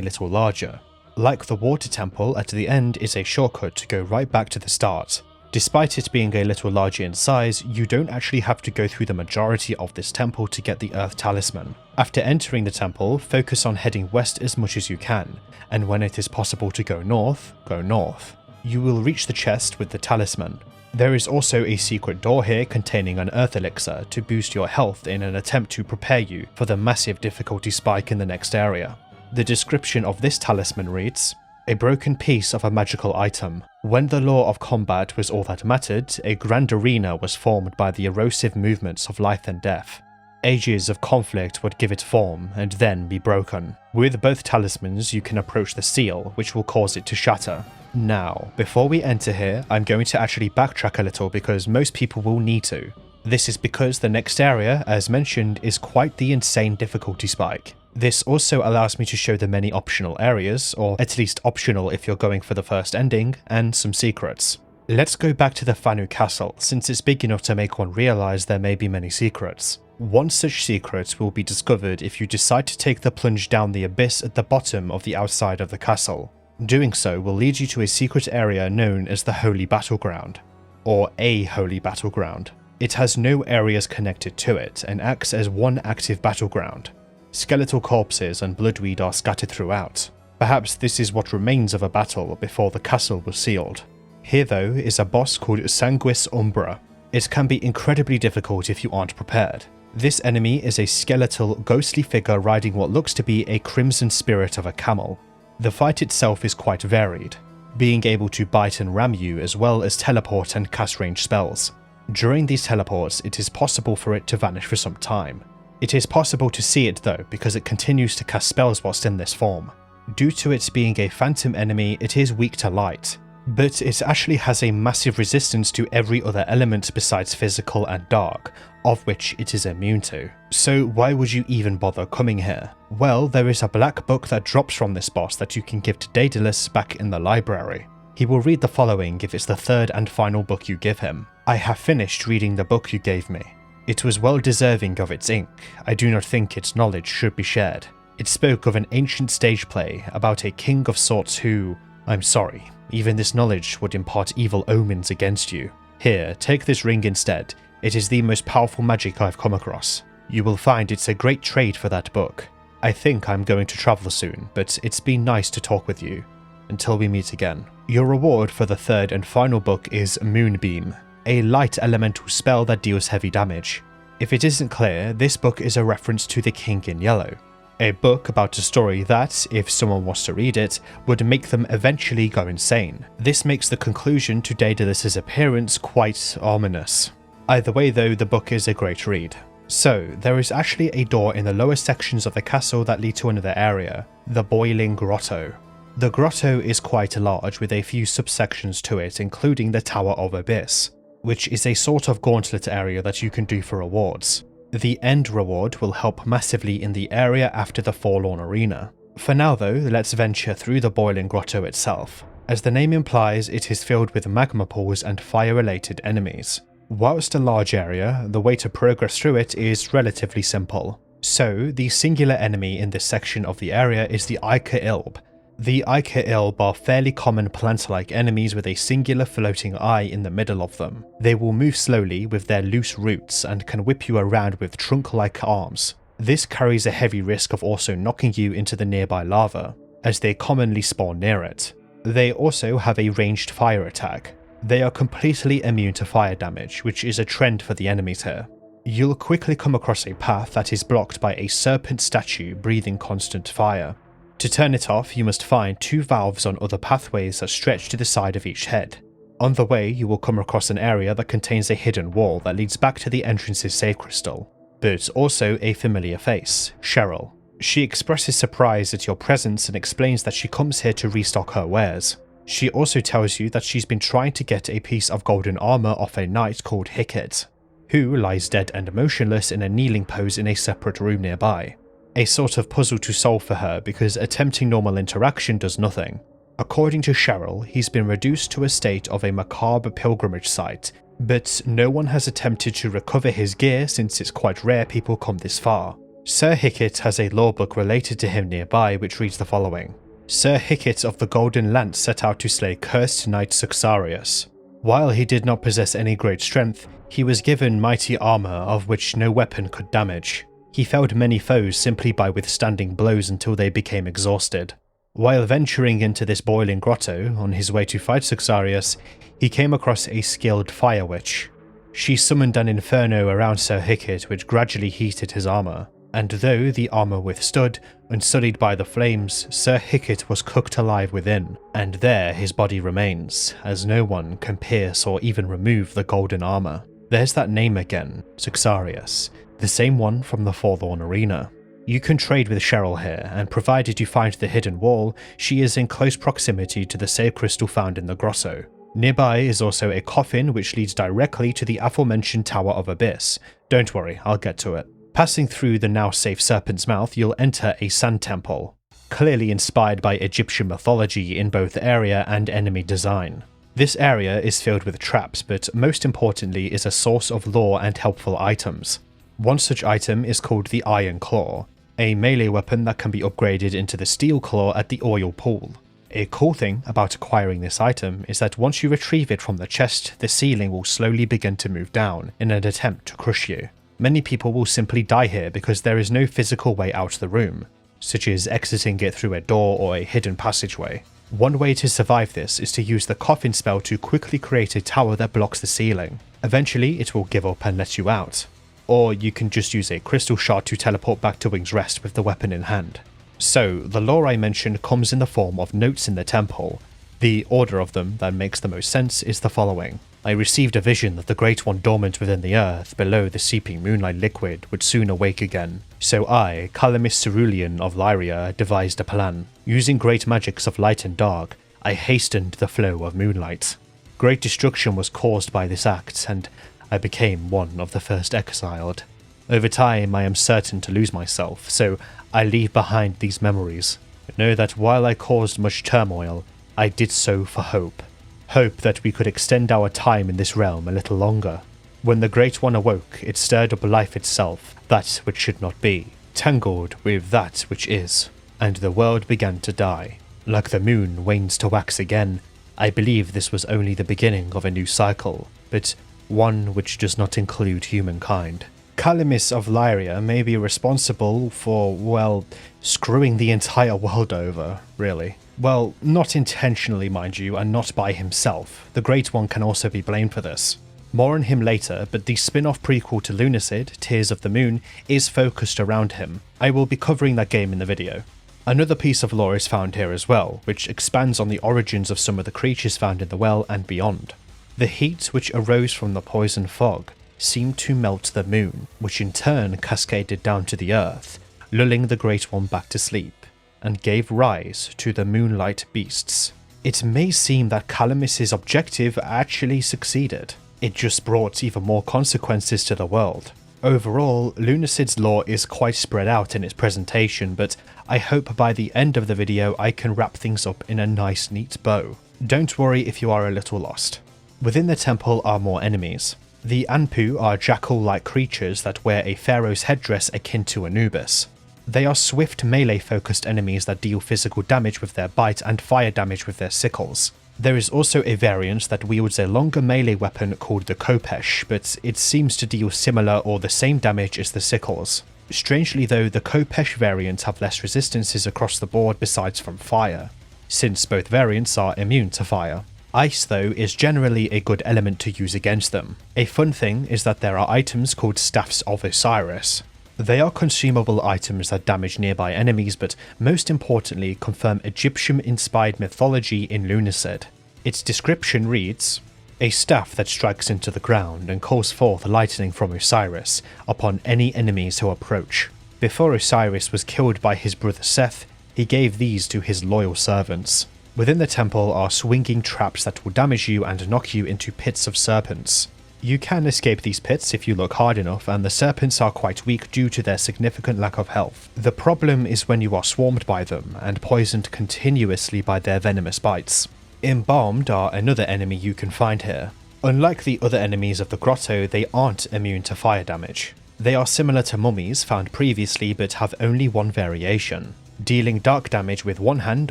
little larger. Like the water temple, at the end is a shortcut to go right back to the start. Despite it being a little larger in size, you don't actually have to go through the majority of this temple to get the Earth Talisman. After entering the temple, focus on heading west as much as you can, and when it is possible to go north, go north. You will reach the chest with the talisman. There is also a secret door here containing an Earth Elixir to boost your health in an attempt to prepare you for the massive difficulty spike in the next area. The description of this talisman reads, "A broken piece of a magical item. When the law of combat was all that mattered, a grand arena was formed by the erosive movements of life and death. Ages of conflict would give it form and then be broken. With both talismans you can approach the seal, which will cause it to shatter." Now, before we enter here, I'm going to actually backtrack a little because most people will need to. This is because the next area, as mentioned, is quite the insane difficulty spike. This also allows me to show the many optional areas, or at least optional if you're going for the first ending, and some secrets. Let's go back to the Fanu Castle, since it's big enough to make one realise there may be many secrets. One such secret will be discovered if you decide to take the plunge down the abyss at the bottom of the outside of the castle. Doing so will lead you to a secret area known as the Holy Battleground, or a Holy Battleground. It has no areas connected to it and acts as one active battleground. Skeletal corpses and bloodweed are scattered throughout. Perhaps this is what remains of a battle before the castle was sealed. Here though is a boss called Sanguis Umbra. It can be incredibly difficult if you aren't prepared. This enemy is a skeletal, ghostly figure riding what looks to be a crimson spirit of a camel. The fight itself is quite varied, being able to bite and ram you as well as teleport and cast range spells. During these teleports, it is possible for it to vanish for some time. It is possible to see it though because it continues to cast spells whilst in this form. Due to it being a phantom enemy, it is weak to light, but it actually has a massive resistance to every other element besides physical and dark, of which it is immune to. So why would you even bother coming here? Well, there is a black book that drops from this boss that you can give to Daedalus back in the library. He will read the following if it's the third and final book you give him. I have finished reading the book you gave me. It was well deserving of its ink. I do not think its knowledge should be shared. It spoke of an ancient stage play about a king of sorts who, I'm sorry, even this knowledge would impart evil omens against you. Here, take this ring instead. It is the most powerful magic I've come across. You will find it's a great trade for that book. I think I'm going to travel soon, but it's been nice to talk with you. Until we meet again. Your reward for the third and final book is Moonbeam, a light elemental spell that deals heavy damage. If it isn't clear, this book is a reference to the King in Yellow. A book about a story that, if someone was to read it, would make them eventually go insane. This makes the conclusion to Daedalus' appearance quite ominous. Either way though, the book is a great read. So, there is actually a door in the lower sections of the castle that lead to another area, the Boiling Grotto. The grotto is quite large with a few subsections to it, including the Tower of Abyss, which is a sort of gauntlet area that you can do for rewards. The end reward will help massively in the area after the Forlorn Arena. For now though, let's venture through the Boiling Grotto itself. As the name implies, it is filled with magma pools and fire-related enemies. Whilst a large area, the way to progress through it is relatively simple. So, the singular enemy in this section of the area is the Ica Ilb. The Ica Ilb are fairly common plant-like enemies with a singular floating eye in the middle of them. They will move slowly with their loose roots and can whip you around with trunk-like arms. This carries a heavy risk of also knocking you into the nearby lava, as they commonly spawn near it. They also have a ranged fire attack. They are completely immune to fire damage, which is a trend for the enemies here. You'll quickly come across a path that is blocked by a serpent statue breathing constant fire. To turn it off, you must find 2 valves on other pathways that stretch to the side of each head. On the way, you will come across an area that contains a hidden wall that leads back to the entrance's save crystal, but also a familiar face, Cheryl. She expresses surprise at your presence and explains that she comes here to restock her wares. She also tells you that she's been trying to get a piece of golden armor off a knight called Hicket, who lies dead and motionless in a kneeling pose in a separate room nearby. A sort of puzzle to solve for her because attempting normal interaction does nothing. According to Cheryl, he's been reduced to a state of a macabre pilgrimage site, but no one has attempted to recover his gear since it's quite rare people come this far. Sir Hicket has a lawbook related to him nearby which reads the following. Sir Hicket of the Golden Lance set out to slay cursed knight Suxarius. While he did not possess any great strength, he was given mighty armor of which no weapon could damage. He felled many foes simply by withstanding blows until they became exhausted. While venturing into this boiling grotto on his way to fight Suxarius, he came across a skilled fire witch. She summoned an inferno around Sir Hicket which gradually heated his armor, and though the armor withstood, unsullied by the flames, Sir Hicket was cooked alive within, and there his body remains, as no one can pierce or even remove the golden armor. There's that name again, Suxarius. The same one from the Forlorn Arena. You can trade with Cheryl here, and provided you find the hidden wall, she is in close proximity to the save crystal found in the grotto. Nearby is also a coffin which leads directly to the aforementioned Tower of Abyss. Don't worry, I'll get to it. Passing through the now safe Serpent's Mouth, you'll enter a sand temple, clearly inspired by Egyptian mythology in both area and enemy design. This area is filled with traps, but most importantly is a source of lore and helpful items. One such item is called the Iron Claw, a melee weapon that can be upgraded into the Steel Claw at the Oil Pool. A cool thing about acquiring this item is that once you retrieve it from the chest, the ceiling will slowly begin to move down in an attempt to crush you. Many people will simply die here because there is no physical way out of the room, such as exiting it through a door or a hidden passageway. One way to survive this is to use the coffin spell to quickly create a tower that blocks the ceiling. Eventually it will give up and let you out. Or you can just use a crystal shard to teleport back to Wing's Rest with the weapon in hand. So, the lore I mentioned comes in the form of notes in the temple. The order of them that makes the most sense is the following. I received a vision that the Great One dormant within the earth, below the seeping moonlight liquid, would soon awake again. So I, Calamis Cerulean of Lyria, devised a plan. Using great magics of light and dark, I hastened the flow of moonlight. Great destruction was caused by this act, and I became one of the first exiled. Over time, I am certain to lose myself, so I leave behind these memories. Know that while I caused much turmoil, I did so for hope. Hope that we could extend our time in this realm a little longer. When the Great One awoke, it stirred up life itself, that which should not be, tangled with that which is, and the world began to die. Like the moon wanes to wax again, I believe this was only the beginning of a new cycle, but one which does not include humankind. Calamis of Lyria may be responsible for, well, screwing the entire world over, really. Well, not intentionally, mind you, and not by himself. The Great One can also be blamed for this. More on him later, but the spin-off prequel to Lunacid, Tears of the Moon, is focused around him. I will be covering that game in the video. Another piece of lore is found here as well, which expands on the origins of some of the creatures found in the well and beyond. The heat which arose from the poison fog seemed to melt the moon, which in turn cascaded down to the earth, lulling the Great One back to sleep, and gave rise to the moonlight beasts. It may seem that Calamis's objective actually succeeded. It just brought even more consequences to the world. Overall, Lunacid's lore is quite spread out in its presentation, but I hope by the end of the video I can wrap things up in a nice neat bow. Don't worry if you are a little lost. Within the temple are more enemies. The Anpu are jackal-like creatures that wear a pharaoh's headdress akin to Anubis. They are swift melee-focused enemies that deal physical damage with their bite and fire damage with their sickles. There is also a variant that wields a longer melee weapon called the Khopesh, but it seems to deal similar or the same damage as the sickles. Strangely though, the Khopesh variants have less resistances across the board besides from fire, since both variants are immune to fire. Ice, though, is generally a good element to use against them. A fun thing is that there are items called Staffs of Osiris. They are consumable items that damage nearby enemies, but most importantly confirm Egyptian-inspired mythology in Lunacid. Its description reads, "A staff that strikes into the ground and calls forth lightning from Osiris upon any enemies who approach. Before Osiris was killed by his brother Seth, he gave these to his loyal servants." Within the temple are swinging traps that will damage you and knock you into pits of serpents. You can escape these pits if you look hard enough, and the serpents are quite weak due to their significant lack of health. The problem is when you are swarmed by them and poisoned continuously by their venomous bites. Embalmed are another enemy you can find here. Unlike the other enemies of the grotto, they aren't immune to fire damage. They are similar to mummies found previously but have only one variation, dealing dark damage with one hand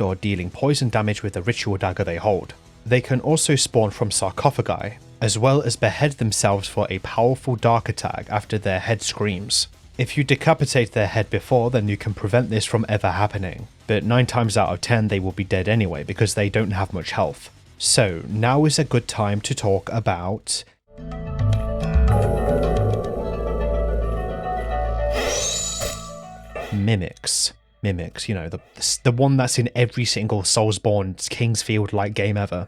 or dealing poison damage with the ritual dagger they hold. They can also spawn from sarcophagi, as well as behead themselves for a powerful dark attack after their head screams. If you decapitate their head before, then you can prevent this from ever happening, but 9 times out of 10 they will be dead anyway because they don't have much health. So now is a good time to talk about mimics. Mimics, you know, the one that's in every single Soulsborne Kingsfield-like game ever.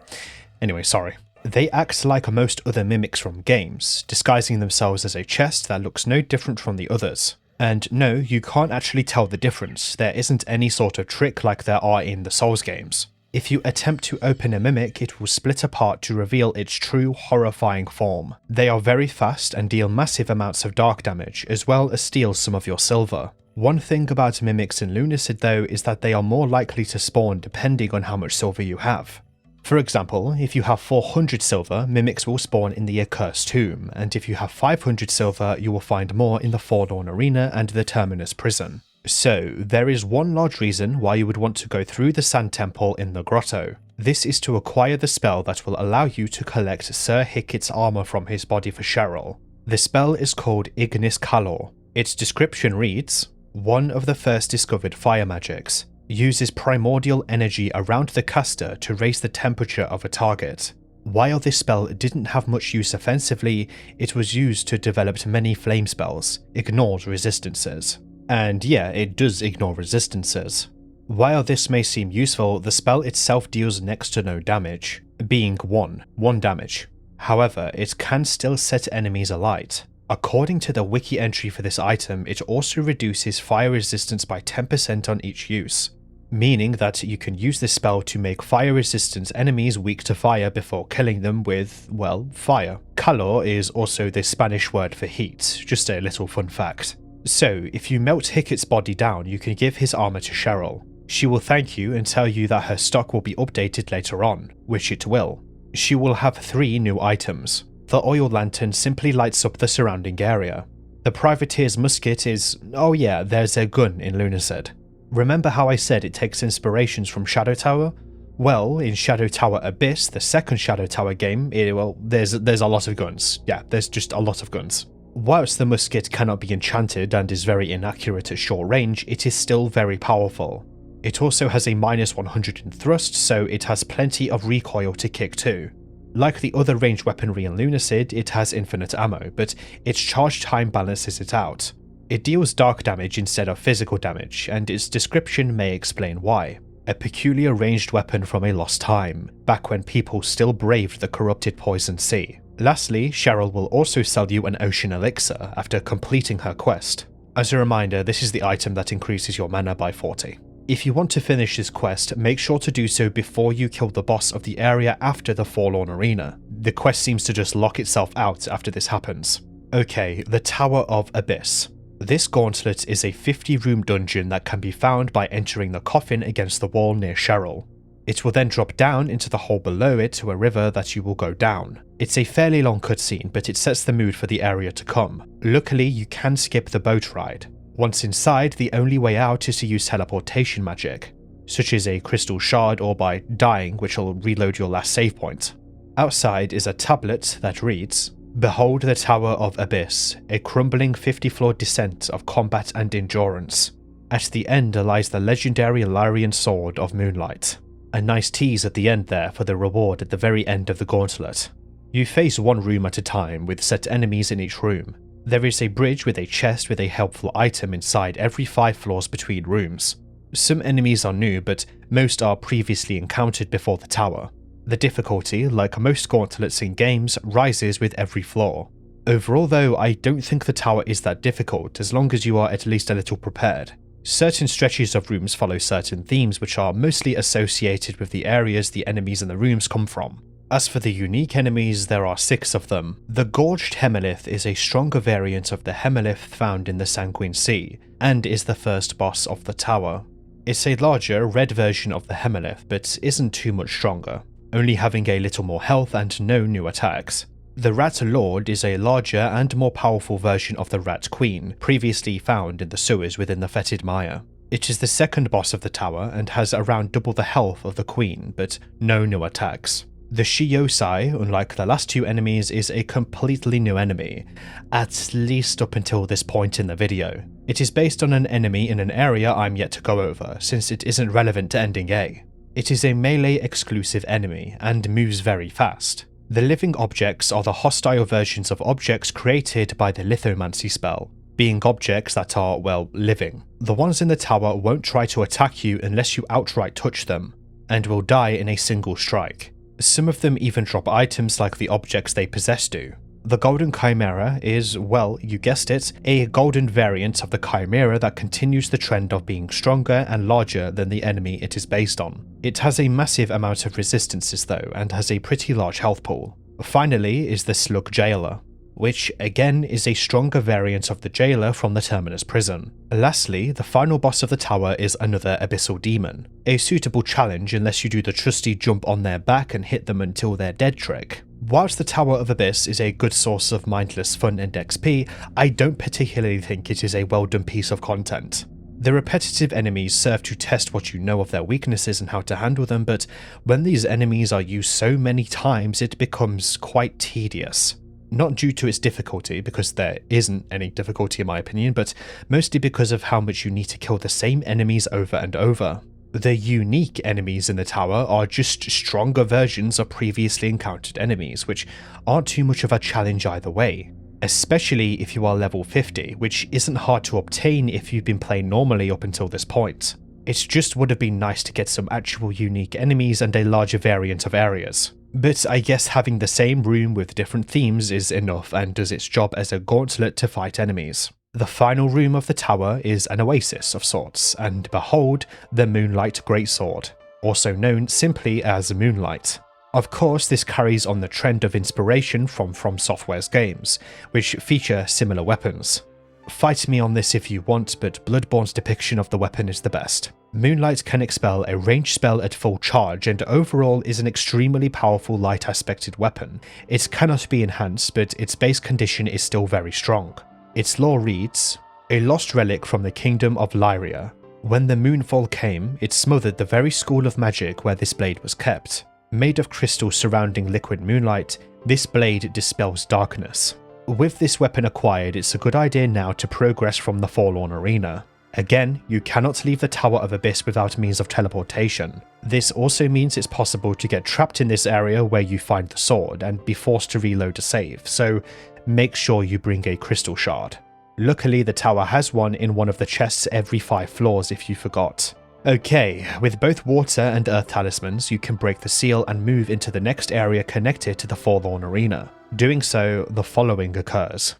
Anyway, sorry. They act like most other mimics from games, disguising themselves as a chest that looks no different from the others. And no, you can't actually tell the difference. There isn't any sort of trick like there are in the Souls games. If you attempt to open a mimic, it will split apart to reveal its true horrifying form. They are very fast and deal massive amounts of dark damage, as well as steal some of your silver. One thing about mimics in Lunacid though is that they are more likely to spawn depending on how much silver you have. For example, if you have 400 silver, mimics will spawn in the Accursed Tomb, and if you have 500 silver, you will find more in the Forlorn Arena and the Terminus Prison. So, there is one large reason why you would want to go through the Sand Temple in the grotto. This is to acquire the spell that will allow you to collect Sir Hicket's armor from his body for Cheryl. The spell is called Ignis Calor. Its description reads, one of the first discovered fire magics, uses primordial energy around the caster to raise the temperature of a target. While this spell didn't have much use offensively, it was used to develop many flame spells, ignored resistances. And yeah, it does ignore resistances. While this may seem useful, the spell itself deals next to no damage, being 1 damage. However, it can still set enemies alight. According to the wiki entry for this item, it also reduces fire resistance by 10% on each use, meaning that you can use this spell to make fire resistant enemies weak to fire before killing them with, well, fire. Calor is also the Spanish word for heat, just a little fun fact. So, if you melt Hicket's body down, you can give his armor to Cheryl. She will thank you and tell you that her stock will be updated later on, which it will. She will have 3 new items. The oil lantern simply lights up the surrounding area. The privateer's musket is, oh yeah, there's a gun in Lunacid. Remember how I said it takes inspirations from Shadow Tower? Well, in Shadow Tower Abyss, the second Shadow Tower game, there's a lot of guns. Yeah, there's just a lot of guns. Whilst the musket cannot be enchanted and is very inaccurate at short range, it is still very powerful. It also has a -100 in thrust, so it has plenty of recoil to kick too. Like the other ranged weaponry in Lunacid, it has infinite ammo, but its charge time balances it out. It deals dark damage instead of physical damage, and its description may explain why. A peculiar ranged weapon from a lost time, back when people still braved the corrupted poison sea. Lastly, Cheryl will also sell you an ocean elixir after completing her quest. As a reminder, this is the item that increases your mana by 40. If you want to finish this quest, make sure to do so before you kill the boss of the area after the Forlorn Arena. The quest seems to just lock itself out after this happens. Okay, the Tower of Abyss. This gauntlet is a 50-room dungeon that can be found by entering the coffin against the wall near Cheryl. It will then drop down into the hole below it to a river that you will go down. It's a fairly long cutscene, but it sets the mood for the area to come. Luckily, you can skip the boat ride. Once inside, the only way out is to use teleportation magic, such as a crystal shard or by dying, which will reload your last save point. Outside is a tablet that reads, "Behold the Tower of Abyss, a crumbling 50-floor descent of combat and endurance. At the end lies the legendary Lyrian Sword of Moonlight." A nice tease at the end there for the reward at the very end of the gauntlet. You face one room at a time with set enemies in each room. There is a bridge with a chest with a helpful item inside every 5 floors between rooms. Some enemies are new, but most are previously encountered before the tower. The difficulty, like most gauntlets in games, rises with every floor. Overall though, I don't think the tower is that difficult as long as you are at least a little prepared. Certain stretches of rooms follow certain themes which are mostly associated with the areas the enemies in the rooms come from. As for the unique enemies, there are 6 of them. The Gorged Hemelith is a stronger variant of the Hemelith found in the Sanguine Sea, and is the first boss of the tower. It's a larger, red version of the Hemelith, but isn't too much stronger, only having a little more health and no new attacks. The Rat Lord is a larger and more powerful version of the Rat Queen, previously found in the sewers within the Fetid Mire. It is the second boss of the tower and has around double the health of the Queen, but no new attacks. The Shiosai, unlike the last 2 enemies, is a completely new enemy, at least up until this point in the video. It is based on an enemy in an area I'm yet to go over, since it isn't relevant to Ending A. It is a melee exclusive enemy, and moves very fast. The living objects are the hostile versions of objects created by the Lithomancy spell, being objects that are, well, living. The ones in the tower won't try to attack you unless you outright touch them, and will die in a single strike. Some of them even drop items like the objects they possess do. The Golden Chimera is, well, you guessed it, a golden variant of the Chimera that continues the trend of being stronger and larger than the enemy it is based on. It has a massive amount of resistances though, and has a pretty large health pool. Finally is the Slug Jailer, which again is a stronger variant of the Jailer from the Terminus prison. Lastly, the final boss of the tower is another Abyssal Demon, a suitable challenge unless you do the trusty jump on their back and hit them until they're dead trick. Whilst the Tower of Abyss is a good source of mindless fun and XP, I don't particularly think it is a well done piece of content. The repetitive enemies serve to test what you know of their weaknesses and how to handle them, but when these enemies are used so many times, it becomes quite tedious. Not due to its difficulty, because there isn't any difficulty in my opinion, but mostly because of how much you need to kill the same enemies over and over. The unique enemies in the tower are just stronger versions of previously encountered enemies, which aren't too much of a challenge either way. Especially if you are level 50, which isn't hard to obtain if you've been playing normally up until this point. It just would have been nice to get some actual unique enemies and a larger variant of areas. But I guess having the same room with different themes is enough and does its job as a gauntlet to fight enemies. The final room of the tower is an oasis of sorts, and behold, the Moonlight Greatsword, also known simply as Moonlight. Of course, this carries on the trend of inspiration from Software's games, which feature similar weapons. Fight me on this if you want, but Bloodborne's depiction of the weapon is the best. Moonlight can expel a ranged spell at full charge and overall is an extremely powerful light aspected weapon. It cannot be enhanced, but its base condition is still very strong. Its lore reads, a lost relic from the kingdom of Lyria. When the moonfall came, it smothered the very school of magic where this blade was kept. Made of crystal surrounding liquid moonlight, this blade dispels darkness. With this weapon acquired, it's a good idea now to progress from the Forlorn Arena. Again, you cannot leave the Tower of Abyss without means of teleportation. This also means it's possible to get trapped in this area where you find the sword and be forced to reload a save, so make sure you bring a crystal shard. Luckily, the tower has one in one of the chests every 5 floors if you forgot. Okay, with both water and earth talismans, you can break the seal and move into the next area connected to the Forlorn Arena. Doing so, the following occurs.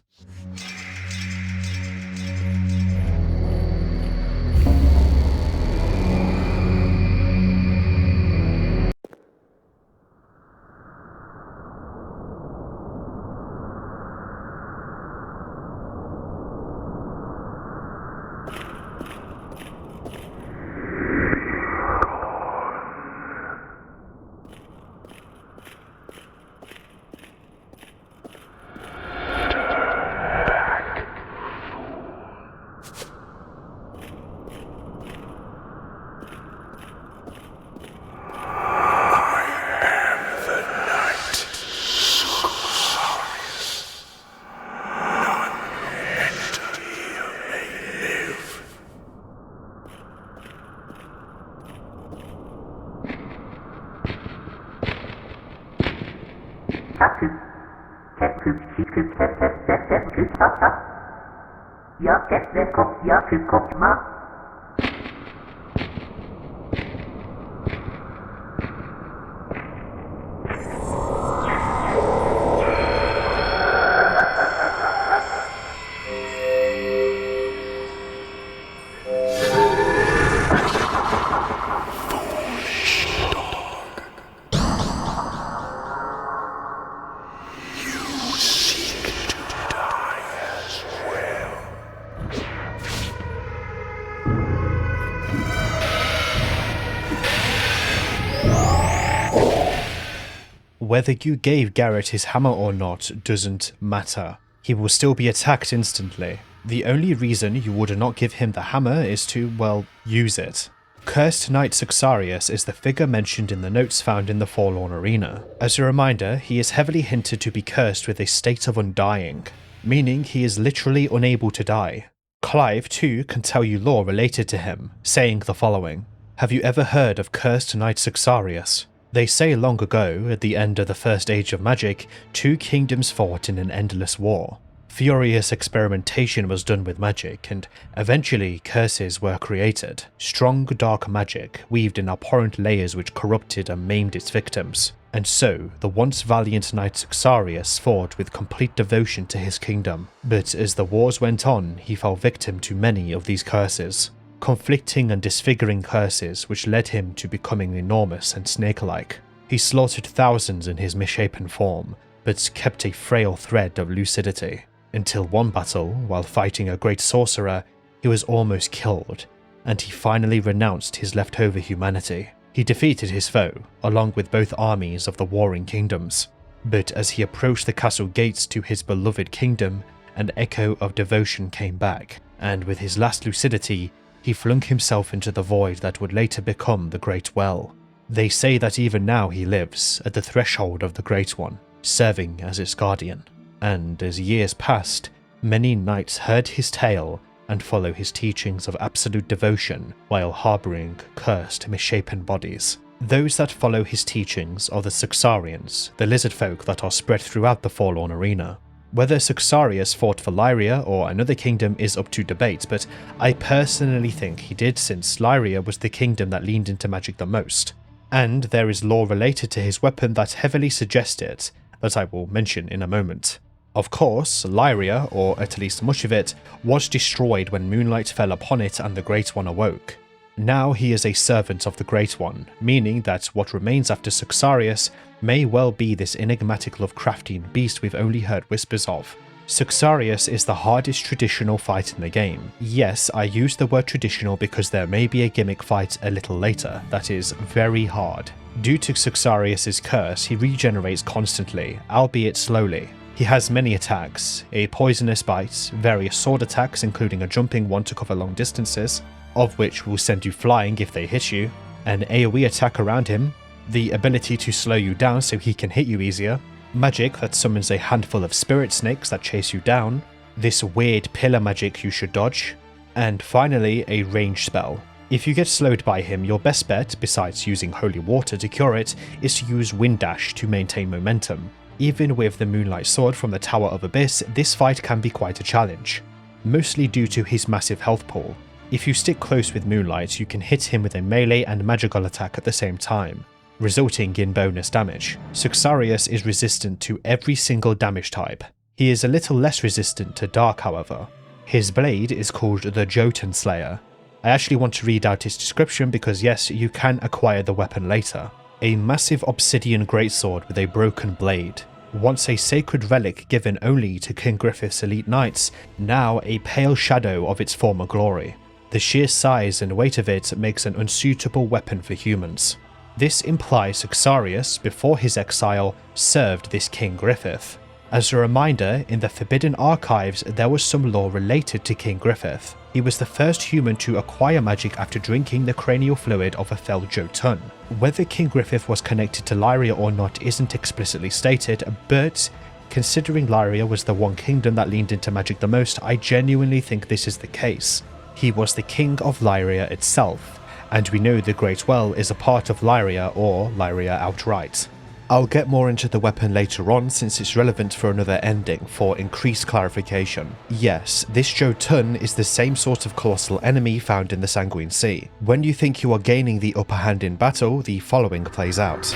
Whether you gave Garrett his hammer or not doesn't matter. He will still be attacked instantly. The only reason you would not give him the hammer is to, well, use it. Cursed Knight Suxarius is the figure mentioned in the notes found in the Forlorn Arena. As a reminder, he is heavily hinted to be cursed with a state of undying, meaning he is literally unable to die. Clive too can tell you lore related to him, saying the following. Have you ever heard of Cursed Knight Suxarius? They say long ago, at the end of the First Age of Magic, 2 kingdoms fought in an endless war. Furious experimentation was done with magic, and eventually curses were created. Strong dark magic, weaved in abhorrent layers which corrupted and maimed its victims. And so, the once valiant knight Suxarius fought with complete devotion to his kingdom. But as the wars went on, he fell victim to many of these curses. Conflicting and disfiguring curses which led him to becoming enormous and snake-like. He slaughtered thousands in his misshapen form, but kept a frail thread of lucidity. Until one battle, while fighting a great sorcerer, he was almost killed, and he finally renounced his leftover humanity. He defeated his foe, along with both armies of the warring kingdoms. But as he approached the castle gates to his beloved kingdom, an echo of devotion came back, and with his last lucidity, he flung himself into the void that would later become the Great Well. They say that even now he lives at the threshold of the Great One, serving as its guardian. And as years passed, many knights heard his tale and follow his teachings of absolute devotion while harbouring cursed, misshapen bodies. Those that follow his teachings are the Suxarians, the lizard folk that are spread throughout the Forlorn Arena. Whether Suxarius fought for Lyria or another kingdom is up to debate, but I personally think he did, since Lyria was the kingdom that leaned into magic the most. And there is lore related to his weapon that heavily suggests it, that I will mention in a moment. Of course, Lyria, or at least much of it, was destroyed when moonlight fell upon it and the Great One awoke. Now he is a servant of the Great One, meaning that what remains after Suxarius may well be this enigmatic Lovecraftian beast we've only heard whispers of. Suxarius is the hardest traditional fight in the game. Yes, I use the word traditional because there may be a gimmick fight a little later that is very hard. Due to Suxarius' curse, he regenerates constantly, albeit slowly. He has many attacks, a poisonous bite, various sword attacks including a jumping one to cover long distances, of which will send you flying if they hit you, an AoE attack around him, the ability to slow you down so he can hit you easier, magic that summons a handful of spirit snakes that chase you down, this weird pillar magic you should dodge, and finally a ranged spell. If you get slowed by him, your best bet, besides using holy water to cure it, is to use Wind Dash to maintain momentum. Even with the Moonlight Sword from the Tower of Abyss, this fight can be quite a challenge, mostly due to his massive health pool. If you stick close with Moonlight, you can hit him with a melee and magical attack at the same time, resulting in bonus damage. Suxarius is resistant to every single damage type. He is a little less resistant to dark, however. His blade is called the Jotun Slayer. I actually want to read out his description because yes, you can acquire the weapon later. A massive obsidian greatsword with a broken blade. Once a sacred relic given only to King Griffith's elite knights, now a pale shadow of its former glory. The sheer size and weight of it makes an unsuitable weapon for humans. This implies Suxarius, before his exile, served this King Griffith. As a reminder, in the Forbidden Archives there was some lore related to King Griffith. He was the first human to acquire magic after drinking the cranial fluid of a felled Jotun. Whether King Griffith was connected to Lyria or not isn't explicitly stated, but considering Lyria was the one kingdom that leaned into magic the most, I genuinely think this is the case. He was the king of Lyria itself, and we know the Great Well is a part of Lyria or Lyria outright. I'll get more into the weapon later on since it's relevant for another ending for increased clarification. Yes, this Jotun is the same sort of colossal enemy found in the Sanguine Sea. When you think you are gaining the upper hand in battle, the following plays out.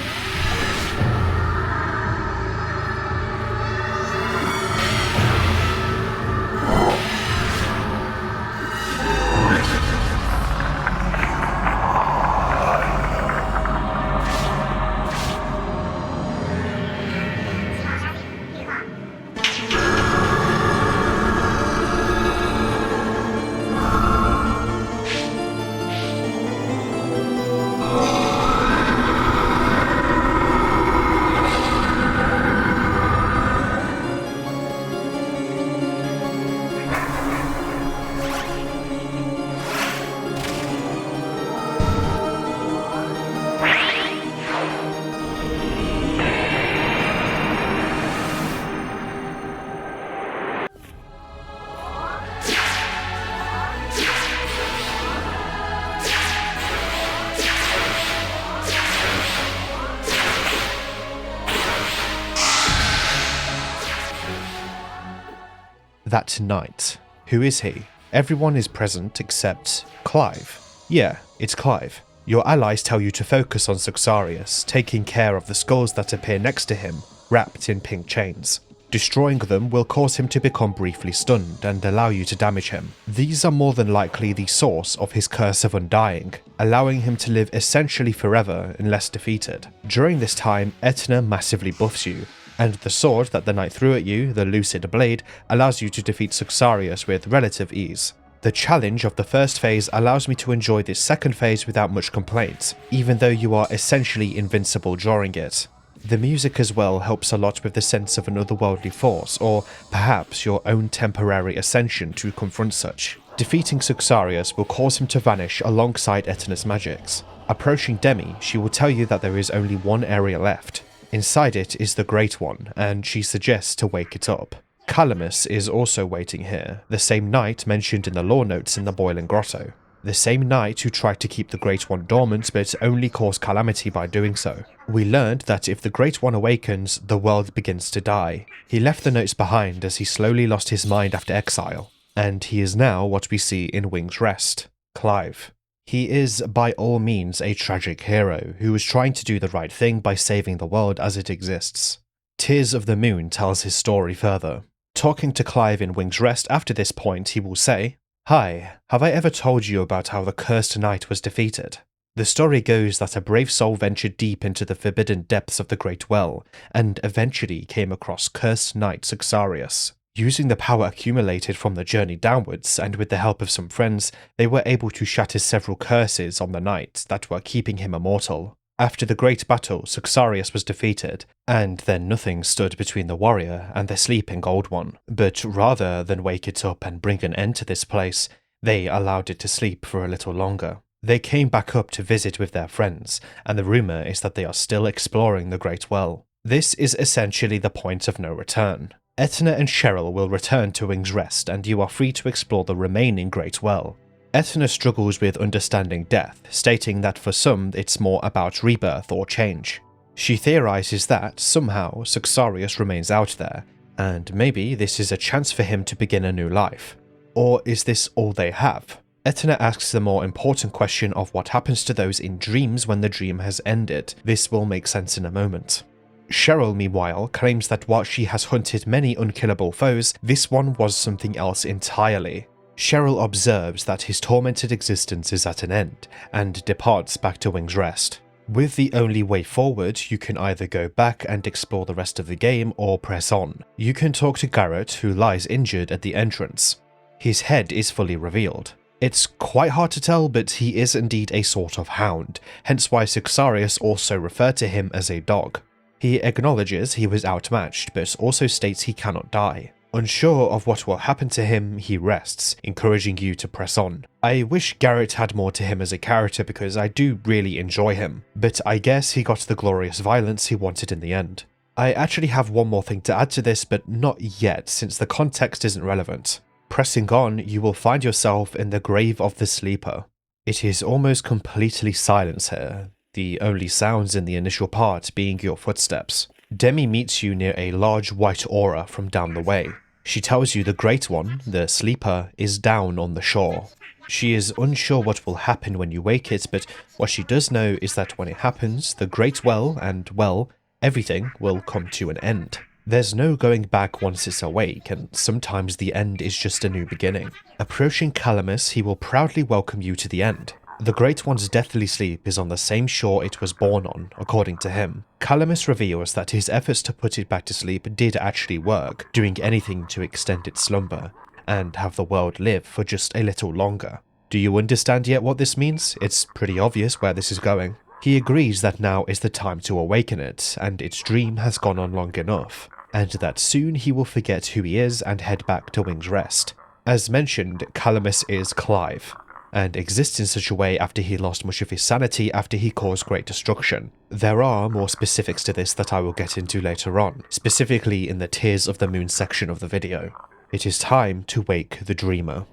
That night. Who is he? Everyone is present except Clive. Yeah, it's Clive. Your allies tell you to focus on Suxarius, taking care of the skulls that appear next to him, wrapped in pink chains. Destroying them will cause him to become briefly stunned and allow you to damage him. These are more than likely the source of his curse of undying, allowing him to live essentially forever unless defeated. During this time, Etna massively buffs you, and the sword that the knight threw at you, the Lucid Blade, allows you to defeat Suxarius with relative ease. The challenge of the first phase allows me to enjoy this second phase without much complaint, even though you are essentially invincible during it. The music as well helps a lot with the sense of an otherworldly force, or perhaps your own temporary ascension to confront such. Defeating Suxarius will cause him to vanish alongside Eterna's magics. Approaching Demi, she will tell you that there is only one area left. Inside it is the Great One, and she suggests to wake it up. Calamus is also waiting here, the same knight mentioned in the lore notes in the Boiling Grotto. The same knight who tried to keep the Great One dormant but only caused calamity by doing so. We learned that if the Great One awakens, the world begins to die. He left the notes behind as he slowly lost his mind after exile, and he is now what we see in Wing's Rest, Clive. He is by all means a tragic hero who is trying to do the right thing by saving the world as it exists. Tears of the Moon tells his story further. Talking to Clive in Wing's Rest after this point, he will say, "Hi, have I ever told you about how the Cursed Knight was defeated? The story goes that a brave soul ventured deep into the forbidden depths of the Great Well, and eventually came across Cursed Knight Suxarius. Using the power accumulated from the journey downwards, and with the help of some friends, they were able to shatter several curses on the knight that were keeping him immortal. After the great battle, Suxarius was defeated, and then nothing stood between the warrior and the sleeping Old One. But rather than wake it up and bring an end to this place, they allowed it to sleep for a little longer. They came back up to visit with their friends, and the rumour is that they are still exploring the Great Well. This is essentially the point of no return. Eterna and Cheryl will return to Wing's Rest, and you are free to explore the remaining Great Well. Eterna struggles with understanding death, stating that for some it's more about rebirth or change. She theorizes that, somehow, Suxarius remains out there, and maybe this is a chance for him to begin a new life. Or is this all they have? Eterna asks the more important question of what happens to those in dreams when the dream has ended. This will make sense in a moment. Cheryl, meanwhile, claims that while she has hunted many unkillable foes, this one was something else entirely. Cheryl observes that his tormented existence is at an end, and departs back to Wing's Rest. With the only way forward, you can either go back and explore the rest of the game or press on. You can talk to Garrett, who lies injured at the entrance. His head is fully revealed. It's quite hard to tell, but he is indeed a sort of hound, hence why Suxarius also referred to him as a dog. He acknowledges he was outmatched, but also states he cannot die. Unsure of what will happen to him, he rests, encouraging you to press on. I wish Garrett had more to him as a character because I do really enjoy him, but I guess he got the glorious violence he wanted in the end. I actually have one more thing to add to this, but not yet since the context isn't relevant. Pressing on, you will find yourself in the Grave of the Sleeper. It is almost completely silent here, the only sounds in the initial part being your footsteps. Demi meets you near a large white aura from down the way. She tells you the Great One, the Sleeper, is down on the shore. She is unsure what will happen when you wake it, but what she does know is that when it happens, the Great Well and, well, everything will come to an end. There's no going back once it's awake, and sometimes the end is just a new beginning. Approaching Calamus, he will proudly welcome you to the end. The Great One's deathly sleep is on the same shore it was born on, according to him. Calamus reveals that his efforts to put it back to sleep did actually work, doing anything to extend its slumber, and have the world live for just a little longer. Do you understand yet what this means? It's pretty obvious where this is going. He agrees that now is the time to awaken it, and its dream has gone on long enough, and that soon he will forget who he is and head back to Wing's Rest. As mentioned, Calamus is Clive, and exists in such a way after he lost much of his sanity after he caused great destruction. There are more specifics to this that I will get into later on, specifically in the Tears of the Moon section of the video. It is time to wake the dreamer.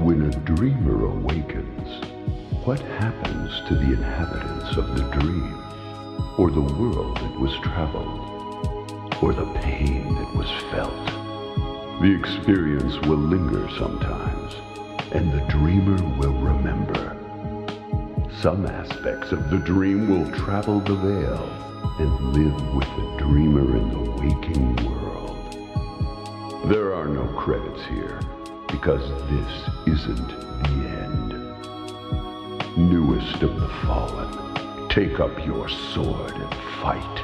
When a dreamer awakens, what happens to the inhabitants of the dream, or the world that was traveled, or the pain that was felt? The experience will linger sometimes, and the dreamer will remember. Some aspects of the dream will travel the veil and live with the dreamer in the waking world. There are no credits here, because this isn't the end. Newest of the fallen, take up your sword and fight.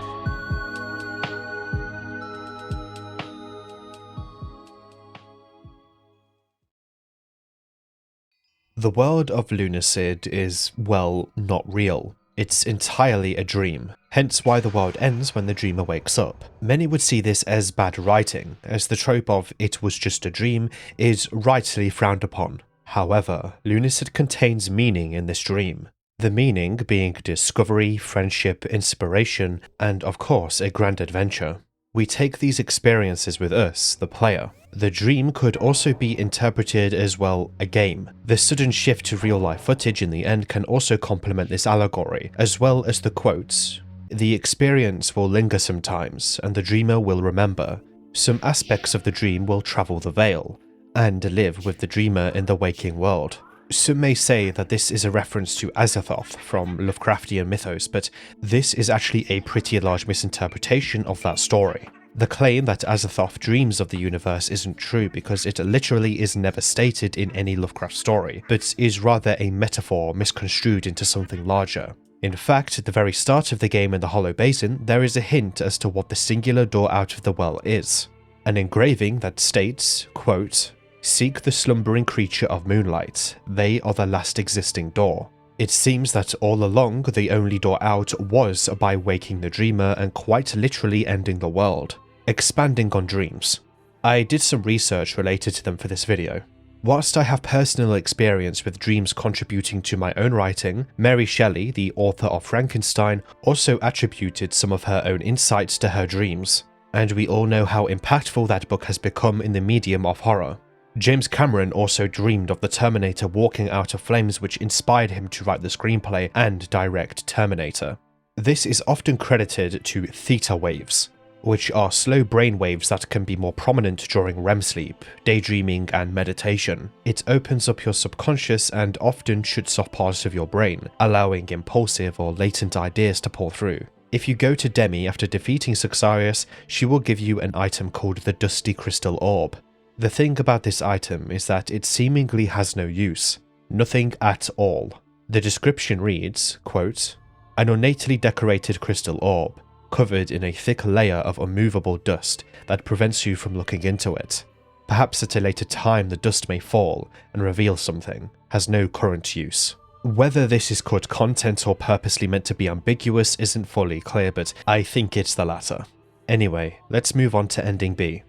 The world of Lunacid is, well, not real. It's entirely a dream, hence why the world ends when the dreamer wakes up. Many would see this as bad writing, as the trope of "it was just a dream" is rightly frowned upon. However, Lunacid contains meaning in this dream. The meaning being discovery, friendship, inspiration, and of course a grand adventure. We take these experiences with us, the player. The dream could also be interpreted as, well, a game. The sudden shift to real-life footage in the end can also complement this allegory, as well as the quotes. The experience will linger sometimes, and the dreamer will remember. Some aspects of the dream will travel the veil, and live with the dreamer in the waking world. Some may say that this is a reference to Azathoth from Lovecraftian mythos, but this is actually a pretty large misinterpretation of that story. The claim that Azathoth dreams of the universe isn't true because it literally is never stated in any Lovecraft story, but is rather a metaphor misconstrued into something larger. In fact, at the very start of the game in the Hollow Basin, there is a hint as to what the singular door out of the well is. An engraving that states, quote, "Seek the slumbering creature of moonlight, they are the last existing door." It seems that all along the only door out was by waking the dreamer and quite literally ending the world. Expanding on dreams. I did some research related to them for this video. Whilst I have personal experience with dreams contributing to my own writing, Mary Shelley, the author of Frankenstein, also attributed some of her own insights to her dreams, and we all know how impactful that book has become in the medium of horror. James Cameron also dreamed of the Terminator walking out of flames, which inspired him to write the screenplay and direct Terminator. This is often credited to theta waves, which are slow brain waves that can be more prominent during REM sleep, daydreaming, and meditation. It opens up your subconscious and often shuts off parts of your brain, allowing impulsive or latent ideas to pour through. If you go to Demi after defeating Suxarius, she will give you an item called the Dusty Crystal Orb. The thing about this item is that it seemingly has no use. Nothing at all. The description reads, quote, "An ornately decorated crystal orb, covered in a thick layer of unmovable dust that prevents you from looking into it. Perhaps at a later time the dust may fall and reveal something, has no current use." Whether this is cut content or purposely meant to be ambiguous isn't fully clear, but I think it's the latter. Anyway, let's move on to Ending B.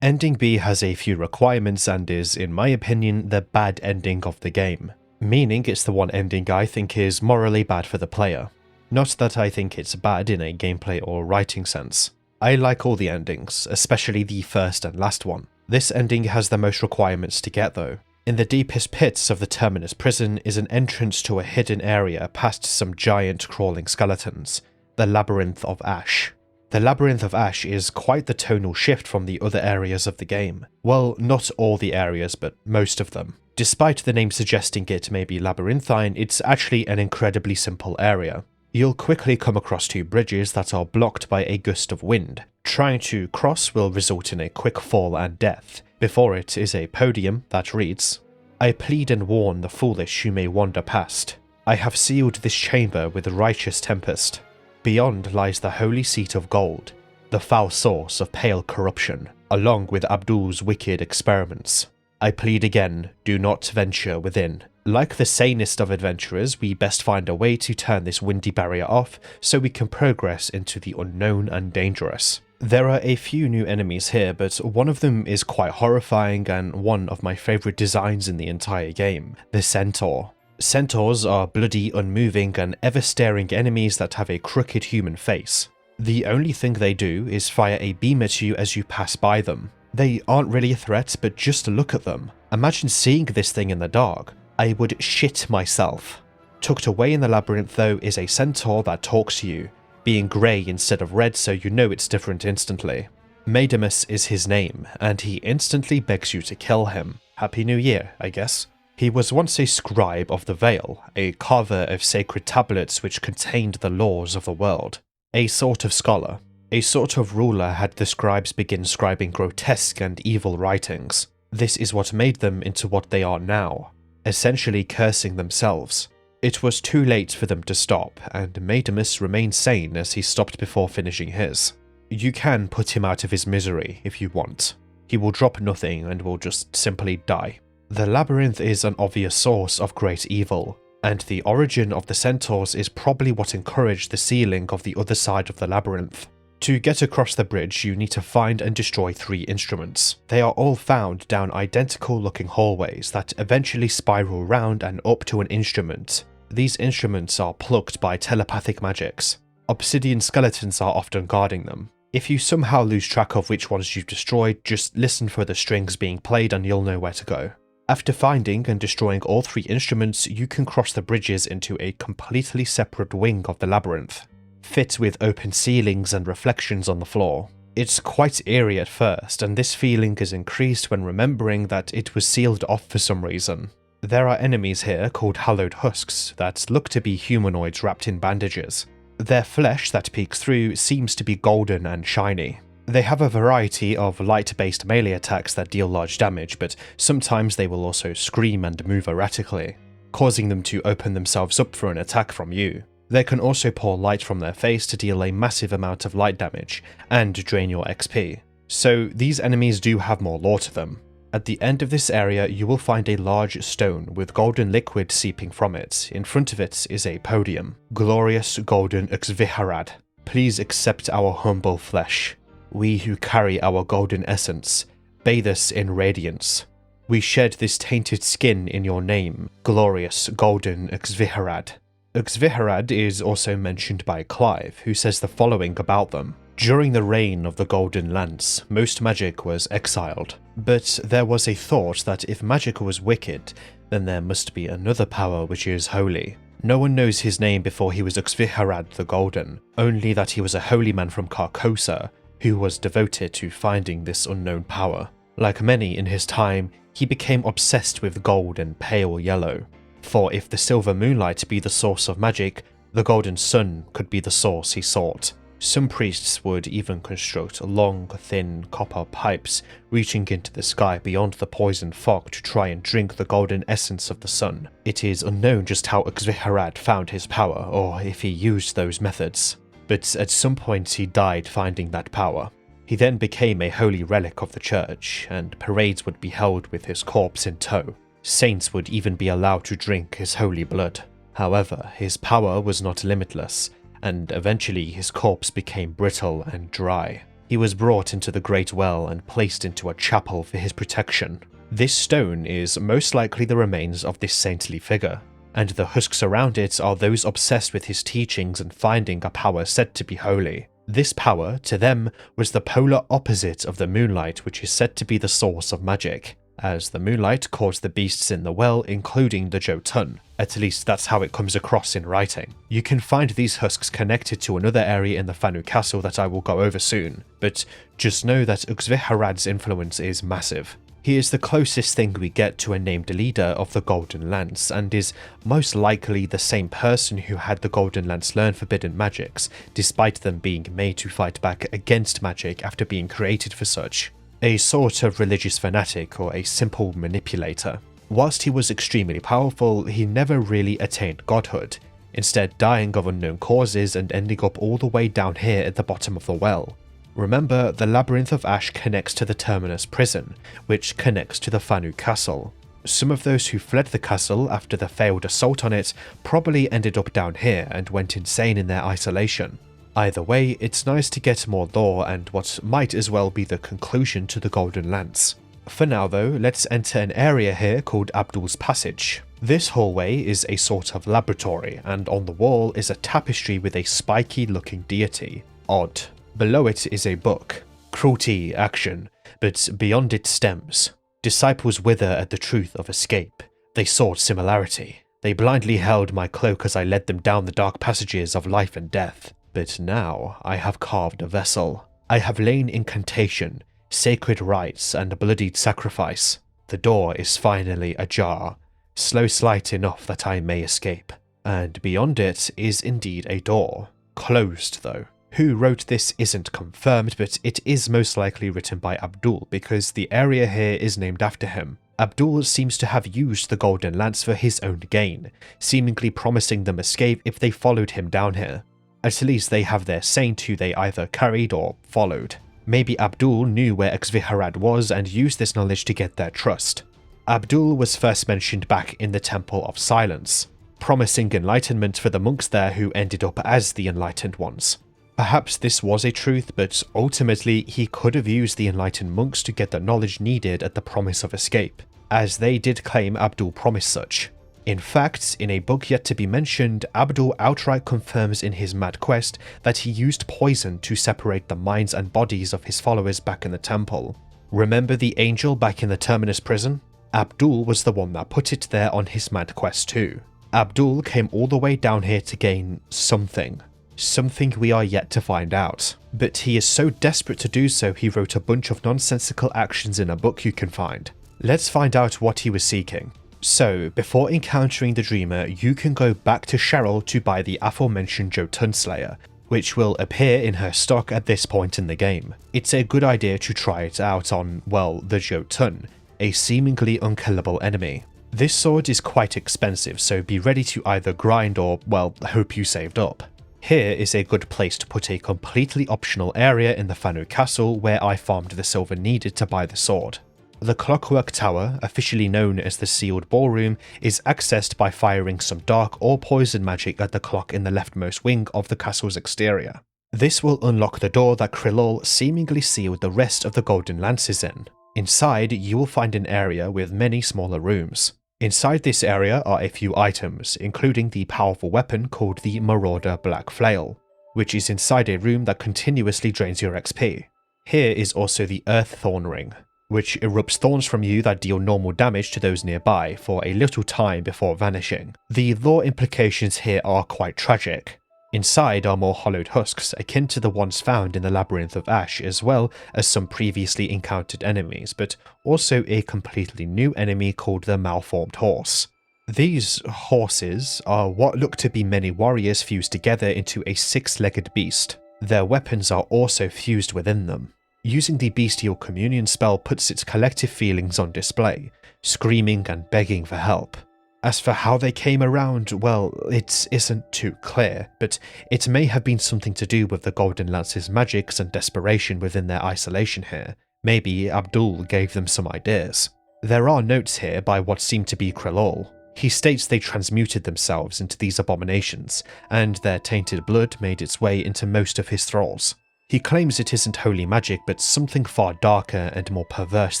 Ending B has a few requirements and is, in my opinion, the bad ending of the game. Meaning it's the one ending I think is morally bad for the player. Not that I think it's bad in a gameplay or writing sense. I like all the endings, especially the first and last one. This ending has the most requirements to get though. In the deepest pits of the Terminus prison is an entrance to a hidden area past some giant crawling skeletons, the Labyrinth of Ash. The Labyrinth of Ash is quite the tonal shift from the other areas of the game. Well, not all the areas, but most of them. Despite the name suggesting it may be labyrinthine, it's actually an incredibly simple area. You'll quickly come across two bridges that are blocked by a gust of wind. Trying to cross will result in a quick fall and death. Before it is a podium that reads, "I plead and warn the foolish who may wander past. I have sealed this chamber with righteous tempest. Beyond lies the holy seat of gold, the foul source of pale corruption, along with Abdul's wicked experiments. I plead again, do not venture within." Like the sanest of adventurers, we best find a way to turn this windy barrier off so we can progress into the unknown and dangerous. There are a few new enemies here, but one of them is quite horrifying and one of my favourite designs in the entire game, the Centaur. Centaurs are bloody, unmoving, and ever-staring enemies that have a crooked human face. The only thing they do is fire a beam at you as you pass by them. They aren't really a threat, but just look at them. Imagine seeing this thing in the dark. I would shit myself. Tucked away in the labyrinth though is a centaur that talks to you, being grey instead of red, so you know it's different instantly. Maidamus is his name, and he instantly begs you to kill him. Happy New Year, I guess. He was once a scribe of the Veil, a carver of sacred tablets which contained the laws of the world. A sort of scholar. A sort of ruler had the scribes begin scribing grotesque and evil writings. This is what made them into what they are now, essentially cursing themselves. It was too late for them to stop, and Maidamus remained sane as he stopped before finishing his. You can put him out of his misery if you want. He will drop nothing and will just simply die. The labyrinth is an obvious source of great evil, and the origin of the centaurs is probably what encouraged the sealing of the other side of the labyrinth. To get across the bridge, you need to find and destroy 3 instruments. They are all found down identical looking hallways that eventually spiral round and up to an instrument. These instruments are plucked by telepathic magics. Obsidian skeletons are often guarding them. If you somehow lose track of which ones you've destroyed, just listen for the strings being played and you'll know where to go. After finding and destroying all 3 instruments, you can cross the bridges into a completely separate wing of the labyrinth, fit with open ceilings and reflections on the floor. It's quite eerie at first, and this feeling is increased when remembering that it was sealed off for some reason. There are enemies here called hallowed husks that look to be humanoids wrapped in bandages. Their flesh that peeks through seems to be golden and shiny. They have a variety of light-based melee attacks that deal large damage, but sometimes they will also scream and move erratically, causing them to open themselves up for an attack from you. They can also pour light from their face to deal a massive amount of light damage and drain your XP. So these enemies do have more lore to them. At the end of this area, you will find a large stone with golden liquid seeping from it. In front of it is a podium. Glorious golden Xviharad, please accept our humble flesh. We who carry our golden essence, bathe us in radiance. We shed this tainted skin in your name, glorious golden Xviharad. Xviharad is also mentioned by Clive, who says the following about them. During the reign of the Golden Lance, most magic was exiled, but there was a thought that if magic was wicked, then there must be another power which is holy. No one knows his name before he was Xviharad the Golden, only that he was a holy man from Carcosa, who was devoted to finding this unknown power. Like many in his time, he became obsessed with gold and pale yellow. For if the silver moonlight be the source of magic, the golden sun could be the source he sought. Some priests would even construct long, thin copper pipes reaching into the sky beyond the poison fog to try and drink the golden essence of the sun. It is unknown just how Xviharad found his power, or if he used those methods, but at some point he died finding that power. He then became a holy relic of the church, and parades would be held with his corpse in tow. Saints would even be allowed to drink his holy blood. However, his power was not limitless, and eventually his corpse became brittle and dry. He was brought into the Great Well and placed into a chapel for his protection. This stone is most likely the remains of this saintly figure, and the husks around it are those obsessed with his teachings and finding a power said to be holy. This power, to them, was the polar opposite of the moonlight, which is said to be the source of magic, as the moonlight caused the beasts in the well, including the Jotun. At least that's how it comes across in writing. You can find these husks connected to another area in the Fanu Castle that I will go over soon, but just know that Xviharad's influence is massive. He is the closest thing we get to a named leader of the Golden Lance, and is most likely the same person who had the Golden Lance learn forbidden magics, despite them being made to fight back against magic after being created for such. A sort of religious fanatic or a simple manipulator. Whilst he was extremely powerful, he never really attained godhood, instead dying of unknown causes and ending up all the way down here at the bottom of the well. Remember, the Labyrinth of Ash connects to the Terminus prison, which connects to the Fanu Castle. Some of those who fled the castle after the failed assault on it probably ended up down here and went insane in their isolation. Either way, it's nice to get more lore and what might as well be the conclusion to the Golden Lance. For now though, let's enter an area here called Abdul's Passage. This hallway is a sort of laboratory, and on the wall is a tapestry with a spiky looking deity. Odd. Below it is a book. Cruelty, action. but beyond its stems, disciples wither at the truth of escape. They sought similarity. They blindly held my cloak as I led them down the dark passages of life and death. But now I have carved a vessel. I have lain incantation, sacred rites, and bloodied sacrifice. The door is finally ajar, slow slight enough that I may escape. And beyond it is indeed a door. Closed, though. Who wrote this isn't confirmed, but it is most likely written by Abdul because the area here is named after him. Abdul seems to have used the Golden Lance for his own gain, seemingly promising them escape if they followed him down here. At least they have their saint who they either carried or followed. Maybe Abdul knew where Xviharad was and used this knowledge to get their trust. Abdul was first mentioned back in the Temple of Silence, promising enlightenment for the monks there who ended up as the enlightened ones. Perhaps this was a truth, but ultimately he could have used the enlightened monks to get the knowledge needed at the promise of escape, as they did claim Abdul promised such. In fact, in a book yet to be mentioned, Abdul outright confirms in his mad quest that he used poison to separate the minds and bodies of his followers back in the temple. Remember the angel back in the Terminus prison? Abdul was the one that put it there on his mad quest too. Abdul came all the way down here to gain something. Something we are yet to find out. But he is so desperate to do so he wrote a bunch of nonsensical actions in a book you can find. Let's find out what he was seeking. So, before encountering the Dreamer, you can go back to Cheryl to buy the aforementioned Jotun Slayer, which will appear in her stock at this point in the game. It's a good idea to try it out on, well, the Jotun, a seemingly unkillable enemy. This sword is quite expensive, so be ready to either grind or, well, hope you saved up. Here is a good place to put a completely optional area in the Fanu Castle where I farmed the silver needed to buy the sword. The Clockwork Tower, officially known as the Sealed Ballroom, is accessed by firing some dark or poison magic at the clock in the leftmost wing of the castle's exterior. This will unlock the door that Krillol seemingly sealed the rest of the Golden Lances in. Inside, you will find an area with many smaller rooms. Inside this area are a few items, including the powerful weapon called the Marauder Black Flail, which is inside a room that continuously drains your XP. Here is also the Earth Thorn Ring, which erupts thorns from you that deal normal damage to those nearby for a little time before vanishing. The lore implications here are quite tragic. Inside are more hollowed husks akin to the ones found in the Labyrinth of Ash, as well as some previously encountered enemies, but also a completely new enemy called the Malformed Horse. These horses are what look to be many warriors fused together into a six-legged beast. Their weapons are also fused within them. Using the Bestial Communion spell puts its collective feelings on display, screaming and begging for help. As for how they came around, well, it isn't too clear, but it may have been something to do with the Golden Lance's magics and desperation within their isolation here. Maybe Abdul gave them some ideas. There are notes here by what seemed to be Krillol. He states they transmuted themselves into these abominations, and their tainted blood made its way into most of his thralls. He claims it isn't holy magic, but something far darker and more perverse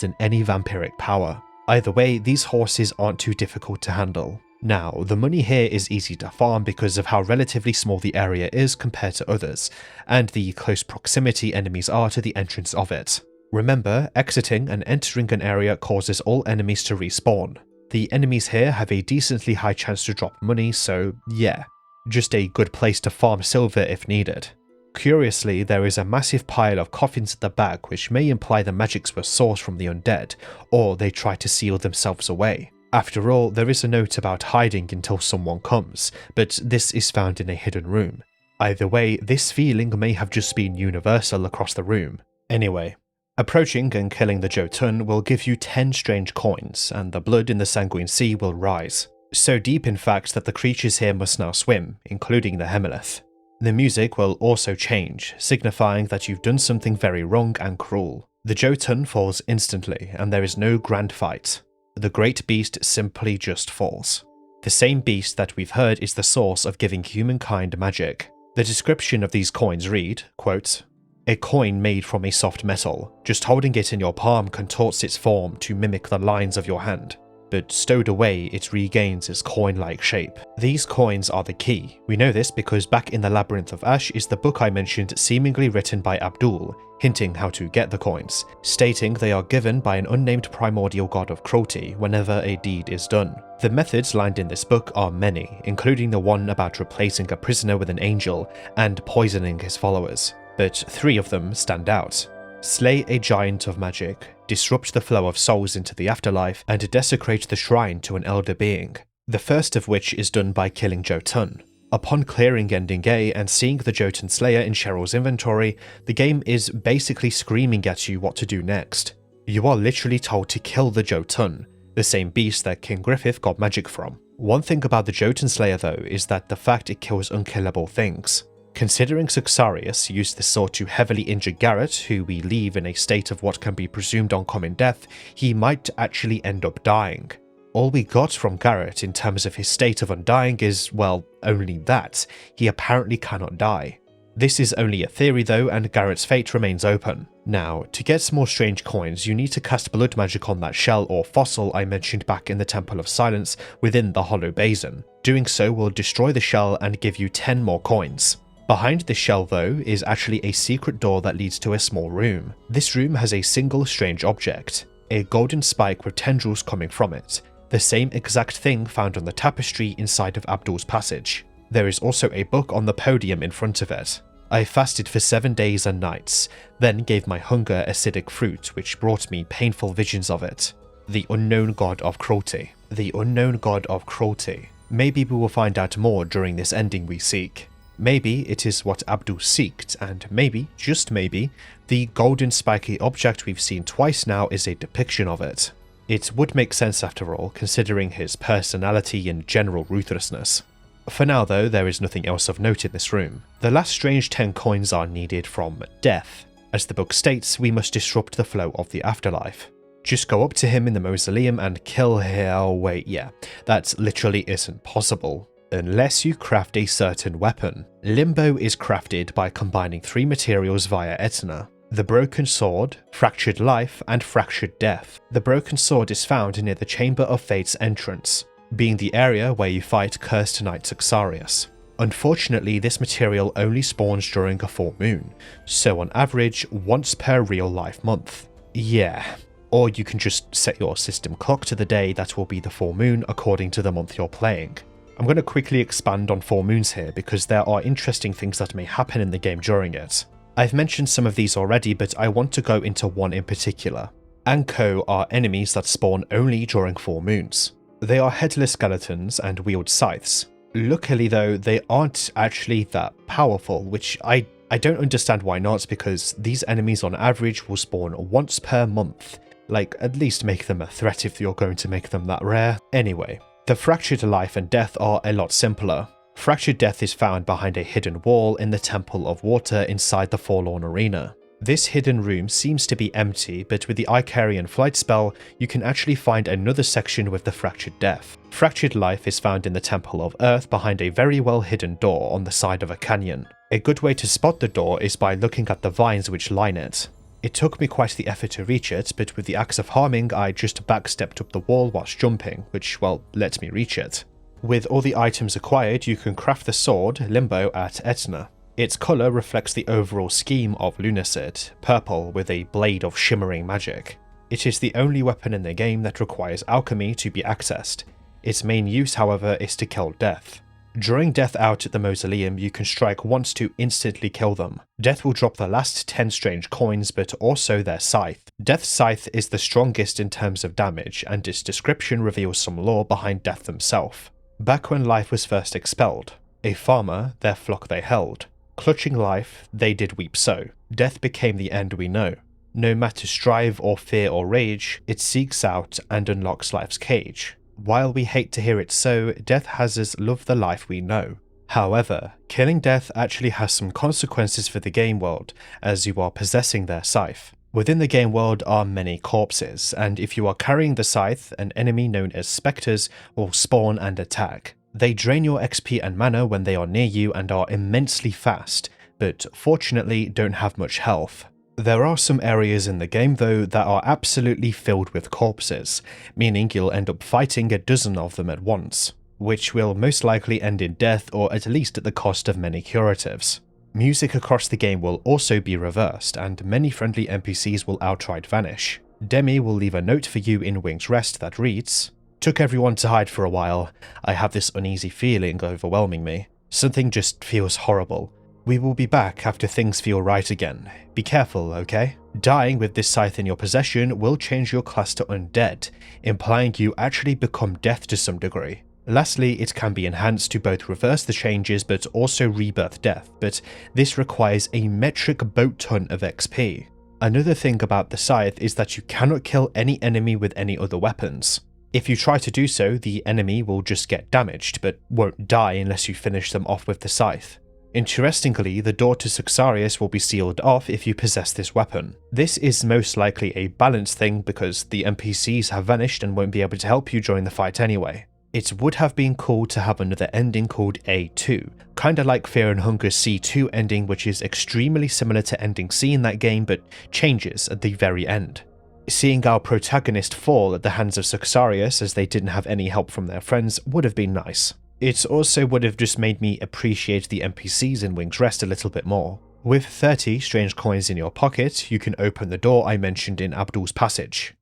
than any vampiric power. Either way, these horses aren't too difficult to handle. Now, the money here is easy to farm because of how relatively small the area is compared to others, and the close proximity enemies are to the entrance of it. Remember, exiting and entering an area causes all enemies to respawn. The enemies here have a decently high chance to drop money, so yeah, just a good place to farm silver if needed. Curiously, there is a massive pile of coffins at the back, which may imply the magics were sourced from the undead, or they tried to seal themselves away. After all, there is a note about hiding until someone comes, but this is found in a hidden room. Either way, this feeling may have just been universal across the room. Anyway, approaching and killing the Jotun will give you 10 strange coins, and the blood in the Sanguine Sea will rise. So deep in fact that the creatures here must now swim, including the Hemelith. The music will also change, signifying that you've done something very wrong and cruel. The Jotun falls instantly, and there is no grand fight. The great beast simply just falls. The same beast that we've heard is the source of giving humankind magic. The description of these coins read, quote, "A coin made from a soft metal. Just holding it in your palm contorts its form to mimic the lines of your hand. But stowed away, it regains its coin-like shape. These coins are the key. We know this because back in the Labyrinth of Ash is the book I mentioned, seemingly written by Abdul, hinting how to get the coins, stating they are given by an unnamed primordial god of cruelty whenever a deed is done. The methods lined in this book are many, including the one about replacing a prisoner with an angel and poisoning his followers, but 3 of them stand out. Slay a giant of magic, disrupt the flow of souls into the afterlife, and desecrate the shrine to an elder being. The first of which is done by killing Jotun. Upon clearing Ending A and seeing the Jotun Slayer in Cheryl's inventory, the game is basically screaming at you what to do next. You are literally told to kill the Jotun, the same beast that King Griffith got magic from. One thing about the Jotun Slayer though is that the fact it kills unkillable things. Considering Suxarius used this sword to heavily injure Garrett, who we leave in a state of what can be presumed oncoming death, he might actually end up dying. All we got from Garrett in terms of his state of undying is, well, only that. He apparently cannot die. This is only a theory though, and Garrett's fate remains open. Now, to get some more strange coins, you need to cast blood magic on that shell or fossil I mentioned back in the Temple of Silence within the Hollow Basin. Doing so will destroy the shell and give you 10 more coins. Behind this shell though is actually a secret door that leads to a small room. This room has a single strange object, a golden spike with tendrils coming from it. The same exact thing found on the tapestry inside of Abdul's passage. There is also a book on the podium in front of it. I fasted for 7 days and nights, then gave my hunger acidic fruit which brought me painful visions of it. The unknown god of cruelty. The unknown god of cruelty. Maybe we will find out more during this ending we seek. Maybe it is what Abdul seeked, and maybe, just maybe, the golden spiky object we've seen twice now is a depiction of it. It would make sense after all, considering his personality and general ruthlessness. For now though, there is nothing else of note in this room. The last strange 10 coins are needed from Death. As the book states, we must disrupt the flow of the afterlife. Just go up to him in the mausoleum and kill him. Oh wait, yeah, that literally isn't possible. Unless you craft a certain weapon. Limbo is crafted by combining 3 materials via Etna. The Broken Sword, Fractured Life, and Fractured Death. The Broken Sword is found near the Chamber of Fate's entrance, being the area where you fight Cursed Knight Suxarius. Unfortunately, this material only spawns during a full moon, so on average, once per real life month. Yeah. Or you can just set your system clock to the day that will be the full moon according to the month you're playing. I'm going to quickly expand on full moons here because there are interesting things that may happen in the game during it. I've mentioned some of these already, but I want to go into one in particular. Anko are enemies that spawn only during full moons. They are headless skeletons and wield scythes. Luckily though, they aren't actually that powerful, which I don't understand why not, because these enemies on average will spawn once per month. Like, at least make them a threat if you're going to make them that rare. Anyway, the Fractured Life and Death are a lot simpler. Fractured Death is found behind a hidden wall in the Temple of Water inside the Forlorn Arena. This hidden room seems to be empty, but with the Icarian flight spell, you can actually find another section with the Fractured Death. Fractured Life is found in the Temple of Earth behind a very well hidden door on the side of a canyon. A good way to spot the door is by looking at the vines which line it. It took me quite the effort to reach it, but with the axe of harming, I just backstepped up the wall whilst jumping, which, well, let me reach it. With all the items acquired, you can craft the sword, Limbo, at Etna. Its colour reflects the overall scheme of Lunacid, purple with a blade of shimmering magic. It is the only weapon in the game that requires alchemy to be accessed. Its main use, however, is to kill Death. During Death out at the mausoleum, you can strike once to instantly kill them. Death will drop the last 10 strange coins, but also their scythe. Death's scythe is the strongest in terms of damage, and its description reveals some lore behind Death himself. Back when life was first expelled, a farmer, their flock they held. Clutching life, they did weep so. Death became the end we know. No matter strive or fear or rage, it seeks out and unlocks life's cage. While we hate to hear it so, Death has us love the life we know. However, killing Death actually has some consequences for the game world, as you are possessing their scythe. Within the game world are many corpses, and if you are carrying the scythe, an enemy known as spectres will spawn and attack. They drain your XP and mana when they are near you and are immensely fast, but fortunately don't have much health. There are some areas in the game though that are absolutely filled with corpses, meaning you'll end up fighting a dozen of them at once. which will most likely end in death or at least at the cost of many curatives. Music across the game will also be reversed, and many friendly NPCs will outright vanish. Demi will leave a note for you in Wing's Rest that reads, "Took everyone to hide for a while. I have this uneasy feeling overwhelming me. Something just feels horrible. We will be back after things feel right again. Be careful, okay?" Dying with this scythe in your possession will change your class to undead, implying you actually become death to some degree. Lastly, it can be enhanced to both reverse the changes but also rebirth death, but this requires a metric boat ton of XP. Another thing about the scythe is that you cannot kill any enemy with any other weapons. If you try to do so, the enemy will just get damaged, but won't die unless you finish them off with the scythe. Interestingly, the door to Suxarius will be sealed off if you possess this weapon. This is most likely a balance thing because the NPCs have vanished and won't be able to help you join the fight anyway. It would have been cool to have another ending called A2, kinda like Fear and Hunger's C2 ending, which is extremely similar to ending C in that game but changes at the very end. Seeing our protagonist fall at the hands of Suxarius as they didn't have any help from their friends would have been nice. It also would have just made me appreciate the NPCs in Wing's Rest a little bit more. With 30 strange coins in your pocket, you can open the door I mentioned in Abdul's passage.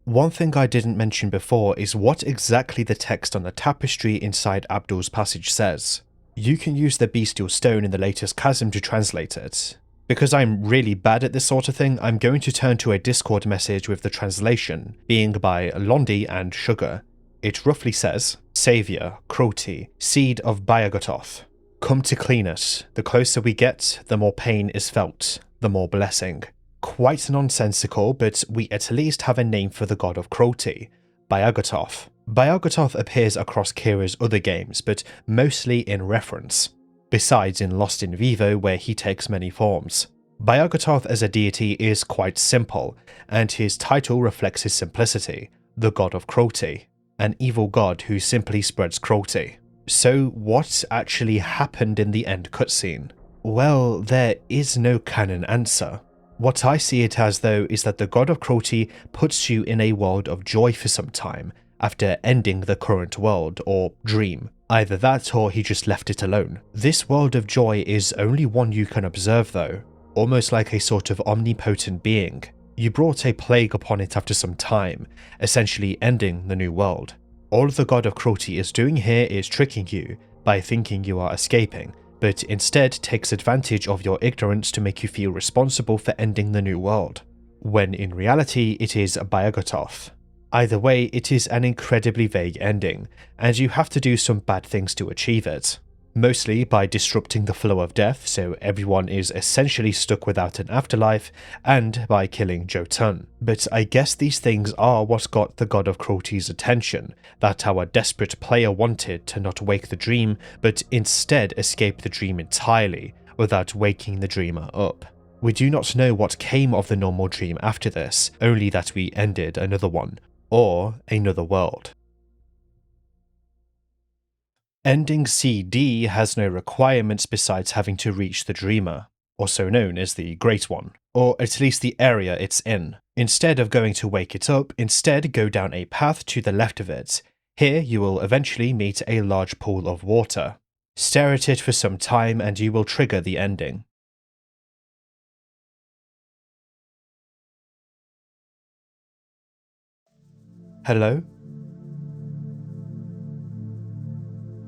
One thing I didn't mention before is what exactly the text on the tapestry inside Abdul's passage says. You can use the bestial stone in the latest chasm to translate it. Because I'm really bad at this sort of thing, I'm going to turn to a Discord message with the translation, being by Londi and Sugar. It roughly says, "Saviour, cruelty, seed of Bayagototh. Come to clean us. The closer we get, the more pain is felt, the more blessing." Quite nonsensical, but we at least have a name for the god of cruelty, Bayagototh. Bayagototh appears across Kira's other games, but mostly in reference, besides in Lost in Vivo where he takes many forms. Bayagototh as a deity is quite simple, and his title reflects his simplicity, the god of cruelty, an evil god who simply spreads cruelty. So what actually happened in the end cutscene? Well, there is no canon answer. What I see it as though is that the god of cruelty puts you in a world of joy for some time, after ending the current world, or dream. Either that or he just left it alone. This world of joy is only one you can observe though, almost like a sort of omnipotent being. You brought a plague upon it after some time, essentially ending the new world. All the god of cruelty is doing here is tricking you, by thinking you are escaping, but instead takes advantage of your ignorance to make you feel responsible for ending the new world, when in reality it is Bayagotov. Either way, it is an incredibly vague ending, and you have to do some bad things to achieve it. Mostly by disrupting the flow of death so everyone is essentially stuck without an afterlife, and by killing Jotun. But I guess these things are what got the God of Cruelty's attention, that our desperate player wanted to not wake the dream, but instead escape the dream entirely, without waking the dreamer up. We do not know what came of the normal dream after this, only that we ended another one, or another world. Ending CD has no requirements besides having to reach the Dreamer, also known as the Great One, or at least the area it's in. Instead of going to wake it up, instead go down a path to the left of it. Here you will eventually meet a large pool of water. Stare at it for some time and you will trigger the ending. Hello?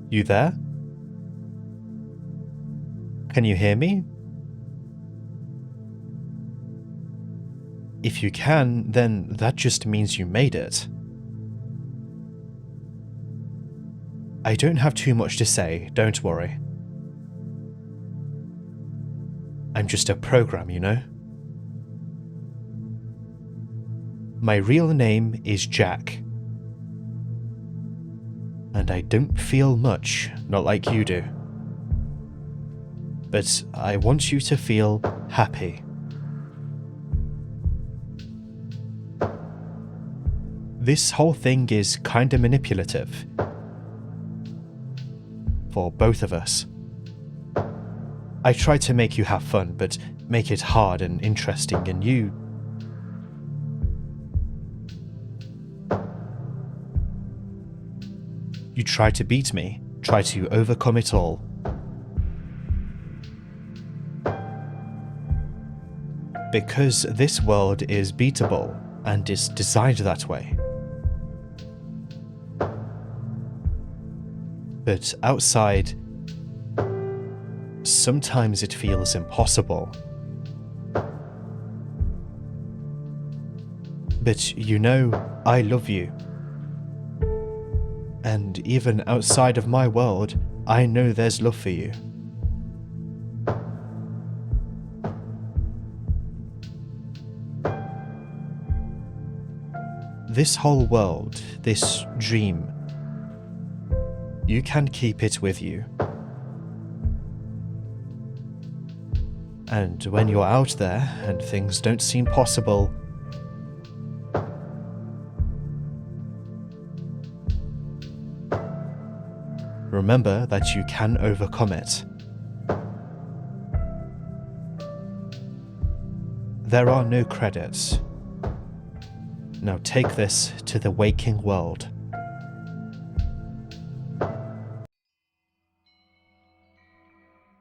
You there? Can you hear me? If you can, then that just means you made it. I don't have too much to say, don't worry. I'm just a program, you know? My real name is Jack. And I don't feel much, not like you do. But I want you to feel happy. This whole thing is kinda manipulative. For both of us. I try to make you have fun, but make it hard and interesting, and you try to beat me, try to overcome it all. Because this world is beatable, and is designed that way. But outside, sometimes it feels impossible. But you know, I love you. And even outside of my world, I know there's love for you. This whole world, this dream, you can keep it with you. And when you're out there and things don't seem possible, remember that you can overcome it. There are no credits. Now take this to the waking world.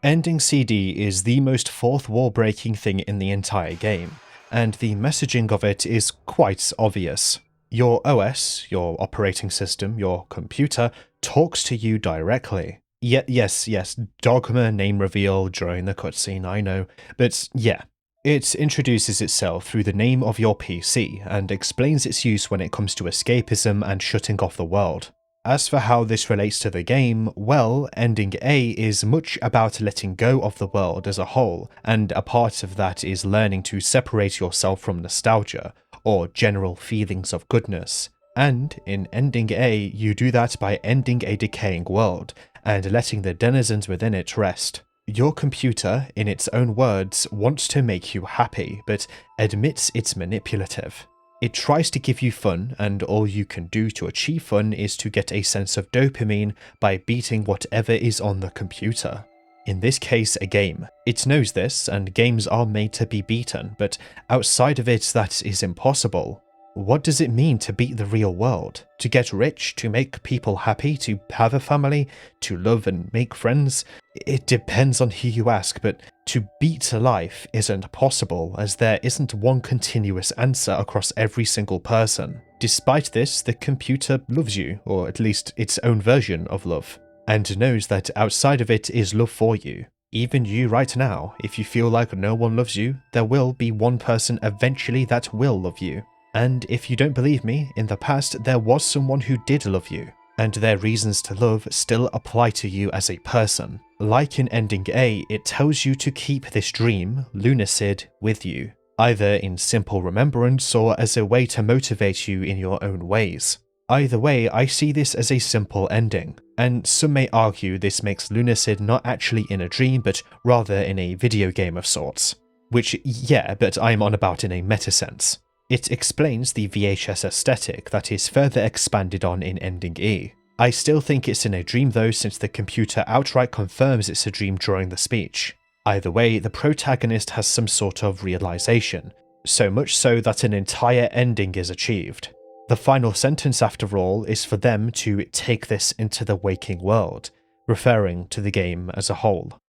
Ending CD is the most fourth wall breaking thing in the entire game, and the messaging of it is quite obvious. Your OS, your operating system, your computer, talks to you directly. Yes, dogma name reveal during the cutscene, I know, but yeah. It introduces itself through the name of your PC and explains its use when it comes to escapism and shutting off the world. As for how this relates to the game, well, Ending A is much about letting go of the world as a whole, and a part of that is learning to separate yourself from nostalgia, or general feelings of goodness. And in Ending A, you do that by ending a decaying world, and letting the denizens within it rest. Your computer, in its own words, wants to make you happy, but admits it's manipulative. It tries to give you fun, and all you can do to achieve fun is to get a sense of dopamine by beating whatever is on the computer. In this case, a game. It knows this, and games are made to be beaten, but outside of it, that is impossible. What does it mean to beat the real world? To get rich? To make people happy? To have a family? To love and make friends? It depends on who you ask, but to beat life isn't possible, as there isn't one continuous answer across every single person. Despite this, the computer loves you, or at least its own version of love. and knows that outside of it is love for you. Even you right now, if you feel like no one loves you, there will be one person eventually that will love you. And if you don't believe me, in the past there was someone who did love you, and their reasons to love still apply to you as a person. Like in Ending A, it tells you to keep this dream, Lunacid, with you, either in simple remembrance or as a way to motivate you in your own ways. Either way, I see this as a simple ending, and some may argue this makes Lunacid not actually in a dream but rather in a video game of sorts. Which, yeah, but I'm on about in a meta sense. It explains the VHS aesthetic that is further expanded on in Ending E. I still think it's in a dream though, since the computer outright confirms it's a dream during the speech. Either way, the protagonist has some sort of realization, so much so that an entire ending is achieved. The final sentence, after all, is for them to take this into the waking world, referring to the game as a whole.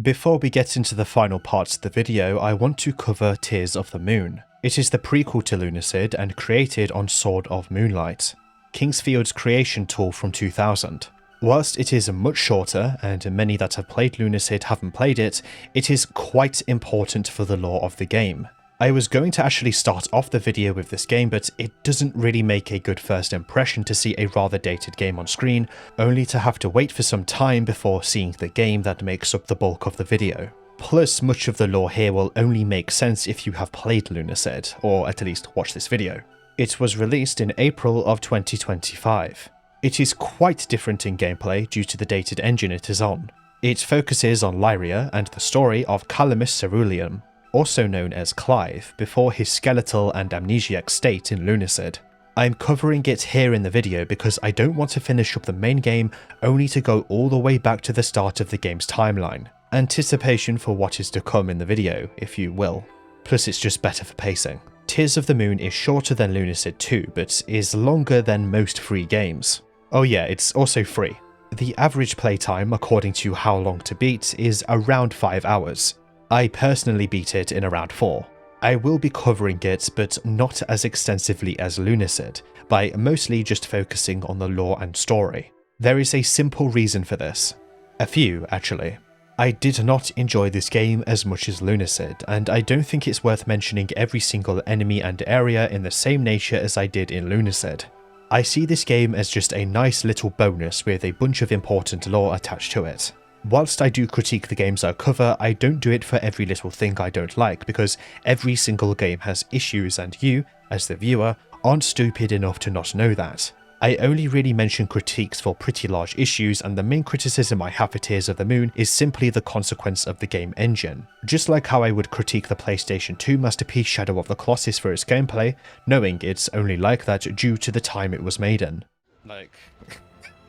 Before we get into the final parts of the video, I want to cover Tears of the Moon. It is the prequel to Lunacid and created on Sword of Moonlight, Kingsfield's creation tool from 2000. Whilst it is much shorter, and many that have played Lunacid haven't played it, it is quite important for the lore of the game. I was going to actually start off the video with this game, but it doesn't really make a good first impression to see a rather dated game on screen, only to have to wait for some time before seeing the game that makes up the bulk of the video. Plus, much of the lore here will only make sense if you have played Lunacid, or at least watched this video. It was released in April of 2025. It is quite different in gameplay due to the dated engine it is on. It focuses on Lyria and the story of Calamus Cerulean, also known as Clive, before his skeletal and amnesiac state in Lunacid. I'm covering it here in the video because I don't want to finish up the main game only to go all the way back to the start of the game's timeline. Anticipation for what is to come in the video, if you will. Plus it's just better for pacing. Tears of the Moon is shorter than Lunacid 2, but is longer than most free games. Oh yeah, it's also free. The average playtime, according to How Long to Beat, is around 5 hours. I personally beat it in around 4. I will be covering it, but not as extensively as Lunacid, by mostly just focusing on the lore and story. There is a simple reason for this. A few, actually. I did not enjoy this game as much as Lunacid, and I don't think it's worth mentioning every single enemy and area in the same nature as I did in Lunacid. I see this game as just a nice little bonus with a bunch of important lore attached to it. Whilst I do critique the games I cover, I don't do it for every little thing I don't like, because every single game has issues and you, as the viewer, aren't stupid enough to not know that. I only really mention critiques for pretty large issues, and the main criticism I have for Tears of the Moon is simply the consequence of the game engine. Just like how I would critique the PlayStation 2 masterpiece Shadow of the Colossus for its gameplay, knowing it's only like that due to the time it was made in. Like,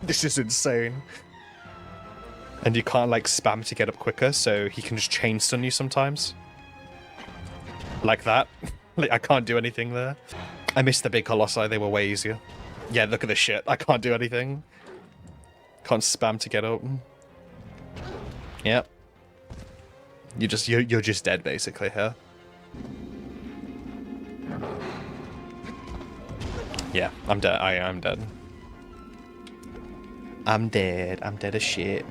this is insane. And you can't like spam to get up quicker, so he can just chain stun you sometimes. Like that. Like, I can't do anything there. I missed the big Colossi, they were way easier. Yeah, look at this shit. I can't do anything. Can't spam to get up. Yep. You're just dead basically here. Yeah, I'm dead. I am dead. I'm dead. I'm dead as shit.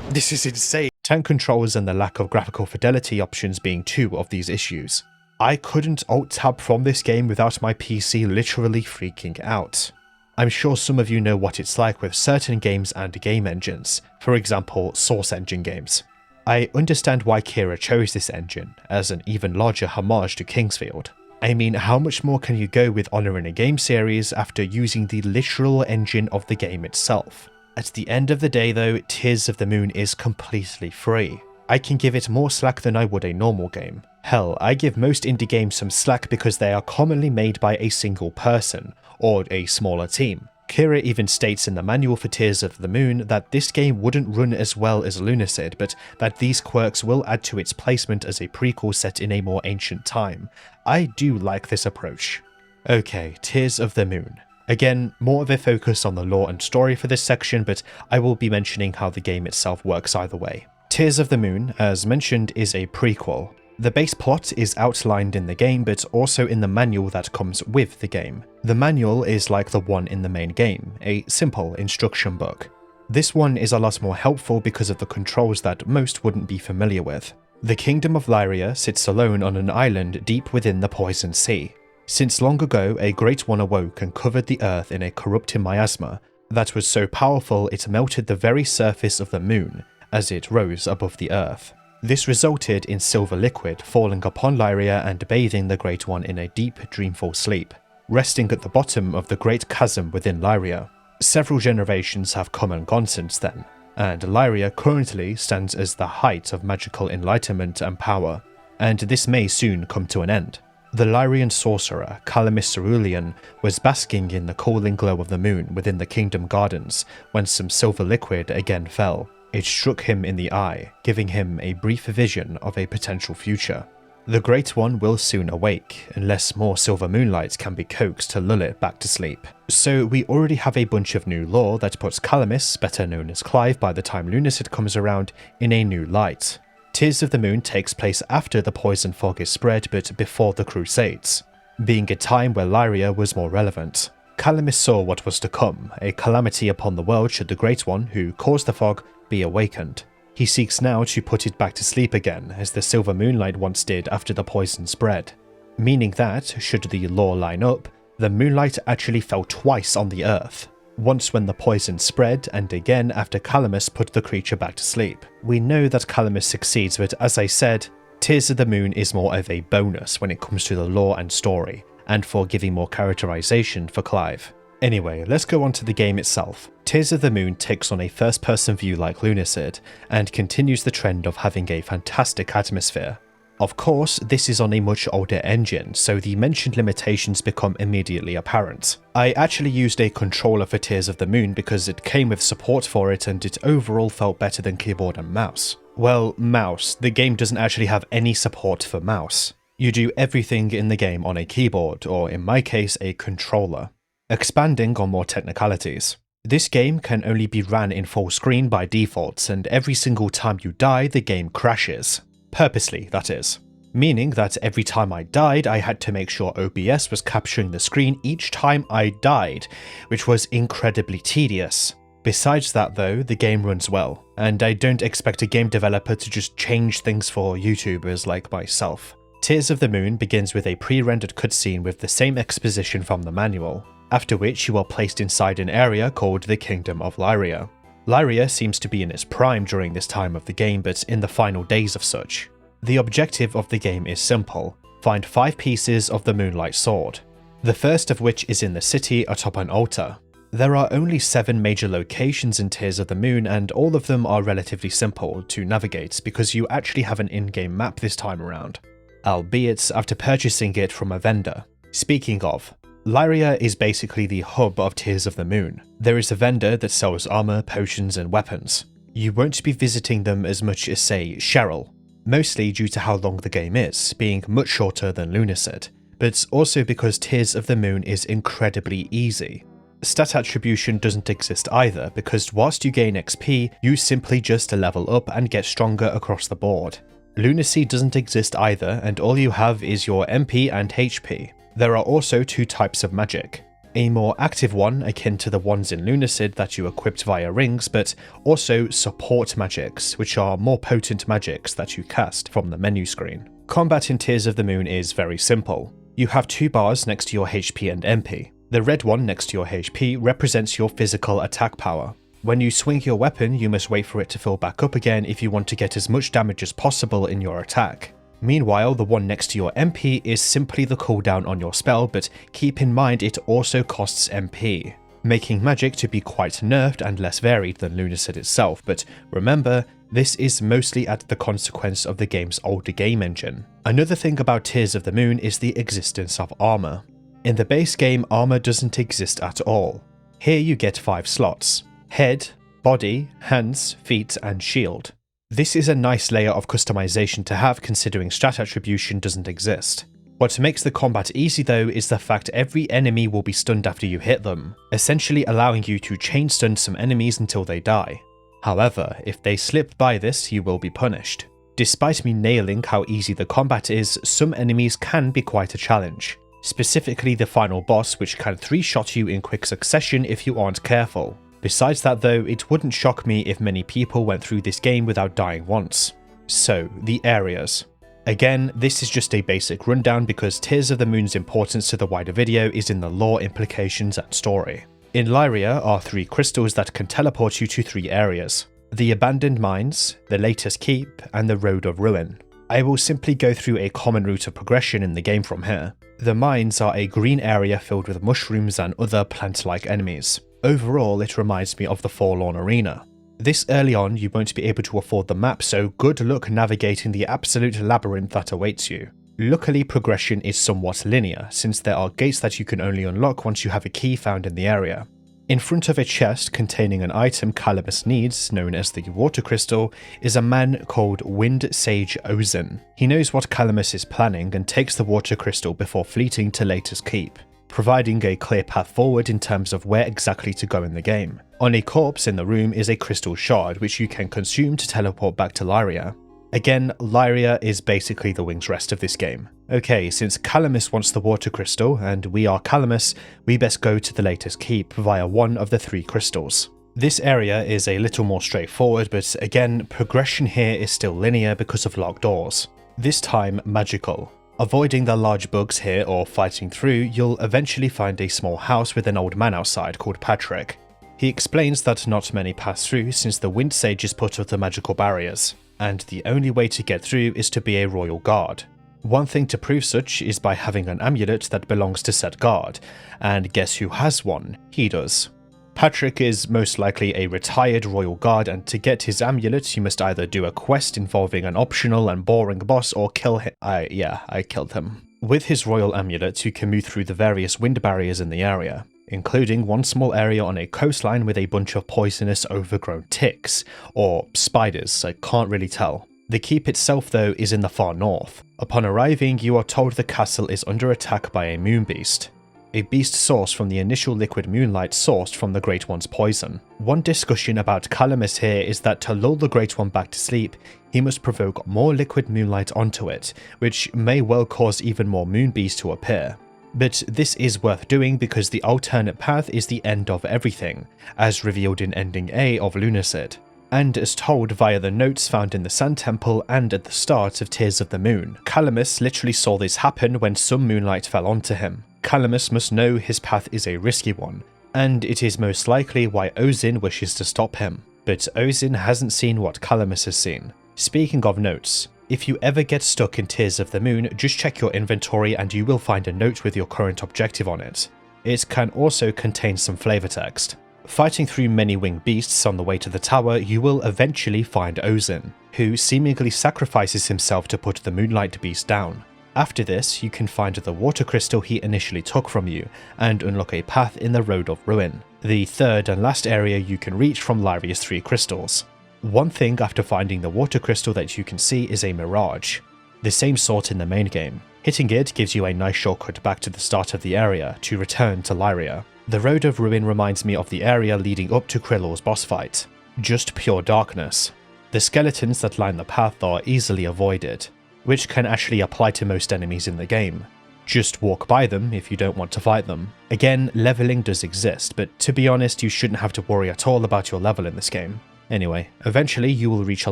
This is insane. Tank controls and the lack of graphical fidelity options being two of these issues. I couldn't alt-tab from this game without my PC literally freaking out. I'm sure some of you know what it's like with certain games and game engines, for example Source Engine games. I understand why Kira chose this engine, as an even larger homage to Kingsfield. I mean, how much more can you go with honouring a game series after using the literal engine of the game itself? At the end of the day though, Tears of the Moon is completely free. I can give it more slack than I would a normal game. Hell, I give most indie games some slack because they are commonly made by a single person, or a smaller team. Kira even states in the manual for Tears of the Moon that this game wouldn't run as well as Lunacid, but that these quirks will add to its placement as a prequel set in a more ancient time. I do like this approach. Okay, Tears of the Moon. Again, more of a focus on the lore and story for this section, but I will be mentioning how the game itself works either way. Tears of the Moon, as mentioned, is a prequel. The base plot is outlined in the game, but also in the manual that comes with the game. The manual is like the one in the main game, a simple instruction book. This one is a lot more helpful because of the controls that most wouldn't be familiar with. The Kingdom of Lyria sits alone on an island deep within the Poison Sea. Since long ago, a Great One awoke and covered the earth in a corrupting miasma that was so powerful it melted the very surface of the moon as it rose above the earth. This resulted in silver liquid falling upon Lyria and bathing the Great One in a deep, dreamful sleep, resting at the bottom of the great chasm within Lyria. Several generations have come and gone since then, and Lyria currently stands as the height of magical enlightenment and power, and this may soon come to an end. The Lyrian sorcerer, Calamis Cerulean, was basking in the cooling glow of the moon within the Kingdom Gardens when some silver liquid again fell. It struck him in the eye, giving him a brief vision of a potential future. The Great One will soon awake, unless more silver moonlight can be coaxed to lull it back to sleep. So we already have a bunch of new lore that puts Calamis, better known as Clive by the time Lunacid comes around, in a new light. Tears of the Moon takes place after the poison fog is spread but before the Crusades, being a time where Lyria was more relevant. Calamis saw what was to come, a calamity upon the world should the Great One, who caused the fog, be awakened. He seeks now to put it back to sleep again, as the silver moonlight once did after the poison spread. Meaning that, should the lore line up, the moonlight actually fell twice on the earth. Once when the poison spread, and again after Calamis put the creature back to sleep. We know that Calamis succeeds, but as I said, Tears of the Moon is more of a bonus when it comes to the lore and story, and for giving more characterization for Clive. Anyway, let's go on to the game itself. Tears of the Moon takes on a first-person view like Lunacid, and continues the trend of having a fantastic atmosphere. Of course, this is on a much older engine, so the mentioned limitations become immediately apparent. I actually used a controller for Tears of the Moon because it came with support for it and it overall felt better than keyboard and mouse. Well, mouse. The game doesn't actually have any support for mouse. You do everything in the game on a keyboard, or in my case, a controller. Expanding on more technicalities. This game can only be ran in full screen by default, and every single time you die, the game crashes. Purposely, that is. Meaning that every time I died, I had to make sure OBS was capturing the screen each time I died, which was incredibly tedious. Besides that though, the game runs well, and I don't expect a game developer to just change things for YouTubers like myself. Tears of the Moon begins with a pre-rendered cutscene with the same exposition from the manual, after which you are placed inside an area called the Kingdom of Lyria. Lyria seems to be in its prime during this time of the game, but in the final days of such. The objective of the game is simple: find 5 pieces of the Moonlight Sword, the first of which is in the city atop an altar. There are only 7 major locations in Tears of the Moon, and all of them are relatively simple to navigate because you actually have an in-game map this time around, albeit after purchasing it from a vendor. Speaking of, Lyria is basically the hub of Tears of the Moon. There is a vendor that sells armor, potions, and weapons. You won't be visiting them as much as, say, Cheryl, mostly due to how long the game is, being much shorter than Lunacid, but also because Tears of the Moon is incredibly easy. Stat attribution doesn't exist either, because whilst you gain XP, you simply just level up and get stronger across the board. Lunacy doesn't exist either, and all you have is your MP and HP. There are also 2 types of magic. A more active one, akin to the ones in Lunacid that you equipped via rings, but also support magics, which are more potent magics that you cast from the menu screen. Combat in Tears of the Moon is very simple. You have 2 bars next to your HP and MP. The red one next to your HP represents your physical attack power. When you swing your weapon, you must wait for it to fill back up again if you want to get as much damage as possible in your attack. Meanwhile, the one next to your MP is simply the cooldown on your spell, but keep in mind it also costs MP, making magic to be quite nerfed and less varied than Lunacid itself, but remember, this is mostly at the consequence of the game's older game engine. Another thing about Tears of the Moon is the existence of armor. In the base game, armor doesn't exist at all. Here you get 5 slots: head, body, hands, feet, and shield. This is a nice layer of customization to have considering stat attribution doesn't exist. What makes the combat easy though is the fact every enemy will be stunned after you hit them, essentially allowing you to chain stun some enemies until they die. However, if they slip by this, you will be punished. Despite me nailing how easy the combat is, some enemies can be quite a challenge. Specifically the final boss, which can 3-shot you in quick succession if you aren't careful. Besides that though, it wouldn't shock me if many people went through this game without dying once. So, the areas. Again, this is just a basic rundown because Tears of the Moon's importance to the wider video is in the lore implications and story. In Lyria are 3 crystals that can teleport you to 3 areas. The Abandoned Mines, the Latest Keep, and the Road of Ruin. I will simply go through a common route of progression in the game from here. The mines are a green area filled with mushrooms and other plant-like enemies. Overall, it reminds me of the Forlorn Arena. This early on, you won't be able to afford the map, so good luck navigating the absolute labyrinth that awaits you. Luckily, progression is somewhat linear, since there are gates that you can only unlock once you have a key found in the area. In front of a chest containing an item Calamus needs, known as the Water Crystal, is a man called Wind Sage Ozin. He knows what Calamus is planning and takes the Water Crystal before fleeting to Latest Keep, providing a clear path forward in terms of where exactly to go in the game. On a corpse in the room is a crystal shard which you can consume to teleport back to Lyria. Again, Lyria is basically the Wing's Rest of this game. Okay, since Calamus wants the Water Crystal, and we are Calamus, we best go to the Latest Keep via one of the 3 crystals. This area is a little more straightforward, but again, progression here is still linear because of locked doors. This time, magical. Avoiding the large bugs here or fighting through, you'll eventually find a small house with an old man outside called Patrick. He explains that not many pass through since the Wind Sages put up the magical barriers, and the only way to get through is to be a royal guard. One thing to prove such is by having an amulet that belongs to said guard, and guess who has one? He does. Patrick is most likely a retired royal guard, and to get his amulet you must either do a quest involving an optional and boring boss or kill him. I killed him. With his royal amulet you can move through the various wind barriers in the area, including one small area on a coastline with a bunch of poisonous overgrown ticks, or spiders, I can't really tell. The keep itself though is in the far north. Upon arriving you are told the castle is under attack by a moon beast. A beast sourced from the initial liquid moonlight sourced from the Great One's poison. One discussion about Calamus here is that to lull the Great One back to sleep, he must provoke more liquid moonlight onto it, which may well cause even more moon beasts to appear. But this is worth doing because the alternate path is the end of everything, as revealed in Ending A of Lunacid, and as told via the notes found in the Sand Temple and at the start of Tears of the Moon. Calamus literally saw this happen when some moonlight fell onto him. Calamus must know his path is a risky one, and it is most likely why Ozin wishes to stop him. But Ozin hasn't seen what Calamus has seen. Speaking of notes, if you ever get stuck in Tears of the Moon, just check your inventory and you will find a note with your current objective on it. It can also contain some flavor text. Fighting through many winged beasts on the way to the tower, you will eventually find Ozin, who seemingly sacrifices himself to put the Moonlight Beast down. After this, you can find the water crystal he initially took from you, and unlock a path in the Road of Ruin, the third and last area you can reach from Lyria's 3 crystals. One thing after finding the water crystal that you can see is a mirage, the same sort in the main game. Hitting it gives you a nice shortcut back to the start of the area to return to Lyria. The Road of Ruin reminds me of the area leading up to Krillor's boss fight. Just pure darkness. The skeletons that line the path are easily avoided, which can actually apply to most enemies in the game. Just walk by them if you don't want to fight them. Again, leveling does exist, but to be honest you shouldn't have to worry at all about your level in this game. Anyway, eventually you will reach a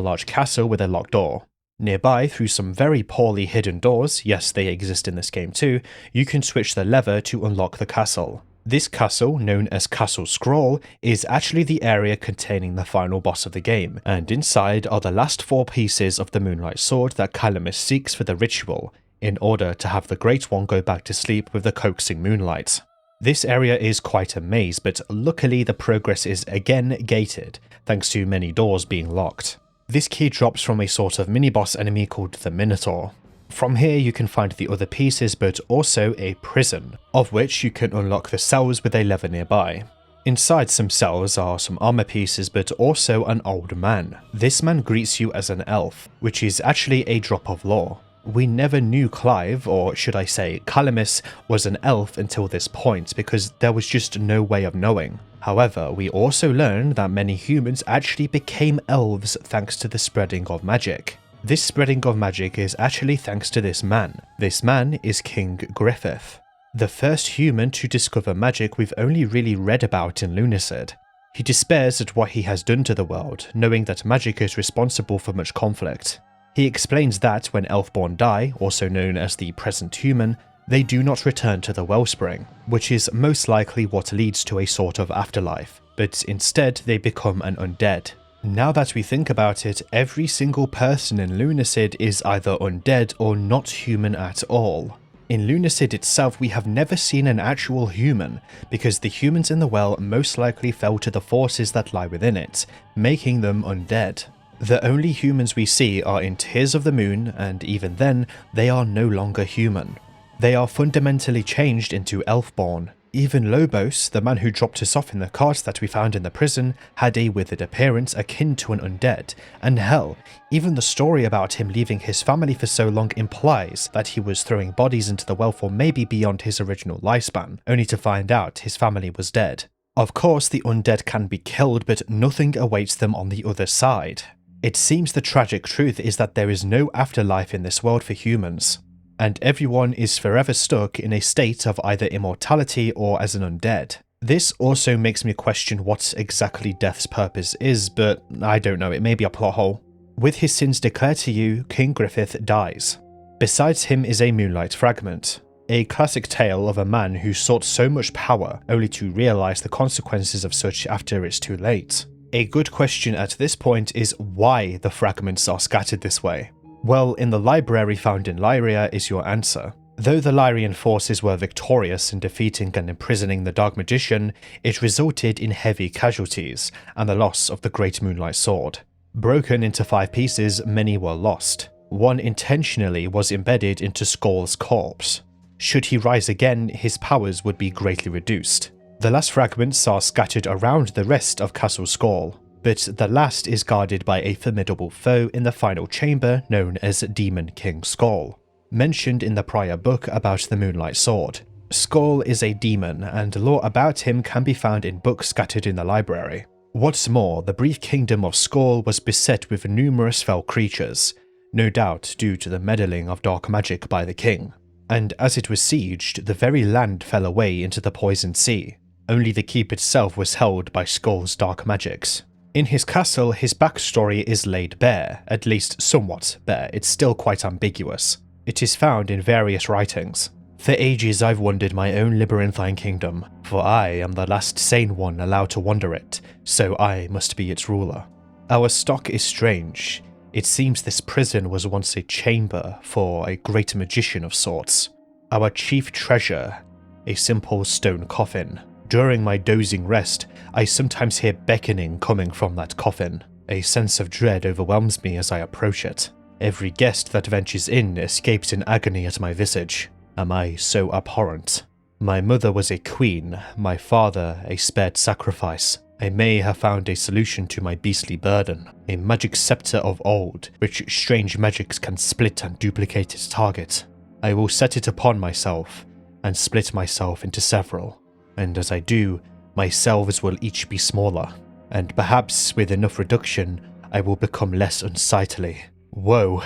large castle with a locked door. Nearby, through some very poorly hidden doors, yes they exist in this game too, you can switch the lever to unlock the castle. This castle, known as Castle Scroll, is actually the area containing the final boss of the game, and inside are the last 4 pieces of the Moonlight Sword that Calamus seeks for the ritual, in order to have the Great One go back to sleep with the coaxing moonlight. This area is quite a maze, but luckily the progress is again gated, thanks to many doors being locked. This key drops from a sort of mini-boss enemy called the Minotaur. From here you can find the other pieces, but also a prison, of which you can unlock the cells with a lever nearby. Inside some cells are some armor pieces, but also an old man. This man greets you as an elf, which is actually a drop of lore. We never knew Clive, or should I say Calamus, was an elf until this point because there was just no way of knowing. However, we also learned that many humans actually became elves thanks to the spreading of magic. This spreading of magic is actually thanks to this man. This man is King Griffith, the first human to discover magic we've only really read about in Lunacid. He despairs at what he has done to the world, knowing that magic is responsible for much conflict. He explains that when Elfborn die, also known as the present human, they do not return to the wellspring, which is most likely what leads to a sort of afterlife, but instead they become an undead. Now that we think about it, every single person in Lunacid is either undead or not human at all. In Lunacid itself, we have never seen an actual human, because the humans in the well most likely fell to the forces that lie within it, making them undead. The only humans we see are in Tears of the Moon, and even then, they are no longer human. They are fundamentally changed into Elfborn. Even Lobos, the man who dropped us off in the cart that we found in the prison, had a withered appearance akin to an undead, and hell, even the story about him leaving his family for so long implies that he was throwing bodies into the well for maybe beyond his original lifespan, only to find out his family was dead. Of course, the undead can be killed, but nothing awaits them on the other side. It seems the tragic truth is that there is no afterlife in this world for humans, and everyone is forever stuck in a state of either immortality or as an undead. This also makes me question what exactly death's purpose is, but I don't know, it may be a plot hole. With his sins declared to you, King Griffith dies. Besides him is a moonlight fragment, a classic tale of a man who sought so much power only to realise the consequences of such after it's too late. A good question at this point is why the fragments are scattered this way. Well, in the library found in Lyria is your answer. Though the Lyrian forces were victorious in defeating and imprisoning the Dark Magician, it resulted in heavy casualties and the loss of the Great Moonlight Sword. Broken into 5 pieces, many were lost. One intentionally was embedded into Skoll's corpse. Should he rise again, his powers would be greatly reduced. The last fragments are scattered around the rest of Castle Skoll, but the last is guarded by a formidable foe in the final chamber known as Demon King Skoll, mentioned in the prior book about the Moonlight Sword. Skoll is a demon, and lore about him can be found in books scattered in the library. What's more, the brief kingdom of Skoll was beset with numerous fell creatures, no doubt due to the meddling of dark magic by the king. And as it was sieged, the very land fell away into the poisoned sea. Only the keep itself was held by Skoll's dark magics. In his castle, his backstory is laid bare, at least somewhat bare. It's still quite ambiguous. It is found in various writings. For ages I've wandered my own labyrinthine kingdom, for I am the last sane one allowed to wander it, so I must be its ruler. Our stock is strange. It seems this prison was once a chamber for a great magician of sorts. Our chief treasure, a simple stone coffin. During my dozing rest, I sometimes hear beckoning coming from that coffin. A sense of dread overwhelms me as I approach it. Every guest that ventures in escapes in agony at my visage. Am I so abhorrent? My mother was a queen, my father a spared sacrifice. I may have found a solution to my beastly burden, a magic scepter of old, which strange magics can split and duplicate its target. I will set it upon myself, and split myself into several. And as I do, my selves will each be smaller, and perhaps with enough reduction, I will become less unsightly. Whoa,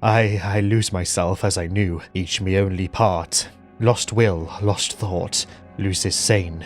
I lose myself as I knew, each me only part. Lost will, lost thought, loses sane.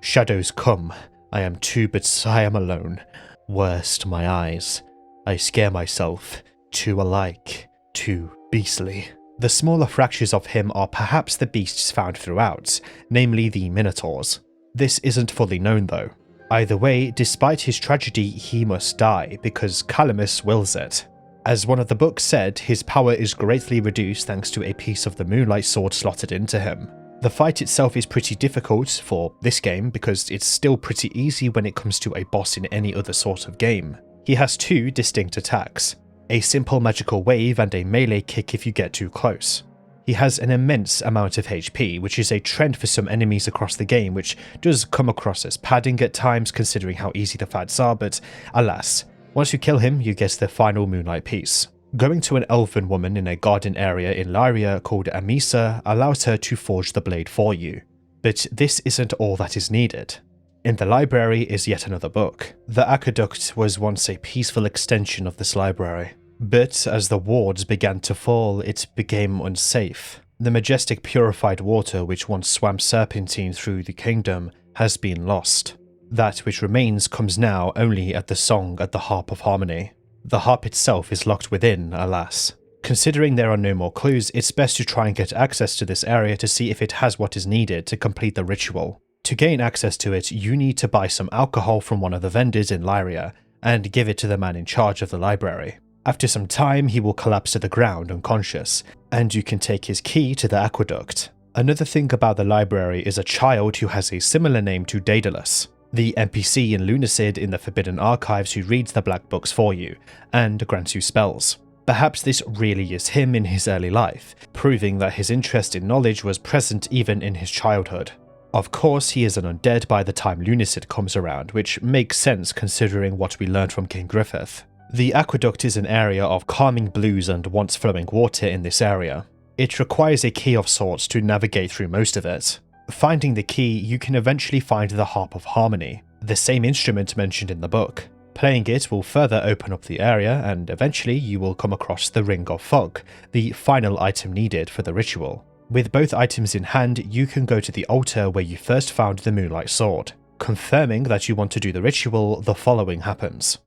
Shadows come, I am two but I am alone. Worst my eyes, I scare myself, two alike, too beastly. The smaller fractures of him are perhaps the beasts found throughout, namely the Minotaurs. This isn't fully known though. Either way, despite his tragedy, he must die, because Calamus wills it. As one of the books said, his power is greatly reduced thanks to a piece of the Moonlight Sword slotted into him. The fight itself is pretty difficult for this game, because it's still pretty easy when it comes to a boss in any other sort of game. He has 2 distinct attacks. A simple magical wave and a melee kick if you get too close. He has an immense amount of HP, which is a trend for some enemies across the game, which does come across as padding at times considering how easy the fights are, but alas, once you kill him, you get the final moonlight piece. Going to an elven woman in a garden area in Lyria called Amisa allows her to forge the blade for you. But this isn't all that is needed. In the library is yet another book. The Aqueduct was once a peaceful extension of this library. But as the wards began to fall, it became unsafe. The majestic purified water which once swam serpentine through the kingdom has been lost. That which remains comes now only at the song at the Harp of Harmony. The harp itself is locked within, alas. Considering there are no more clues, it's best to try and get access to this area to see if it has what is needed to complete the ritual. To gain access to it, you need to buy some alcohol from one of the vendors in Lyria, and give it to the man in charge of the library. After some time, he will collapse to the ground unconscious, and you can take his key to the aqueduct. Another thing about the library is a child who has a similar name to Daedalus, the NPC in Lunacid in the Forbidden Archives who reads the black books for you, and grants you spells. Perhaps this really is him in his early life, proving that his interest in knowledge was present even in his childhood. Of course, he is an undead by the time Lunacid comes around, which makes sense considering what we learned from King Griffith. The aqueduct is an area of calming blues and once flowing water in this area. It requires a key of sorts to navigate through most of it. Finding the key, you can eventually find the Harp of Harmony, the same instrument mentioned in the book. Playing it will further open up the area, and eventually you will come across the Ring of Fog, the final item needed for the ritual. With both items in hand, you can go to the altar where you first found the Moonlight Sword. Confirming that you want to do the ritual, the following happens.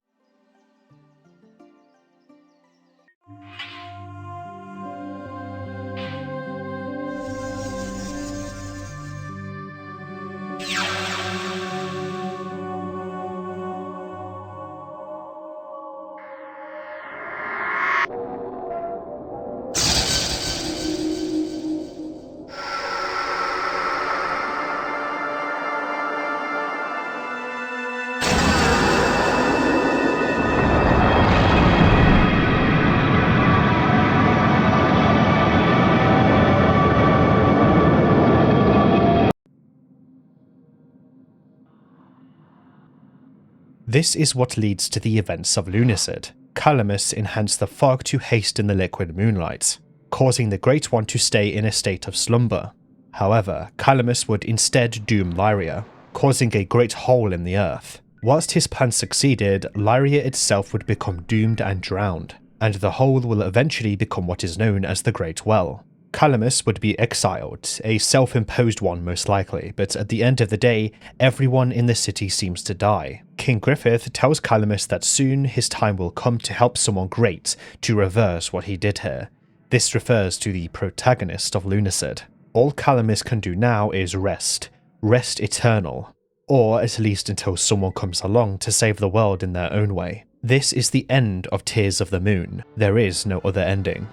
This is what leads to the events of Lunacid. Calamus enhanced the fog to hasten the liquid moonlight, causing the Great One to stay in a state of slumber. However, Calamus would instead doom Lyria, causing a great hole in the earth. Whilst his plan succeeded, Lyria itself would become doomed and drowned, and the hole will eventually become what is known as the Great Well. Calamus would be exiled, a self-imposed one most likely, but at the end of the day, everyone in the city seems to die. King Griffith tells Calamus that soon his time will come to help someone great to reverse what he did here. This refers to the protagonist of Lunacid. All Calamus can do now is rest eternal, or at least until someone comes along to save the world in their own way. This is the end of Tears of the Moon. There is no other ending.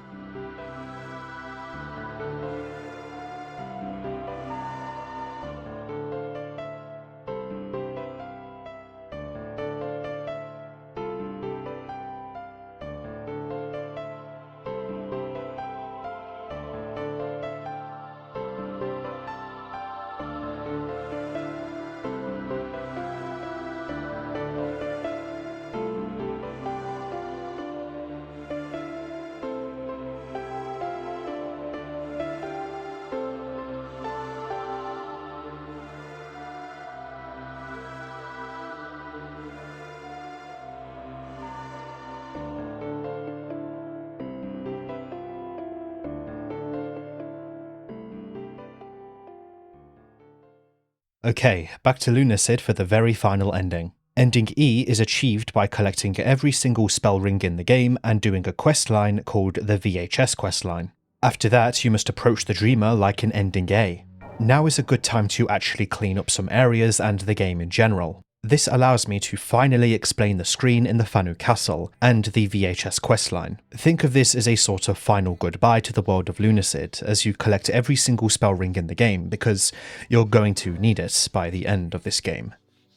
Okay, back to Lunacid for the very final ending. Ending E is achieved by collecting every single spell ring in the game and doing a questline called the VHS questline. After that, you must approach the Dreamer like in Ending A. Now is a good time to actually clean up some areas and the game in general. This allows me to finally explain the screen in the Fanu Castle and the VHS questline. Think of this as a sort of final goodbye to the world of Lunacid as you collect every single spell ring in the game, because you're going to need it by the end of this game.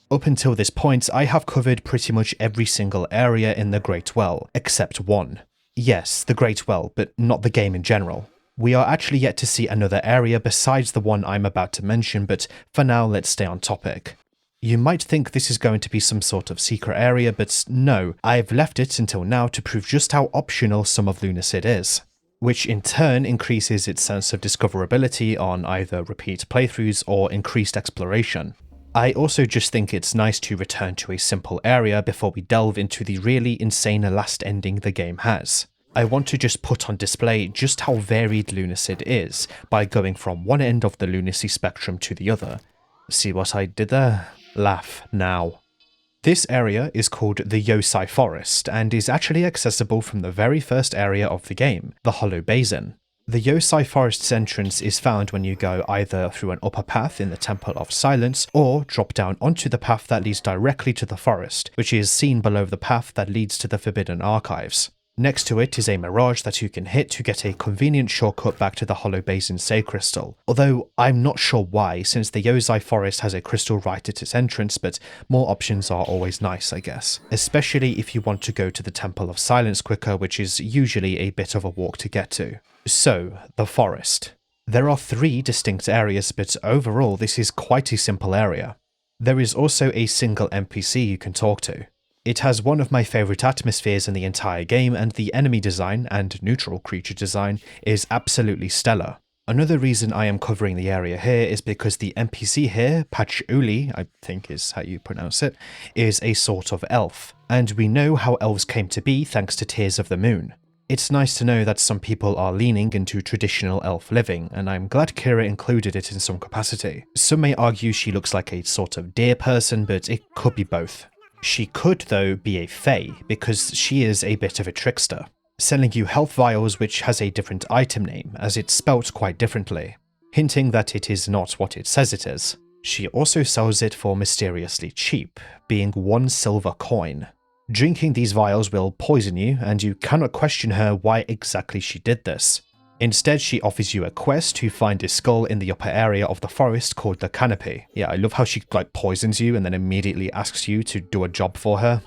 Up until this point, I have covered pretty much every single area in the Great Well, except one. Yes, the Great Well, but not the game in general. We are actually yet to see another area besides the one I'm about to mention, but for now let's stay on topic. You might think this is going to be some sort of secret area, but no, I've left it until now to prove just how optional some of Lunacid is, which in turn increases its sense of discoverability on either repeat playthroughs or increased exploration. I also just think it's nice to return to a simple area before we delve into the really insane last ending the game has. I want to just put on display just how varied Lunacid is by going from one end of the lunacy spectrum to the other. See what I did there? Laugh now. This area is called the Yosai Forest and is actually accessible from the very first area of the game, the Hollow Basin. The Yosai Forest's entrance is found when you go either through an upper path in the Temple of Silence or drop down onto the path that leads directly to the forest, which is seen below the path that leads to the Forbidden Archives. Next to it is a mirage that you can hit to get a convenient shortcut back to the Hollow Basin Say Crystal, although I'm not sure why since the Yosai Forest has a crystal right at its entrance, but more options are always nice I guess, especially if you want to go to the Temple of Silence quicker, which is usually a bit of a walk to get to. So, the forest. There are 3 distinct areas, but overall this is quite a simple area. There is also a single NPC you can talk to. It has one of my favourite atmospheres in the entire game, and the enemy design and neutral creature design is absolutely stellar. Another reason I am covering the area here is because the NPC here, Patchouli, I think is how you pronounce it, is a sort of elf, and we know how elves came to be thanks to Tears of the Moon. It's nice to know that some people are leaning into traditional elf living, and I'm glad Kira included it in some capacity. Some may argue she looks like a sort of deer person, but it could be both. She could, though, be a fae, because she is a bit of a trickster, selling you health vials which has a different item name, as it's spelt quite differently, hinting that it is not what it says it is. She also sells it for mysteriously cheap, being 1 silver coin. Drinking these vials will poison you, and you cannot question her why exactly she did this. Instead, she offers you a quest to find a skull in the upper area of the forest called the Canopy. Yeah, I love how she poisons you and then immediately asks you to do a job for her.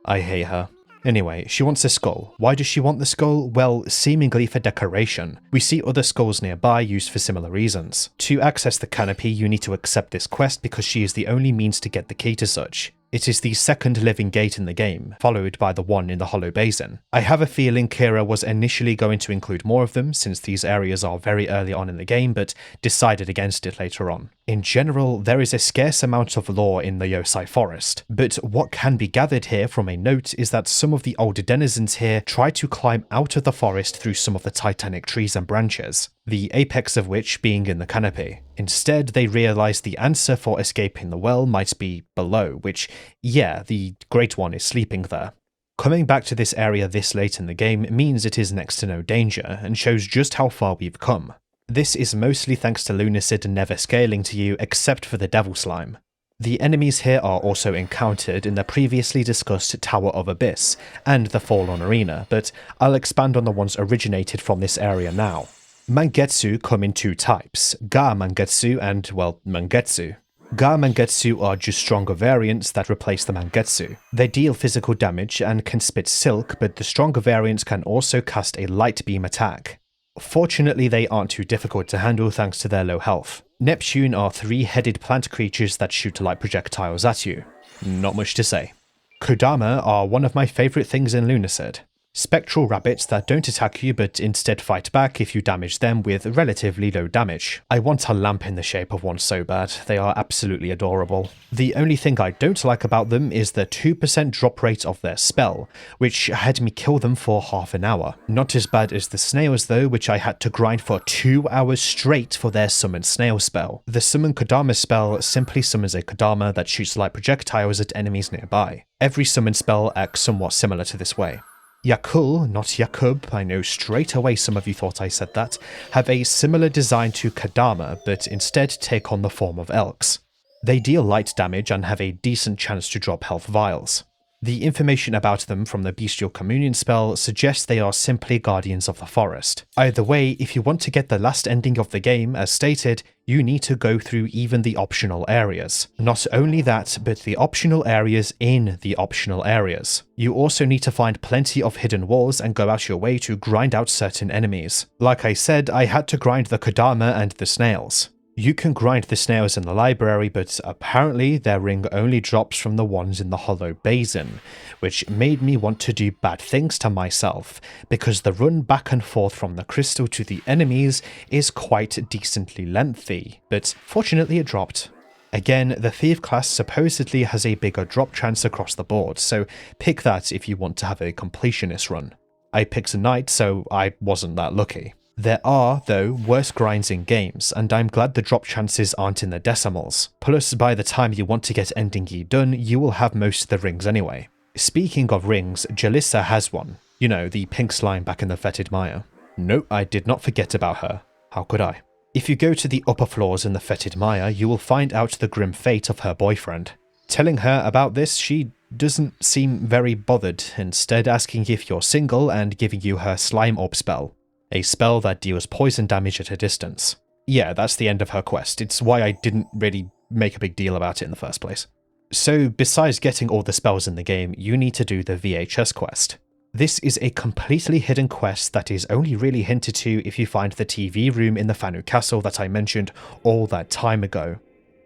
I hate her. Anyway, she wants a skull. Why does she want the skull? Well, seemingly for decoration. We see other skulls nearby used for similar reasons. To access the Canopy, you need to accept this quest because she is the only means to get the key to such. It is the second living gate in the game, followed by the one in the Hollow Basin. I have a feeling Kira was initially going to include more of them since these areas are very early on in the game, but decided against it later on. In general, there is a scarce amount of lore in the Yosai Forest, but what can be gathered here from a note is that some of the older denizens here try to climb out of the forest through some of the titanic trees and branches, the apex of which being in the Canopy. Instead, they realize the answer for escaping the well might be below, which, yeah, the Great One is sleeping there. Coming back to this area this late in the game means it is next to no danger, and shows just how far we've come. This is mostly thanks to Lunacid never scaling to you except for the Devil Slime. The enemies here are also encountered in the previously discussed Tower of Abyss and the Fallen Arena, but I'll expand on the ones originated from this area now. Mangetsu come in 2 types, Ga Mangetsu and, well, Mangetsu. Ga Mangetsu are just stronger variants that replace the Mangetsu. They deal physical damage and can spit silk, but the stronger variants can also cast a light beam attack. Fortunately, they aren't too difficult to handle thanks to their low health. Neptune are 3-headed plant creatures that shoot light projectiles at you. Not much to say. Kodama are one of my favourite things in Lunacid. Spectral rabbits that don't attack you but instead fight back if you damage them with relatively low damage. I want a lamp in the shape of one so bad, they are absolutely adorable. The only thing I don't like about them is the 2% drop rate of their spell, which had me kill them for half an hour. Not as bad as the snails though, which I had to grind for 2 hours straight for their summon snail spell. The summon Kodama spell simply summons a Kodama that shoots light projectiles at enemies nearby. Every summon spell acts somewhat similar to this way. Yakul, not Yakub, I know straight away some of you thought I said that, have a similar design to Kodama, but instead take on the form of elks. They deal light damage and have a decent chance to drop health vials. The information about them from the Bestial Communion spell suggests they are simply guardians of the forest. Either way, if you want to get the last ending of the game, as stated, you need to go through even the optional areas. Not only that, but the optional areas in the optional areas. You also need to find plenty of hidden walls and go out your way to grind out certain enemies. Like I said, I had to grind the Kodama and the snails. You can grind the snails in the library, but apparently their ring only drops from the ones in the Hollow Basin, which made me want to do bad things to myself, because the run back and forth from the crystal to the enemies is quite decently lengthy, but fortunately it dropped. Again, the Thief class supposedly has a bigger drop chance across the board, so pick that if you want to have a completionist run. I picked a Knight, so I wasn't that lucky. There are, though, worse grinds in games, and I'm glad the drop chances aren't in the decimals. Plus, by the time you want to get Ending E done, you will have most of the rings anyway. Speaking of rings, Jalissa has one. You know, the pink slime back in the fetid mire. No, I did not forget about her. How could I? If you go to the upper floors in the fetid mire, you will find out the grim fate of her boyfriend. Telling her about this, she doesn't seem very bothered, instead asking if you're single and giving you her slime orb spell, a spell that deals poison damage at a distance. Yeah, that's the end of her quest. It's why I didn't really make a big deal about it in the first place. So besides getting all the spells in the game, you need to do the VHS quest. This is a completely hidden quest that is only really hinted to if you find the TV room in the Fanu Castle that I mentioned all that time ago.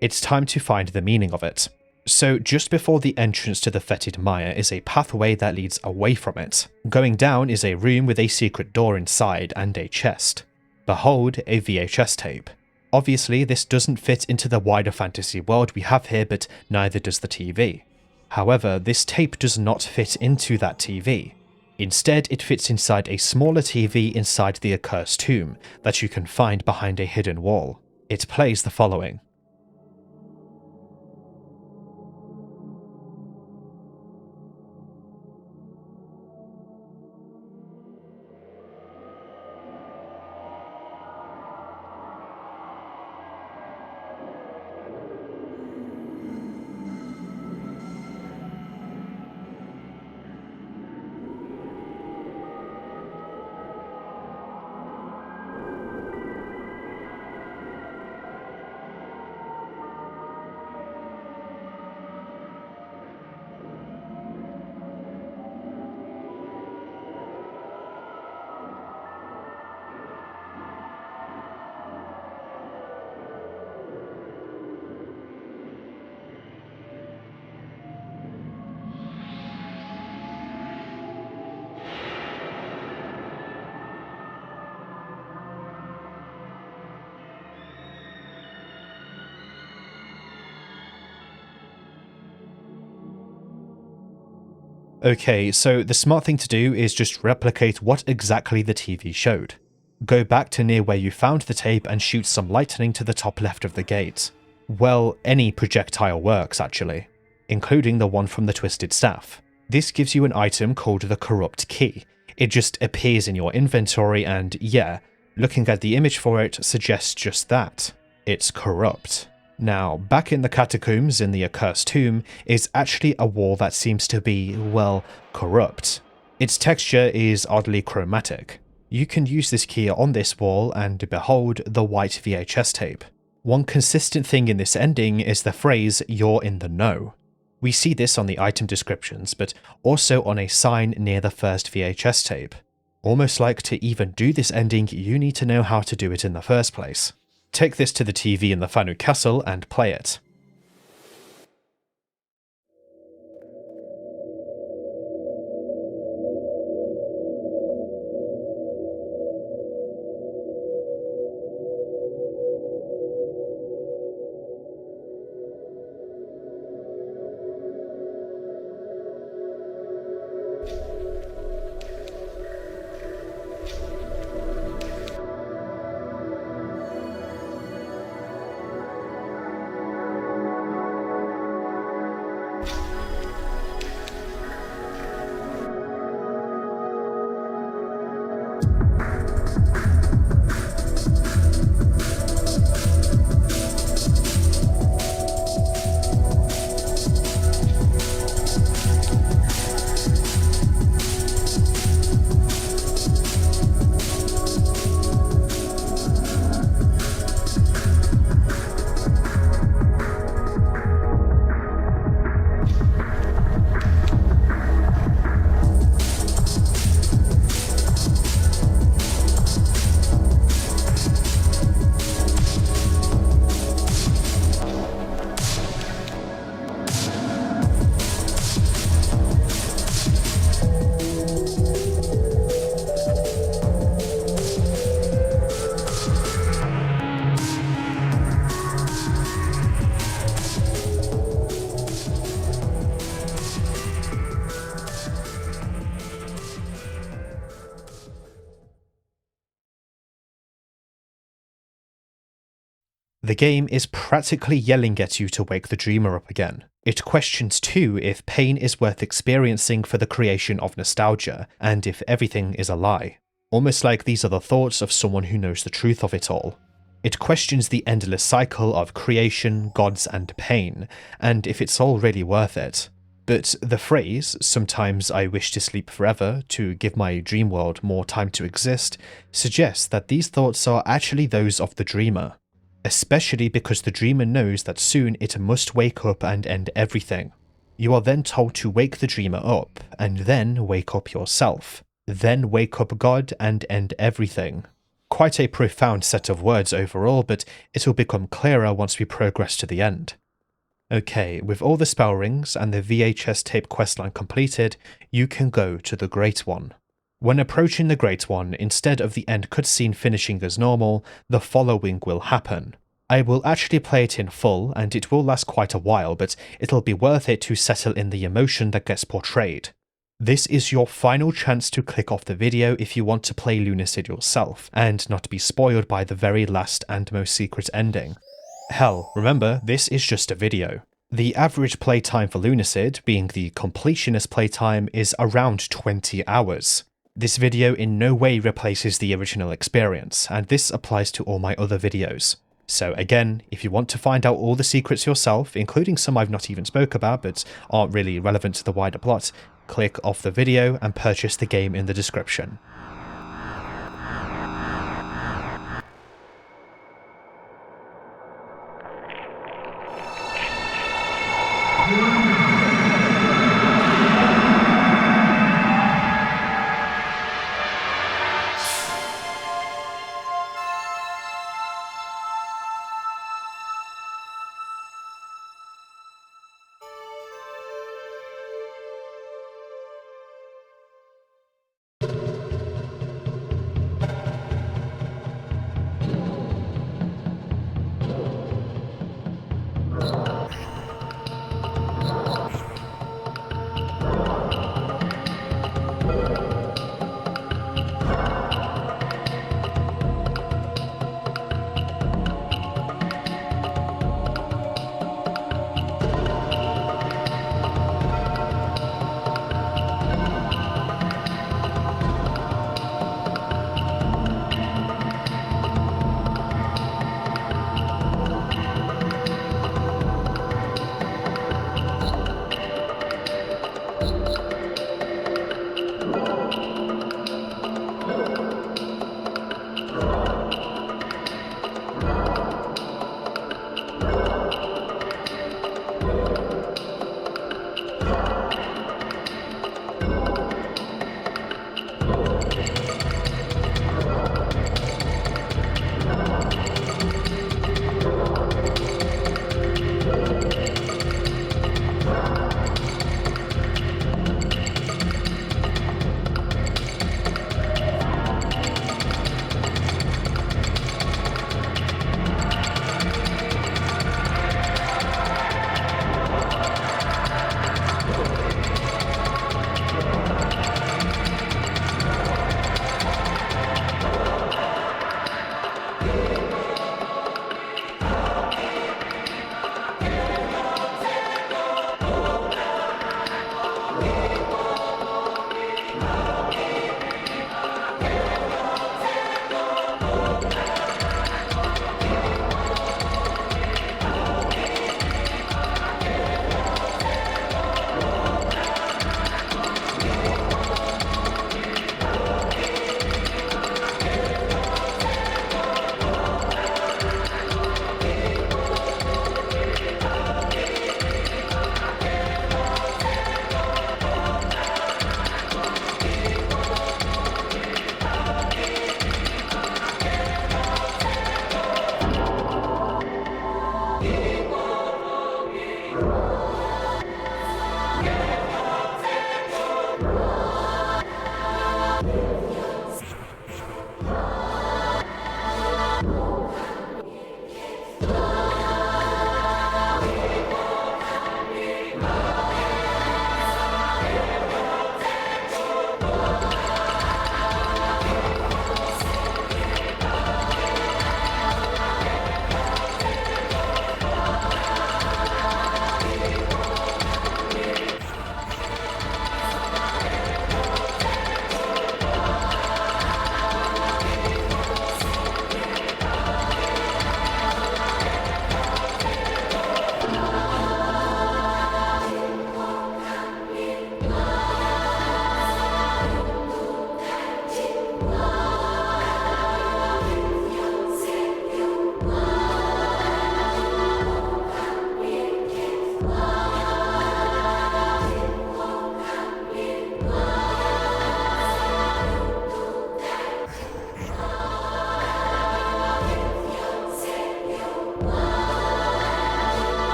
It's time to find the meaning of it. So just before the entrance to the fetid mire is a pathway that leads away from it. Going down is a room with a secret door inside and a chest. Behold, a VHS tape. Obviously, this doesn't fit into the wider fantasy world we have here, but neither does the TV. However, this tape does not fit into that TV. Instead, it fits inside a smaller TV inside the accursed tomb that you can find behind a hidden wall. It plays the following. Okay, so the smart thing to do is just replicate what exactly the TV showed. Go back to near where you found the tape and shoot some lightning to the top left of the gate. Well, any projectile works actually, including the one from the Twisted Staff. This gives you an item called the Corrupt Key. It just appears in your inventory and yeah, looking at the image for it suggests just that. It's corrupt. Now, back in the catacombs in the accursed tomb is actually a wall that seems to be, well, corrupt. Its texture is oddly chromatic. You can use this key on this wall and behold the white VHS tape. One consistent thing in this ending is the phrase, "You're in the know." We see this on the item descriptions, but also on a sign near the first VHS tape. Almost like to even do this ending, you need to know how to do it in the first place. Take this to the TV in the Fanu Castle and play it. The game is practically yelling at you to wake the dreamer up again. It questions too if pain is worth experiencing for the creation of nostalgia, and if everything is a lie. Almost like these are the thoughts of someone who knows the truth of it all. It questions the endless cycle of creation, gods, and pain, and if it's all really worth it. But the phrase, "sometimes I wish to sleep forever to give my dream world more time to exist," suggests that these thoughts are actually those of the dreamer. Especially because the dreamer knows that soon it must wake up and end everything. You are then told to wake the dreamer up, and then wake up yourself. Then wake up God and end everything. Quite a profound set of words overall, but it will become clearer once we progress to the end. Okay, with all the spell rings and the VHS tape questline completed, you can go to the Great One. When approaching the Great One, instead of the end cutscene finishing as normal, the following will happen. I will actually play it in full, and it will last quite a while, but it'll be worth it to settle in the emotion that gets portrayed. This is your final chance to click off the video if you want to play Lunacid yourself, and not be spoiled by the very last and most secret ending. Hell, remember, this is just a video. The average playtime for Lunacid, being the completionist playtime, is around 20 hours. This video in no way replaces the original experience, and this applies to all my other videos. So again, if you want to find out all the secrets yourself, including some I've not even spoke about but aren't really relevant to the wider plot, click off the video and purchase the game in the description.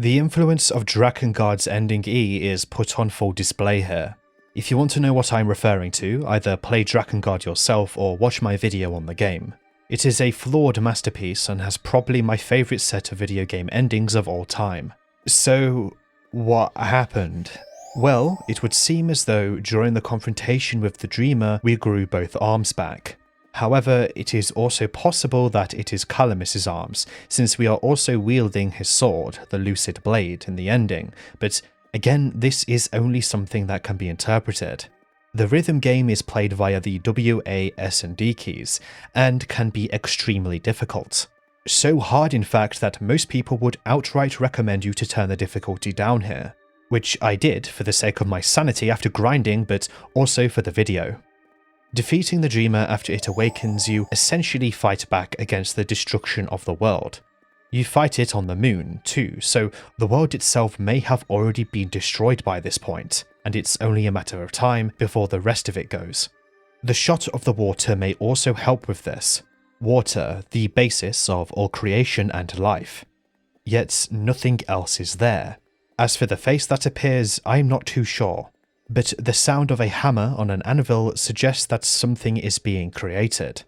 The influence of Drakengard's ending E is put on full display here. If you want to know what I'm referring to, either play Drakengard yourself or watch my video on the game. It is a flawed masterpiece and has probably my favourite set of video game endings of all time. So, what happened? Well, it would seem as though during the confrontation with the Dreamer we grew both arms back. However, it is also possible that it is Calamis's arms, since we are also wielding his sword, the Lucid Blade, in the ending, but again, this is only something that can be interpreted. The rhythm game is played via the W, A, S and D keys, and can be extremely difficult. So hard in fact that most people would outright recommend you to turn the difficulty down here, which I did for the sake of my sanity after grinding, but also for the video. Defeating the Dreamer after it awakens, you essentially fight back against the destruction of the world. You fight it on the moon too, so the world itself may have already been destroyed by this point, and it's only a matter of time before the rest of it goes. The shot of the water may also help with this. Water, the basis of all creation and life. Yet nothing else is there. As for the face that appears, I'm not too sure, but the sound of a hammer on an anvil suggests that something is being created.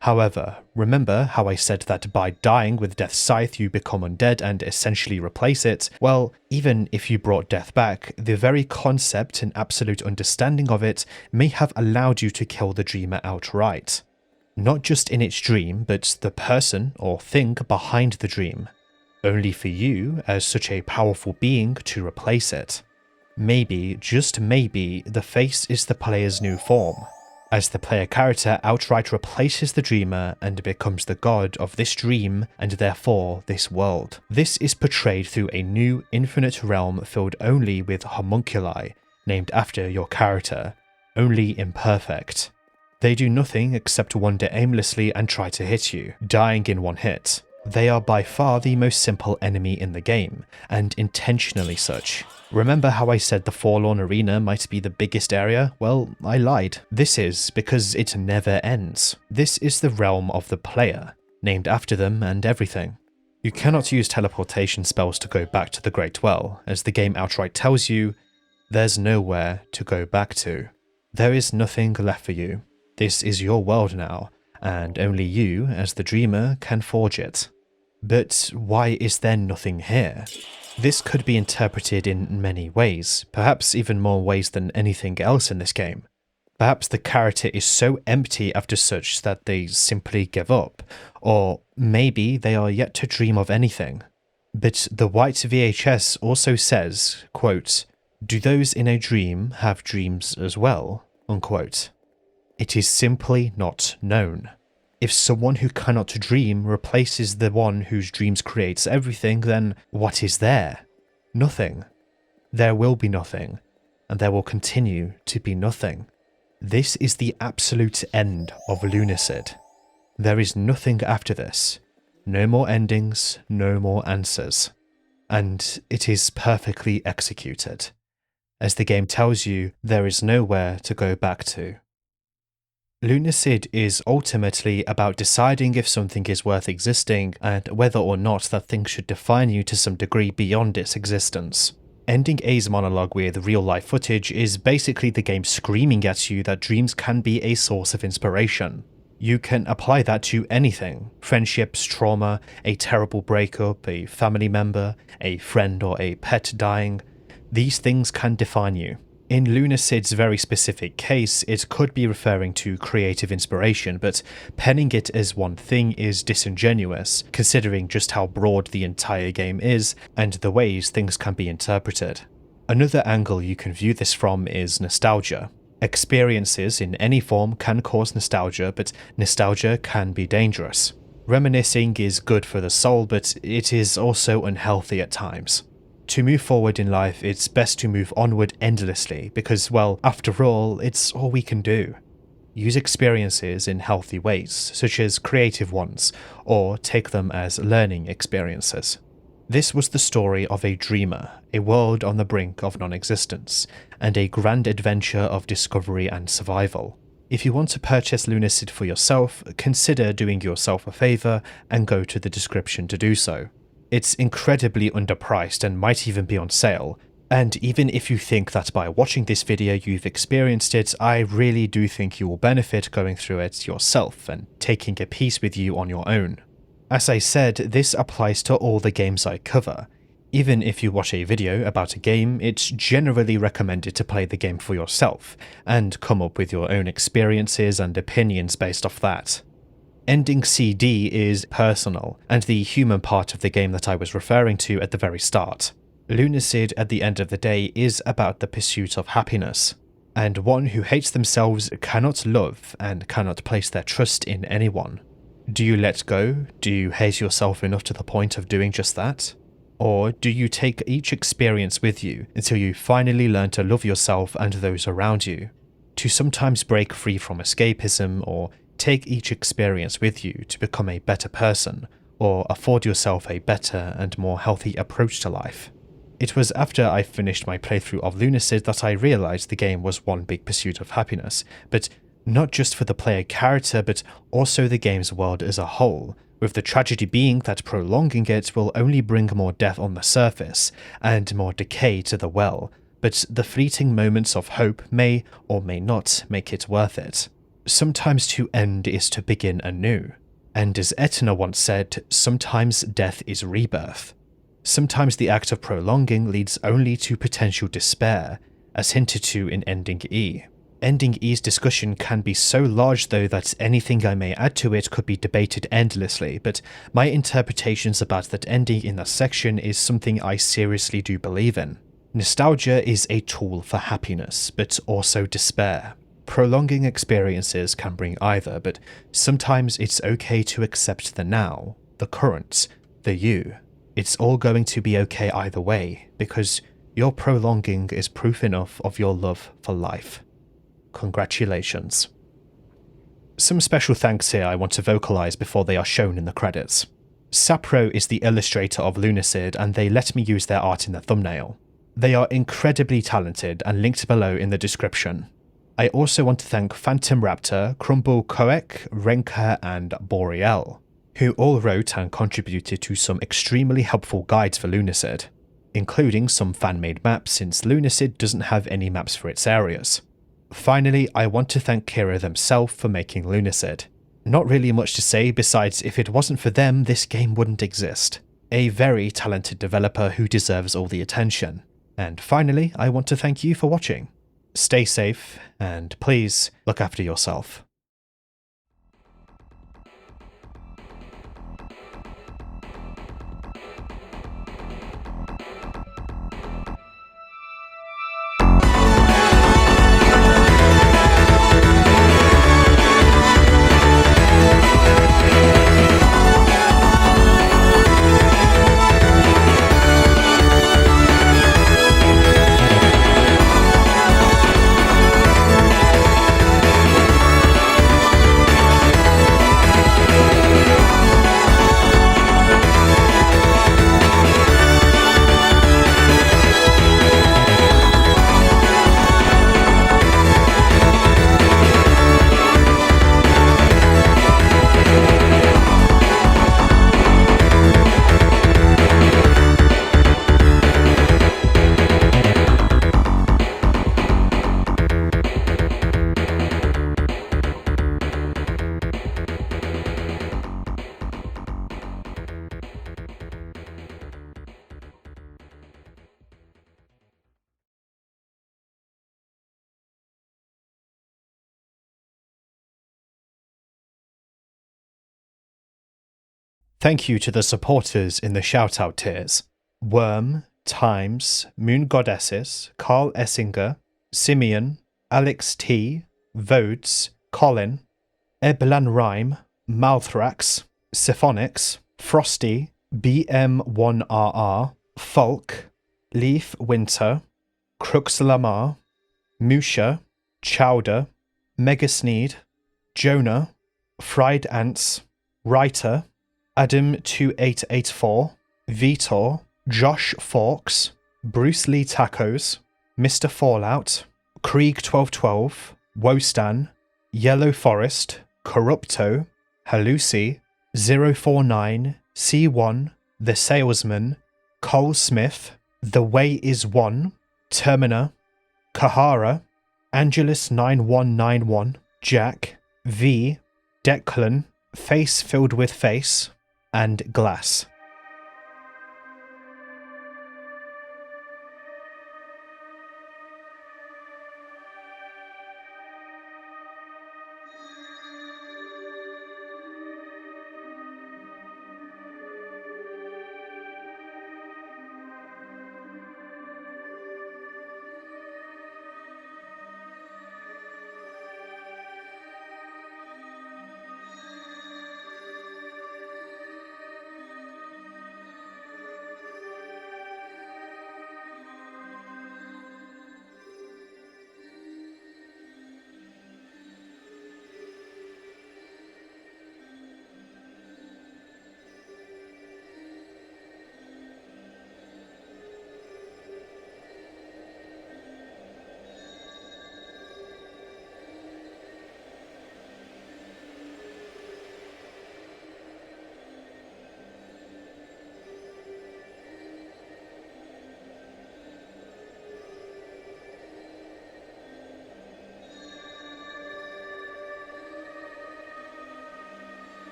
However, remember how I said that by dying with Death's Scythe you become undead and essentially replace it? Well, even if you brought death back, the very concept and absolute understanding of it may have allowed you to kill the Dreamer outright. Not just in its dream, but the person or thing behind the dream. Only for you, as such a powerful being, to replace it. Maybe, just maybe, the face is the player's new form, as the player character outright replaces the Dreamer and becomes the god of this dream and therefore this world. This is portrayed through a new infinite realm filled only with homunculi, named after your character, only imperfect. They do nothing except wander aimlessly and try to hit you, dying in one hit. They are by far the most simple enemy in the game, and intentionally such. Remember how I said the Forlorn Arena might be the biggest area? Well, I lied. This is because it never ends. This is the realm of the player, named after them and everything. You cannot use teleportation spells to go back to the Great Well, as the game outright tells you, there's nowhere to go back to. There is nothing left for you. This is your world now, and only you, as the Dreamer, can forge it. But why is there nothing here? This could be interpreted in many ways, perhaps even more ways than anything else in this game. Perhaps the character is so empty after such that they simply give up, or maybe they are yet to dream of anything. But the white VHS also says, quote, "Do those in a dream have dreams as well?" unquote. It is simply not known. If someone who cannot dream replaces the one whose dreams creates everything, then what is there? Nothing. There will be nothing, and there will continue to be nothing. This is the absolute end of Lunacid. There is nothing after this. No more endings, no more answers. And it is perfectly executed. As the game tells you, there is nowhere to go back to. Lunacid is ultimately about deciding if something is worth existing and whether or not that thing should define you to some degree beyond its existence. Ending A's monologue with real-life footage is basically the game screaming at you that dreams can be a source of inspiration. You can apply that to anything: friendships, trauma, a terrible breakup, a family member, a friend or a pet dying. These things can define you. In Lunacid's very specific case, it could be referring to creative inspiration, but penning it as one thing is disingenuous, considering just how broad the entire game is and the ways things can be interpreted. Another angle you can view this from is nostalgia. Experiences in any form can cause nostalgia, but nostalgia can be dangerous. Reminiscing is good for the soul, but it is also unhealthy at times. To move forward in life, it's best to move onward endlessly because, well, after all, it's all we can do. Use experiences in healthy ways, such as creative ones, or take them as learning experiences. This was the story of a dreamer, a world on the brink of non-existence, and a grand adventure of discovery and survival. If you want to purchase Lunacid for yourself, consider doing yourself a favor and go to the description to do so. It's incredibly underpriced and might even be on sale, and even if you think that by watching this video you've experienced it, I really do think you will benefit going through it yourself and taking a piece with you on your own. As I said, this applies to all the games I cover. Even if you watch a video about a game, it's generally recommended to play the game for yourself, and come up with your own experiences and opinions based off that. Ending CD is personal, and the human part of the game that I was referring to at the very start. Lunacid, at the end of the day, is about the pursuit of happiness, and one who hates themselves cannot love and cannot place their trust in anyone. Do you let go? Do you hate yourself enough to the point of doing just that? Or do you take each experience with you until you finally learn to love yourself and those around you? To sometimes break free from escapism, or take each experience with you to become a better person, or afford yourself a better and more healthy approach to life. It was after I finished my playthrough of Lunacid that I realised the game was one big pursuit of happiness, but not just for the player character, but also the game's world as a whole, with the tragedy being that prolonging it will only bring more death on the surface, and more decay to the well, but the fleeting moments of hope may or may not make it worth it. Sometimes to end is to begin anew, and as Etna once said, sometimes death is rebirth. Sometimes the act of prolonging leads only to potential despair, as hinted to in Ending E. Ending E's discussion can be so large though that anything I may add to it could be debated endlessly, but my interpretations about that ending in that section is something I seriously do believe in. Nostalgia is a tool for happiness, but also despair. Prolonging experiences can bring either, but sometimes it's okay to accept the now, the current, the you. It's all going to be okay either way, because your prolonging is proof enough of your love for life. Congratulations. Some special thanks here I want to vocalise before they are shown in the credits. Sapro is the illustrator of Lunacid, and they let me use their art in the thumbnail. They are incredibly talented and linked below in the description. I also want to thank Phantom Raptor, Crumble Koek, Renka and Boreal, who all wrote and contributed to some extremely helpful guides for Lunacid, including some fan-made maps since Lunacid doesn't have any maps for its areas. Finally, I want to thank Kira themselves for making Lunacid. Not really much to say besides if it wasn't for them this game wouldn't exist. A very talented developer who deserves all the attention. And finally, I want to thank you for watching. Stay safe, and please look after yourself. Thank you to the supporters in the shoutout tiers: Worm, Times, Moon Goddesses, Carl Essinger, Simeon, Alex T, Vodes, Colin, Eblan Rhyme, Malthrax, Siphonix, Frosty, BM1RR, Falk, Leaf Winter, Crux Lamar, Musha, Chowder, Megasneed, Jonah, Fried Ants, Writer, Adam2884, Vitor, Josh Forks, Bruce Lee Tacos, Mr. Fallout, Krieg1212, Wostan, Yellow Forest, Corrupto, Halusi, 049, C1, The Salesman, Cole Smith, The Way Is One, Termina, Kahara, Angelus9191, Jack, V, Declan, Face Filled with Face, and Glass.